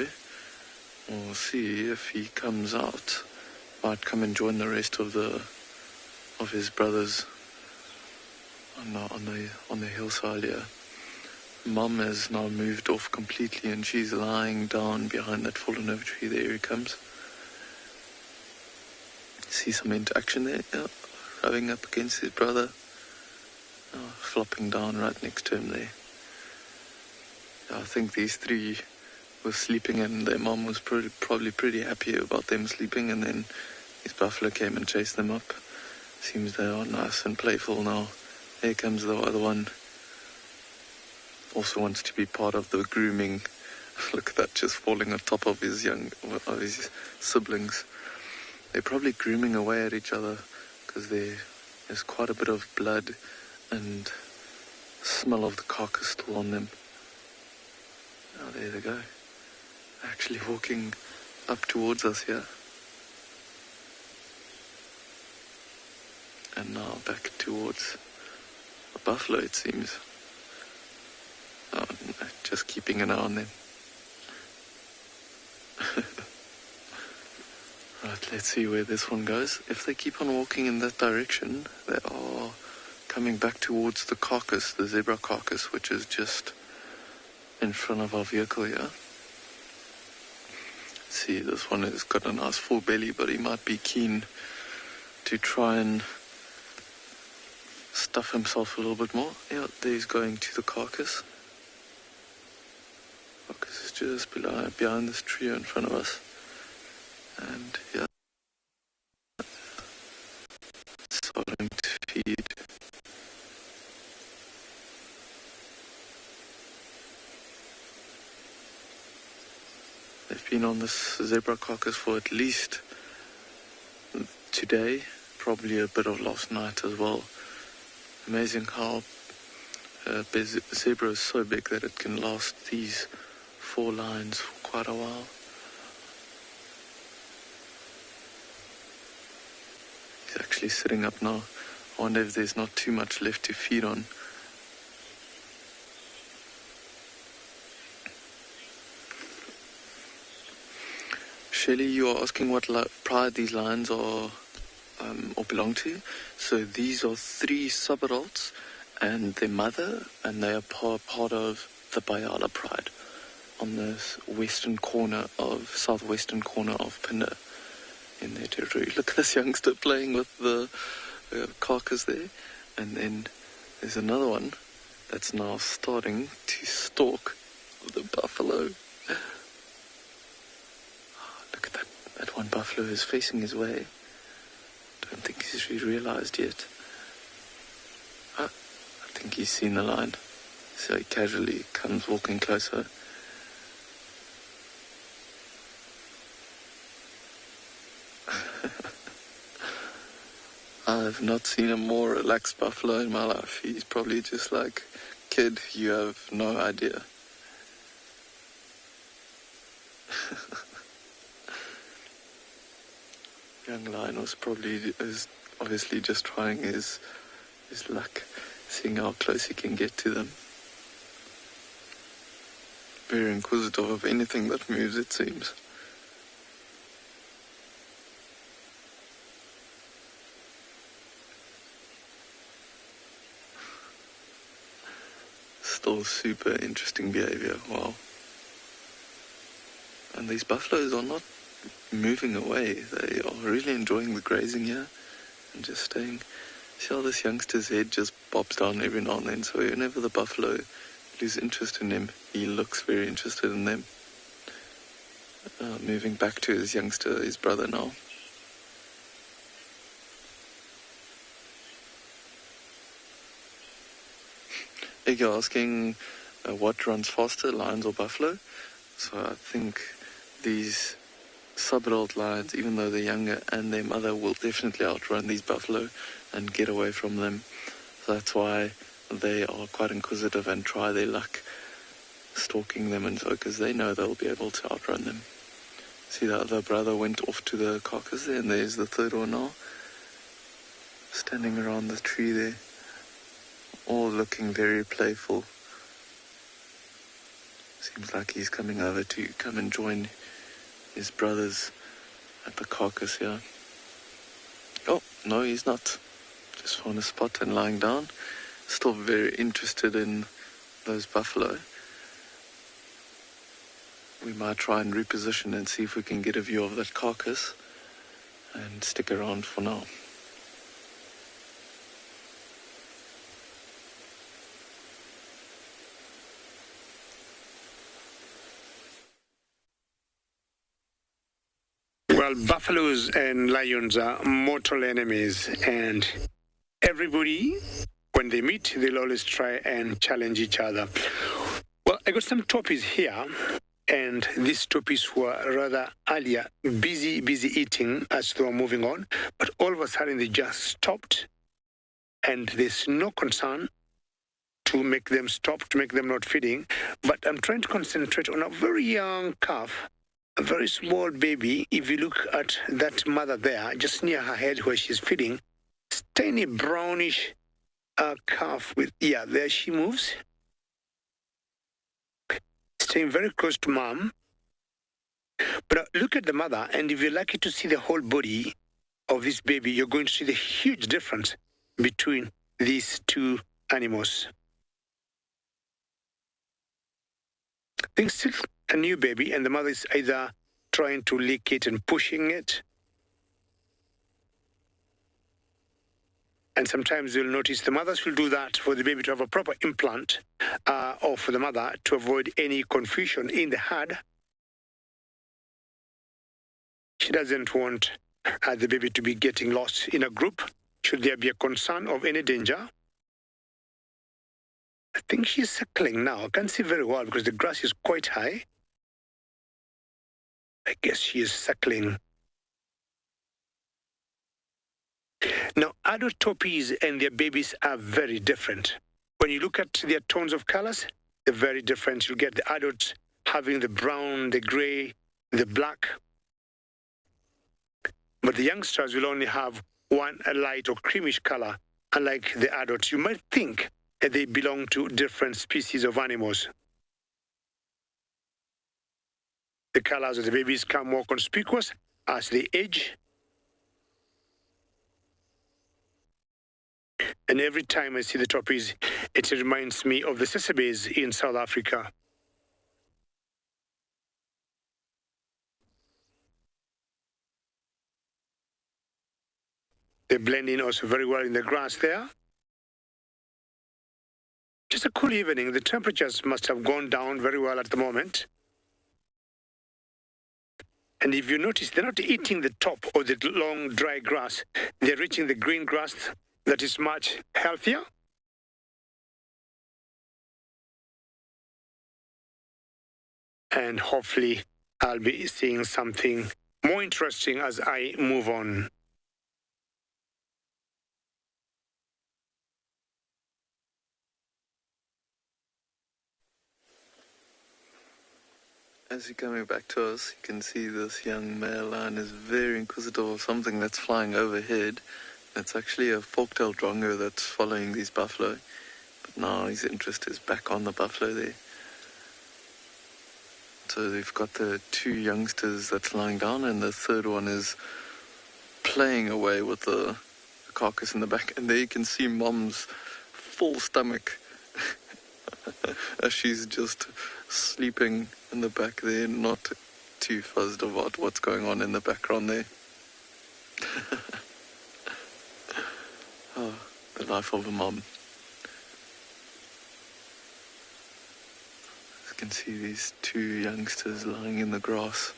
We'll see if he comes out. Might come and join the rest of his brothers on the hillside here. Mum has now moved off completely and she's lying down behind that fallen over tree. There he comes. See some interaction there, yeah, rubbing up against his brother, flopping down right next to him there. I think these three were sleeping and their mom was probably pretty happy about them sleeping, and then his buffalo came and chased them up. Seems they are nice and playful now. Here comes the other one. Also wants to be part of the grooming. Look at that, just falling on top of his siblings. They're probably grooming away at each other because there's quite a bit of blood and smell of the carcass still on them. Oh, there they go. Actually walking up towards us here. And now back towards the buffalo, it seems. Oh, no, just keeping an eye on them. Right, let's see where this one goes. If they keep on walking in that direction, they are coming back towards the carcass, the zebra carcass, which is just in front of our vehicle here. See, this one has got a nice full belly, but he might be keen to try and stuff himself a little bit more. Yeah, there he's going to the carcass. Carcass is just behind this tree in front of us. And yeah, starting to feed. They've been on this zebra carcass for at least today, probably a bit of last night as well. Amazing how a zebra is so big that it can last these 4 lines for quite a while. He's actually sitting up now. I wonder if there's not too much left to feed on. Shelley, you are asking what pride these lions are or belong to. So these are 3 subadults and their mother, and they are part of the Bayala pride on the southwestern corner of Phinda in their territory. Look at this youngster playing with the carcass there, and then there's another one that's now starting to stalk the buffalo. Look at that one buffalo is facing his way. Don't think he's realized yet. I think he's seen the line, so he casually comes walking closer. I've not seen a more relaxed buffalo in my life. He's probably just like, kid, you have no idea. Young lion was obviously just trying his luck, seeing how close he can get to them. Very inquisitive of anything that moves, it seems. Still super interesting behavior, wow. And these buffaloes are not moving away. They are really enjoying the grazing here and just staying. See how this youngster's head just bobs down every now and then, so whenever the buffalo loses interest in him, he looks very interested in them. Moving back to his brother now. You're asking what runs faster, lions or buffalo? So I think these sub-adult lions, even though they're younger, and their mother will definitely outrun these buffalo and get away from them. So that's why they are quite inquisitive and try their luck stalking them, and so because they know they'll be able to outrun them. See, the other brother went off to the carcass there, and there's the third one now, standing around the tree there, all looking very playful. Seems like he's coming over to come and join his brothers at the carcass here. Oh, no, he's not. Just found a spot and lying down. Still very interested in those buffalo. We might try and reposition and see if we can get a view of that carcass and stick around for now. Well, buffaloes and lions are mortal enemies, and everybody, when they meet, they'll always try and challenge each other. Well, I got some toppies here, and these toppies were rather earlier busy eating as they were moving on, but all of a sudden they just stopped, and there's no concern to make them stop, to make them not feeding, but I'm trying to concentrate on a very young calf, a very small baby. If you look at that mother there, just near her head where she's feeding, tiny brownish calf with, yeah, there she moves. Staying very close to mom. But look at the mother, and if you're lucky to see the whole body of this baby, you're going to see the huge difference between these two animals. I think still a new baby, and the mother is either trying to lick it and pushing it. And sometimes you'll notice the mothers will do that for the baby to have a proper implant, or for the mother to avoid any confusion in the herd. She doesn't want the baby to be getting lost in a group, should there be a concern of any danger. I think she's suckling now. I can't see very well because the grass is quite high. I guess she is suckling. Now, adult toppies and their babies are very different. When you look at their tones of colors, they're very different. You'll get the adults having the brown, the gray, the black. But the youngsters will only have one light or creamish color, unlike the adults. You might think that they belong to different species of animals. The colors of the babies become more conspicuous as they age. And every time I see the toppies, it reminds me of the Sesebes in South Africa. They blend in also very well in the grass there. Just a cool evening. The temperatures must have gone down very well at the moment. And if you notice, they're not eating the top or the long, dry grass. They're reaching the green grass that is much healthier. And hopefully, I'll be seeing something more interesting as I move on. As you're coming back to us, you can see this young male lion is very inquisitive of something that's flying overhead. It's actually a fork-tailed drongo that's following these buffalo. But now his interest is back on the buffalo there. So they've got the two youngsters that's lying down, and the third one is playing away with the carcass in the back. And there you can see mom's full stomach as she's just sleeping in the back there, not too fussed about what's going on in the background there. Oh, the life of a mom. You can see these two youngsters lying in the grass.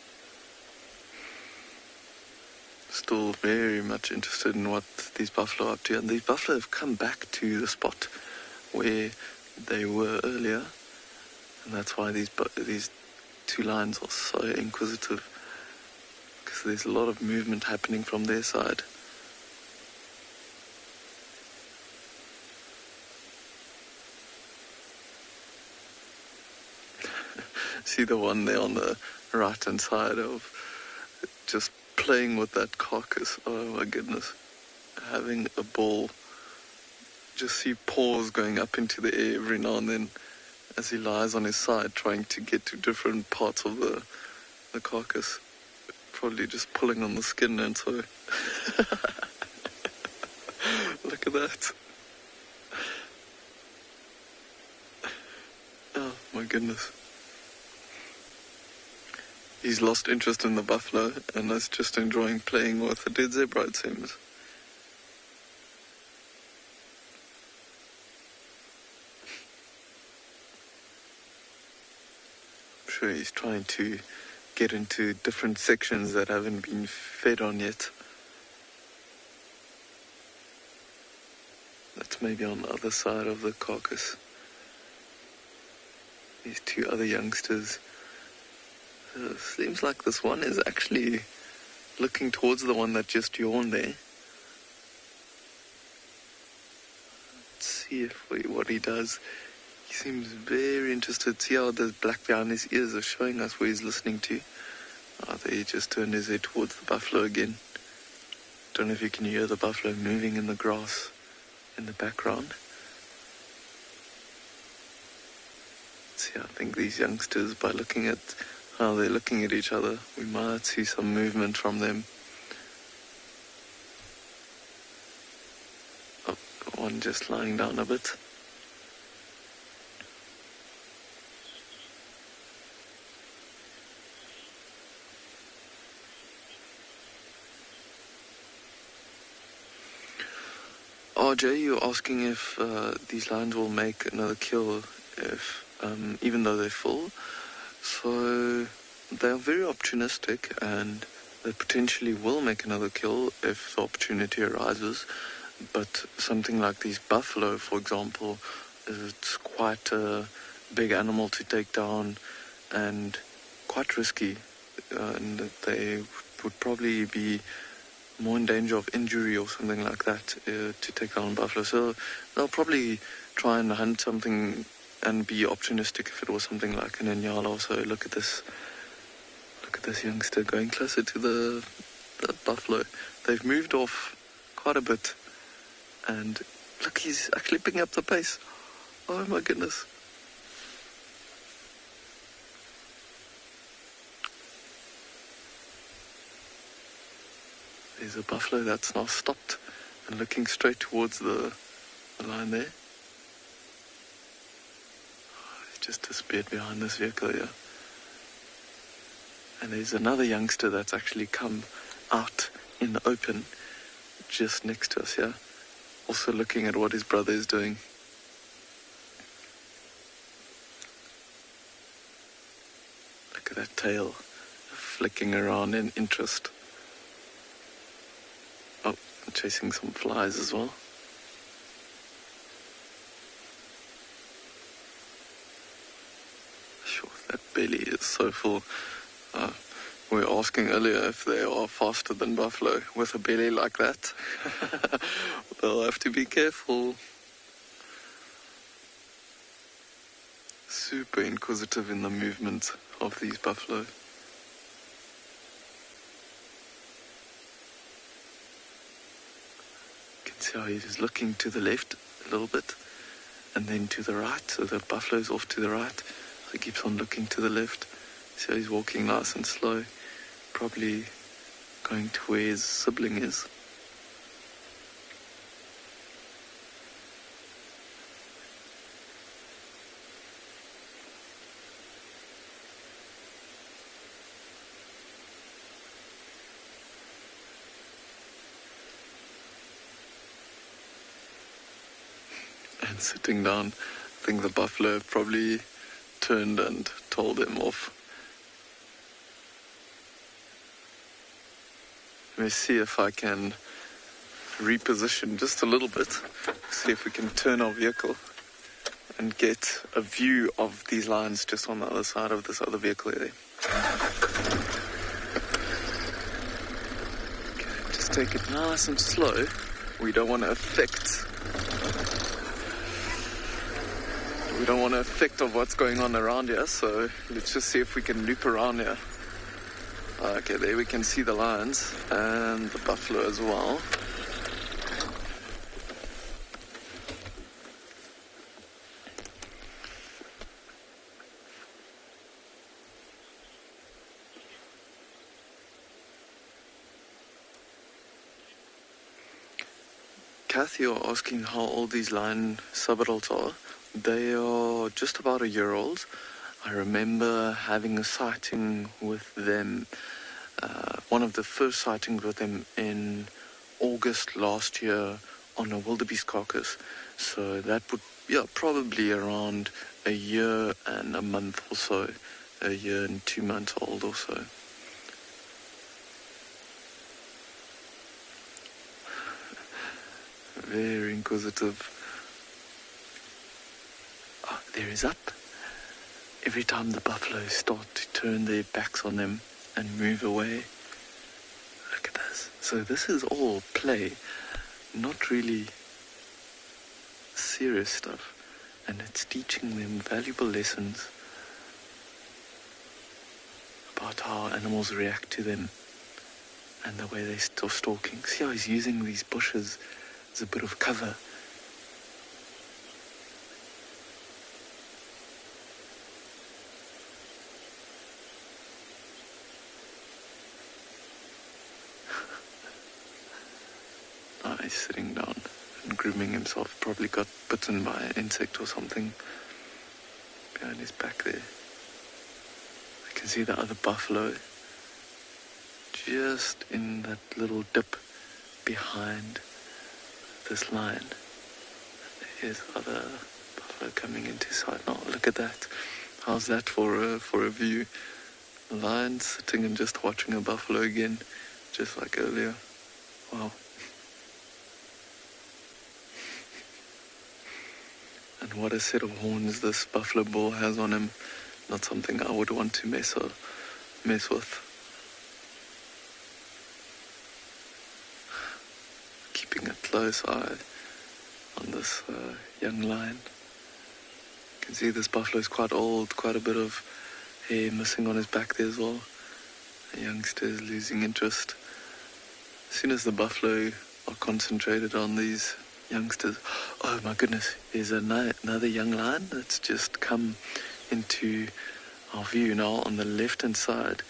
Still very much interested in what these buffalo are up to. And these buffalo have come back to the spot where they were earlier. And that's why these two lions are so inquisitive, because there's a lot of movement happening from their side. See the one there on the right hand side of just playing with that carcass. Oh my goodness, having a ball. Just see paws going up into the air every now and then as he lies on his side trying to get to different parts of the carcass. Probably just pulling on the skin, and so look at that. Oh my goodness. He's lost interest in the buffalo and is just enjoying playing with the dead zebra, it seems. I'm sure he's trying to get into different sections that haven't been fed on yet. That's maybe on the other side of the carcass. These two other youngsters. Seems like this one is actually looking towards the one that just yawned there. Let's see what he does. He seems very interested. See how the black behind his ears are showing us where he's listening to. Oh, there he just turned his head towards the buffalo again. Don't know if you can hear the buffalo moving in the grass in the background. See, I think these youngsters, by looking at how they're looking at each other, we might see some movement from them. Oh, one just lying down a bit. RJ, you're asking if these lions will make another kill if even though they're full. So they're very opportunistic, and they potentially will make another kill if the opportunity arises. But something like these buffalo, for example, it's quite a big animal to take down and quite risky, and they would probably be more in danger of injury or something like that to take down buffalo. So they'll probably try and hunt something and be opportunistic if it was something like an Ngala. So look at this youngster going closer to the buffalo. They've moved off quite a bit, and look, he's actually picking up the pace. Oh my goodness. There's a buffalo that's now stopped and looking straight towards the line there. He just disappeared behind this vehicle here. And there's another youngster that's actually come out in the open just next to us here, also looking at what his brother is doing. Look at that tail flicking around in interest. Oh, chasing some flies as well. Sure, that belly is so full. We were asking earlier if they are faster than buffalo with a belly like that. They'll have to be careful. Super inquisitive in the movement of these buffalo. You can see how he's looking to the left a little bit and then to the right. So the buffalo's off to the right. So he keeps on looking to the left. See how he's walking nice and slow. Probably going to where his sibling is. And sitting down, I think the buffalo probably turned and told him off. Let me see if I can reposition just a little bit. See if we can turn our vehicle and get a view of these lions just on the other side of this other vehicle there. Okay, just take it nice and slow. We don't want to affect of what's going on around here, so let's just see if we can loop around here. Okay, there we can see the lions and the buffalo as well. Kathy, you're asking how old these lion subadults are. They are just about a year old. I remember having a sighting with them, one of the first sightings with them in August last year on a wildebeest carcass. So that would, probably around a year and a month or so, a year and 2 months old or so. Very inquisitive. Oh, there he's up. Every time the buffaloes start to turn their backs on them and move away. Look at this. So this is all play, not really serious stuff. And it's teaching them valuable lessons about how animals react to them and the way they're still stalking. See how he's using these bushes as a bit of cover. Now he's sitting down and grooming himself. Probably got bitten by an insect or something behind his back there. I can see the other buffalo just in that little dip behind this lion. Here's the other buffalo coming into sight now. Look at that. How's that for a view? The lion sitting and just watching a buffalo again, just like earlier. Wow. And what a set of horns this buffalo bull has on him. Not something I would want to mess with. Keeping a close eye on this young lion. You can see this buffalo is quite old, quite a bit of hair missing on his back there as well. The youngster is losing interest. As soon as the buffalo are concentrated on these youngsters, oh my goodness, there's another young lion that's just come into our view now on the left hand side,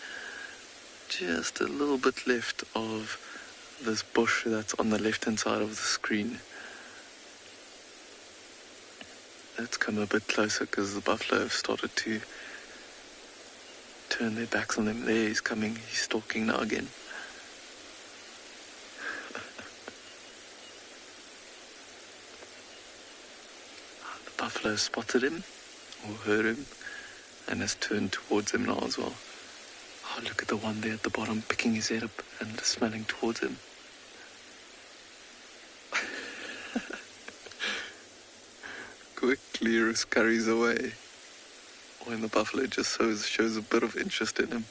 just a little bit left of this bush that's on the left hand side of the screen. Let's come a bit closer because the buffalo have started to turn their backs on them. There he's coming, he's stalking now again. The buffalo spotted him or heard him and has turned towards him now as well. Oh, look at the one there at the bottom, picking his head up and smelling towards him. Quickly scurries away when the buffalo just shows a bit of interest in him.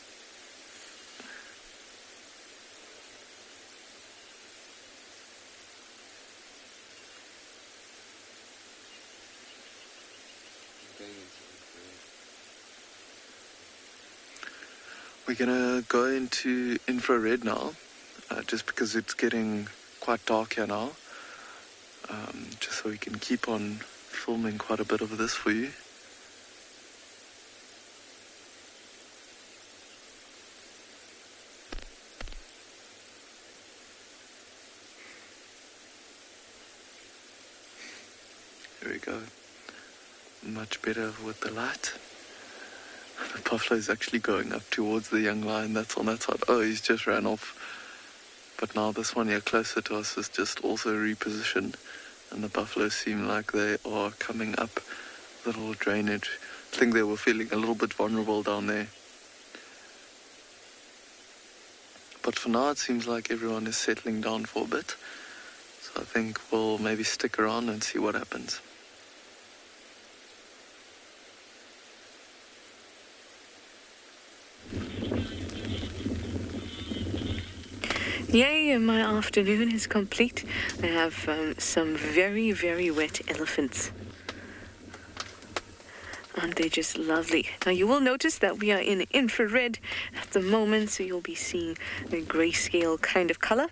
We're gonna go into infrared now, just because it's getting quite dark here now, just so we can keep on filming quite a bit of this for you. Here we go. Much better with the light. The buffalo is actually going up towards the young lion that's on that side. Oh, he's just ran off. But now this one here closer to us is just also repositioned. And the buffaloes seem like they are coming up the little drainage. I think they were feeling a little bit vulnerable down there. But for now it seems like everyone is settling down for a bit. So I think we'll maybe stick around and see what happens. Yay, my afternoon is complete. I have some very, very wet elephants. Aren't they just lovely? Now you will notice that we are in infrared at the moment, so you'll be seeing a grayscale kind of color.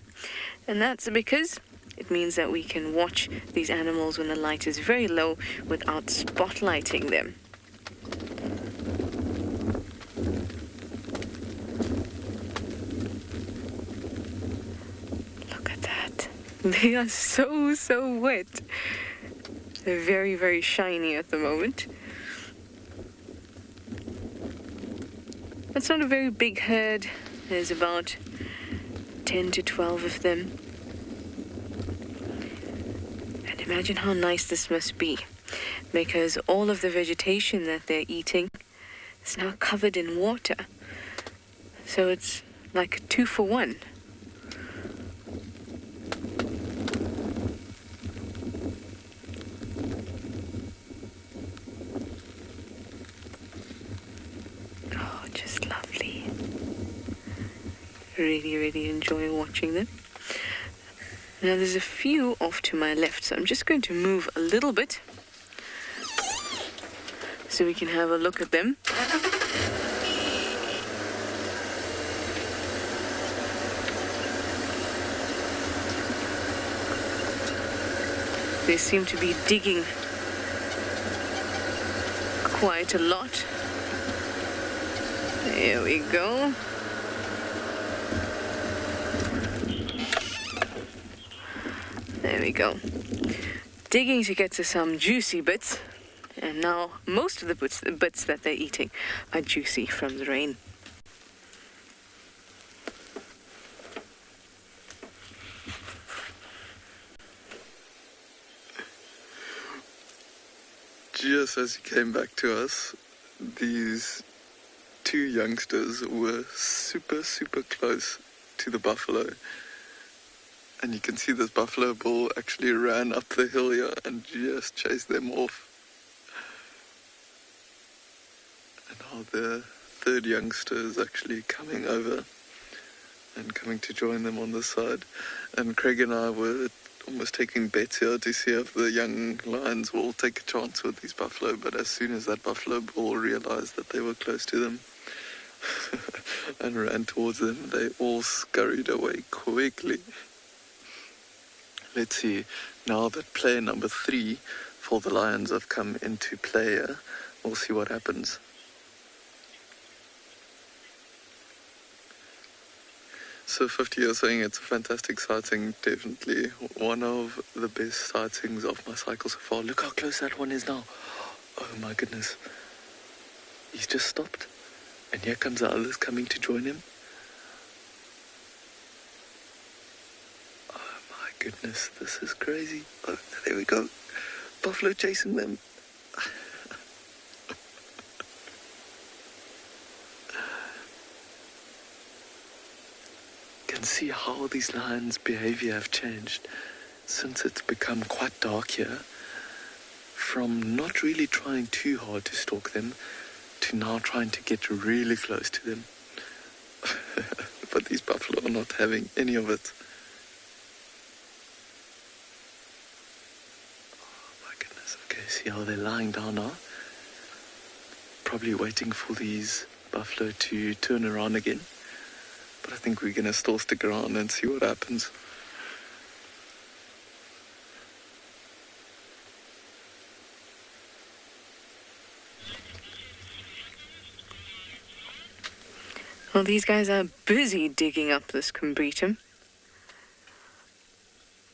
And that's because it means that we can watch these animals when the light is very low without spotlighting them. They are so wet. They're very, very shiny at the moment. It's not a very big herd. There's about 10 to 12 of them. And imagine how nice this must be, because all of the vegetation that they're eating is now covered in water. So it's like a 2-for-1. Oh, just lovely. Really enjoy watching them. Now there's a few off to my left, so I'm just going to move a little bit so we can have a look at them. They seem to be digging quite a lot. There we go. There we go. Digging to get to some juicy bits. And now most of the bits that they're eating are juicy from the rain. Just as he came back to us, these two youngsters were super close to the buffalo. And you can see this buffalo bull actually ran up the hill here and just chased them off. And now the third youngster is actually coming over and coming to join them on the side. And Craig and I were almost taking bets here to see if the young lions will take a chance with these buffalo. But as soon as that buffalo bull realized that they were close to them and ran towards them, they all scurried away quickly. Let's see, now that player number 3 for the lions have come into play here, we'll see what happens. So 50 are saying it's a fantastic sighting, definitely one of the best sightings of my cycle so far. Look how close that one is now. Oh my goodness. He's just stopped. And here comes the others coming to join him. Oh my goodness, this is crazy. Oh, there we go. Buffalo chasing them. Can see how these lions' behavior have changed since it's become quite dark here, from not really trying too hard to stalk them to now trying to get really close to them. But these buffalo are not having any of it. Oh my goodness. Okay, see how they're lying down now? Probably waiting for these buffalo to turn around again. But I think we're going to still stick around and see what happens. Well, these guys are busy digging up this combretum.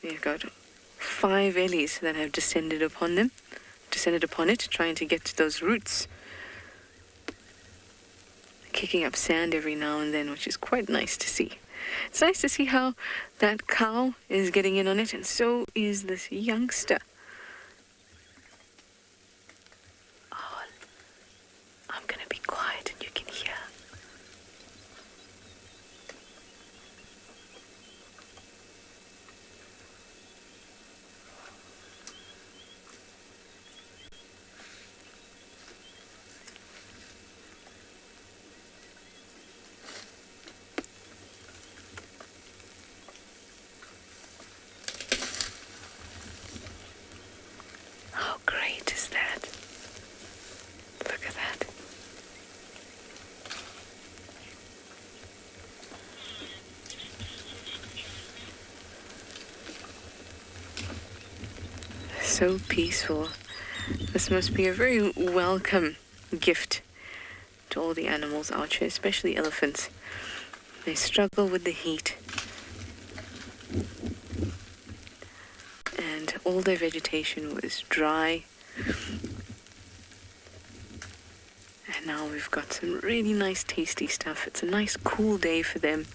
They've got 5 ellies that have descended upon it, trying to get to those roots. Kicking up sand every now and then, which is quite nice to see. It's nice to see how that cow is getting in on it, and so is this youngster. Oh, I'm gonna be quiet and you can hear. So peaceful. This must be a very welcome gift to all the animals out here, especially elephants. They struggle with the heat. all their vegetation was dry. And now we've got some really nice tasty stuff. It's a nice cool day for them.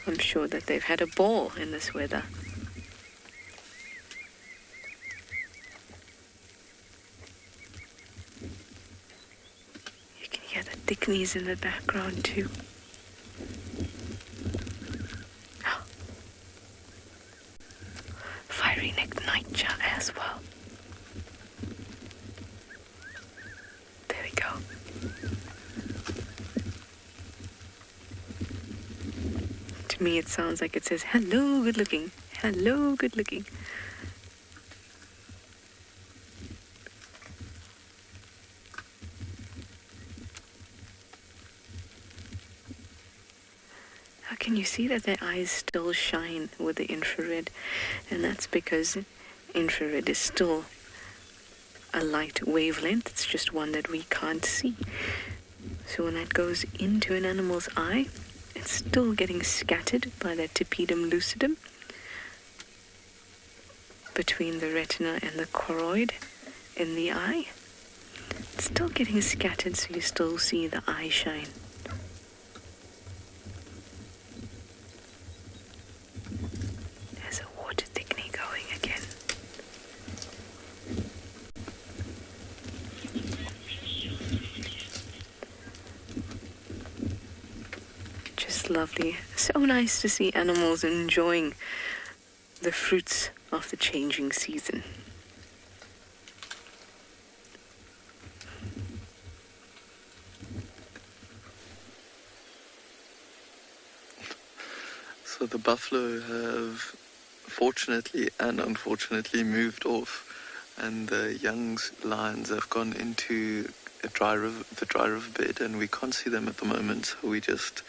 I'm sure that they've had a ball in this weather. You can hear the thicknies in the background too. Fiery-necked nightjar as well. There we go. To me it sounds like it says, hello, good looking. Hello, good looking. Can you see that their eyes still shine with the infrared? And that's because infrared is still a light wavelength. It's just one that we can't see. So when that goes into an animal's eye, it's still getting scattered by that tapetum lucidum between the retina and the choroid in the eye. It's still getting scattered, so you still see the eye shine. Lovely. So nice to see animals enjoying the fruits of the changing season. So the buffalo have fortunately and unfortunately moved off, and the young lions have gone into the dry riverbed, and we can't see them at the moment, so we just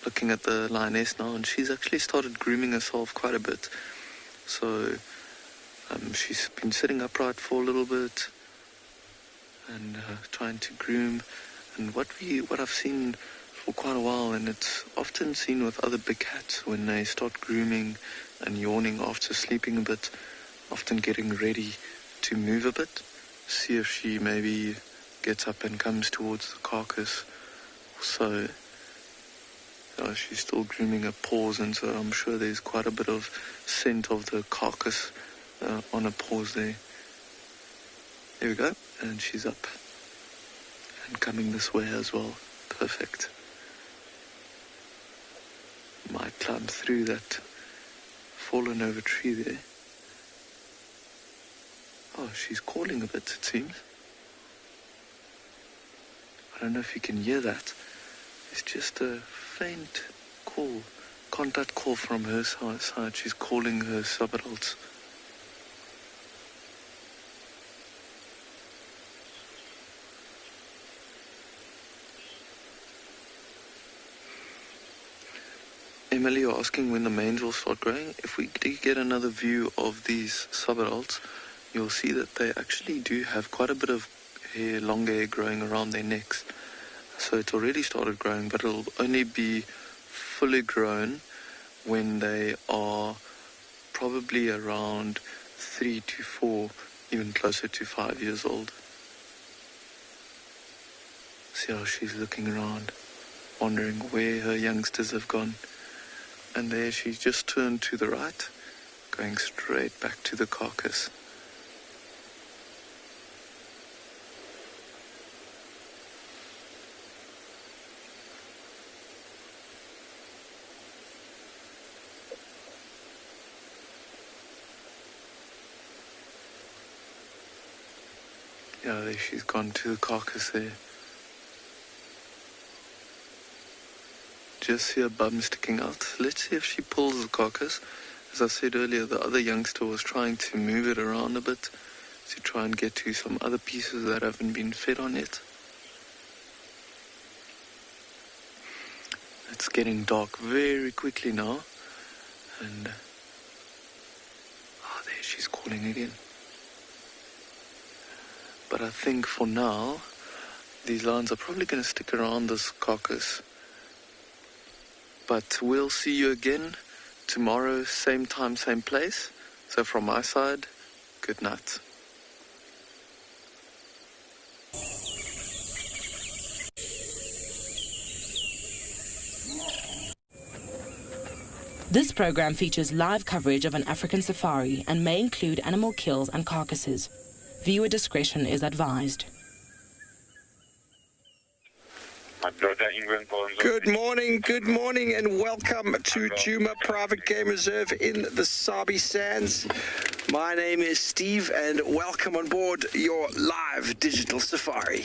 looking at the lioness now, and she's actually started grooming herself quite a bit. So she's been sitting upright for a little bit and trying to groom. And what I've seen for quite a while, and it's often seen with other big cats when they start grooming and yawning after sleeping a bit, often getting ready to move a bit, see if she maybe gets up and comes towards the carcass. So she's still grooming her paws, and so I'm sure there's quite a bit of scent of the carcass on her paws there. There we go, and she's up and coming this way as well. Perfect. Might climb through that fallen over tree there. Oh, she's calling a bit, it seems. I don't know if you can hear that. It's just a faint call, contact call from her side. She's calling her subadults. Emily, you're asking when the manes will start growing. If we do get another view of these subadults, you'll see that they actually do have quite a bit of hair, long hair growing around their necks. So it's already started growing, but it'll only be fully grown when they are probably around 3 to 4, even closer to 5 years old. See how she's looking around, wondering where her youngsters have gone. And there she's just turned to the right, going straight back to the carcass. Yeah, there she's gone to the carcass there. Just see her bum sticking out. Let's see if she pulls the carcass. As I said earlier, the other youngster was trying to move it around a bit to try and get to some other pieces that haven't been fed on yet. It's getting dark very quickly now. And there she's calling again. But I think for now, these lions are probably going to stick around this carcass. But we'll see you again tomorrow, same time, same place. So from my side, good night. This program features live coverage of an African safari and may include animal kills and carcasses. Viewer discretion is advised. Good morning, and welcome to Djuma Private Game Reserve in the Sabi Sands. My name is Steve, and welcome on board your live digital safari.